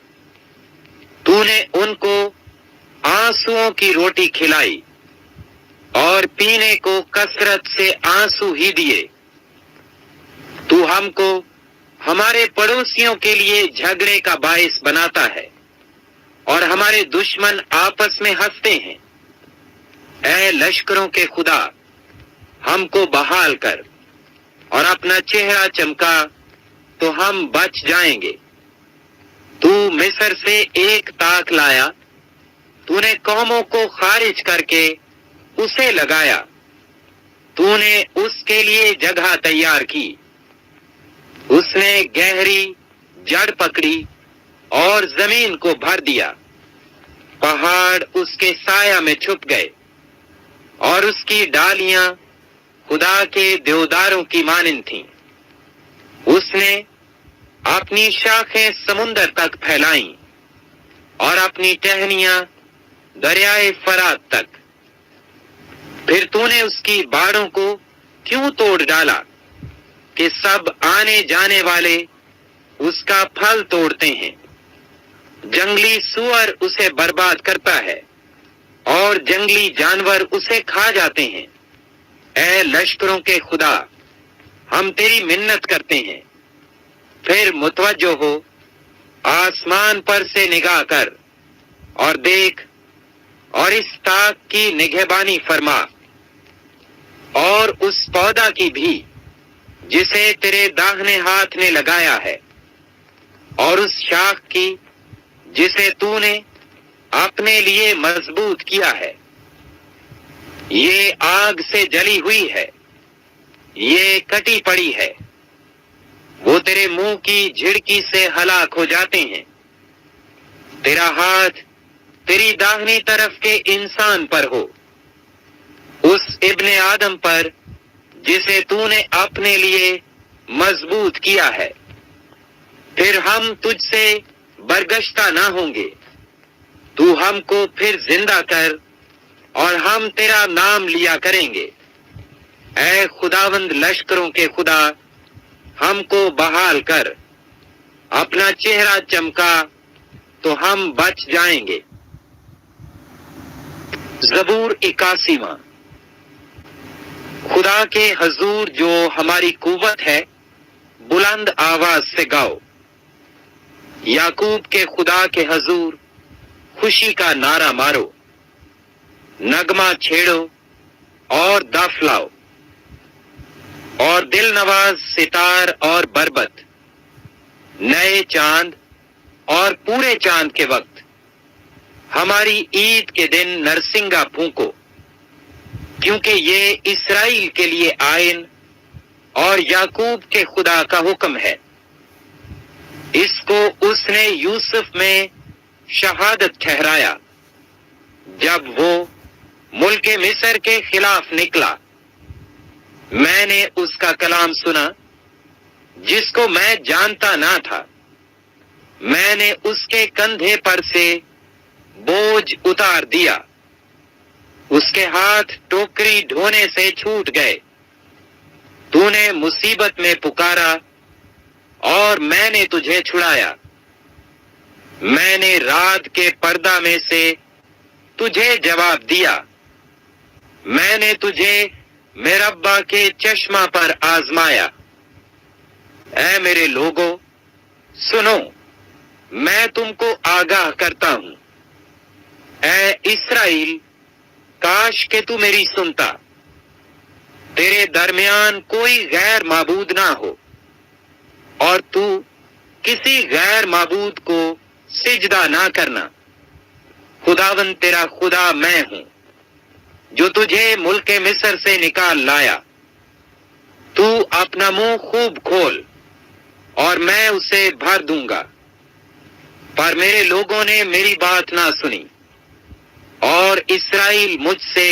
Speaker 1: تو نے ان کو آنسوؤں کی روٹی کھلائی اور پینے کو کثرت سے آنسو ہی دیے۔ تو ہم کو ہمارے پڑوسیوں کے لیے جھگڑے کا باعث بناتا ہے اور ہمارے دشمن آپس میں ہنستے ہیں۔ اے لشکروں کے خدا، ہم کو بحال کر اور اپنا چہرہ چمکا تو ہم بچ جائیں گے۔ تو مصر سے ایک طاق لایا، تو نے قوموں کو خارج کر کے اسے لگایا، تو نے اس کے لیے جگہ تیار کی۔ اس نے گہری جڑ پکڑی اور زمین کو بھر دیا، پہاڑ اس کے سایہ میں چھپ گئے اور اس کی ڈالیاں خدا کے دیوداروں کی مانند تھیں۔ اس نے اپنی شاخیں سمندر تک پھیلائیں اور اپنی ٹہنیاں دریائے فرات تک۔ پھر تو نے اس کی باڑوں کو کیوں توڑ ڈالا کہ سب آنے جانے والے اس کا پھل توڑتے ہیں؟ جنگلی سور اسے برباد کرتا ہے اور جنگلی جانور اسے کھا جاتے ہیں۔ اے لشکروں کے خدا، ہم تیری منت کرتے ہیں، پھر متوجہ ہو، آسمان پر سے نگاہ کر اور دیکھ، اور اس طاق کی نگہبانی فرما، اور اس پودا کی بھی جسے تیرے داہنے ہاتھ نے لگایا ہے، اور اس شاخ کی جسے تو نے اپنے لیے مضبوط کیا ہے۔ یہ آگ سے جلی ہوئی ہے، یہ کٹی پڑی ہے، وہ تیرے منہ کی جھڑکی سے ہلاک ہو جاتے ہیں۔ تیرا ہاتھ تیری داہنی طرف کے انسان پر ہو، اس ابن آدم پر جسے تو نے اپنے لیے مضبوط کیا ہے۔ پھر ہم تجھ سے برگشتہ نہ ہوں گے، تو ہم کو پھر زندہ کر اور ہم تیرا نام لیا کریں گے۔ اے خداوند لشکروں کے خدا، ہم کو بحال کر، اپنا چہرہ چمکا تو ہم بچ جائیں گے۔ زبور 81۔ خدا کے حضور جو ہماری قوت ہے، بلند آواز سے گاؤ۔ یعقوب کے خدا کے حضور خوشی کا نعرہ مارو، نغمہ چھیڑو اور دف لاؤ، اور دل نواز ستار اور بربت، نئے چاند اور پورے چاند کے وقت ہماری عید کے دن نرسنگا پھونکو، کیونکہ یہ اسرائیل کے لیے آئین اور یعقوب کے خدا کا حکم ہے۔ اس کو اس نے یوسف میں شہادت ٹھہرایا جب وہ ملک مصر کے خلاف نکلا۔ میں نے اس کا کلام سنا جس کو میں جانتا نہ تھا، میں نے اس کے کندھے پر سے بوجھ اتار دیا، اس کے ہاتھ ٹوکری ڈھونے سے چھوٹ گئے۔ تو نے مصیبت میں پکارا اور میں نے تجھے چھڑایا، میں نے رات کے پردہ میں سے تجھے جواب دیا، میں نے تجھے مربع کے چشمہ پر آزمایا۔ اے میرے لوگو، سنو، میں تم کو آگاہ کرتا ہوں۔ اے اسرائیل، کاش کہ تو میری سنتا۔ تیرے درمیان کوئی غیر معبود نہ ہو، اور تو کسی غیر معبود کو سجدہ نہ کرنا۔ خداوند تیرا خدا میں ہوں، جو تجھے ملک مصر سے نکال لایا۔ تو اپنا منہ خوب کھول اور میں اسے بھر دوں گا۔ پر میرے لوگوں نے میری بات نہ سنی، اور اسرائیل مجھ سے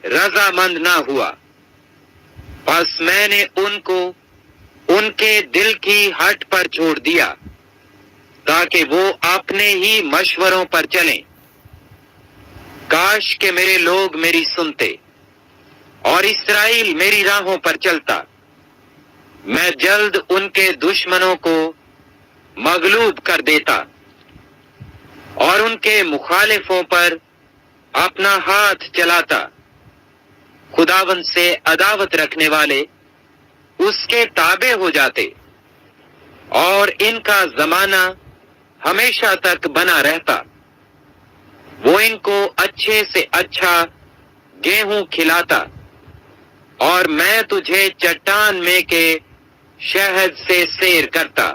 Speaker 1: رضامند نہ ہوا۔ پس میں نے ان کو ان کے دل کی ہٹ پر چھوڑ دیا، تاکہ وہ اپنے ہی مشوروں پر چلیں۔ کاش کہ میرے لوگ میری سنتے اور اسرائیل میری راہوں پر چلتا، میں جلد ان کے دشمنوں کو مغلوب کر دیتا اور ان کے مخالفوں پر اپنا ہاتھ چلاتا۔ خداوند سے عداوت رکھنے والے اس کے تابع ہو جاتے اور ان کا زمانہ ہمیشہ تک بنا رہتا۔ وہ ان کو اچھے سے اچھا گیہوں کھلاتا اور میں تجھے چٹان میں کے شہد سے سیر کرتا۔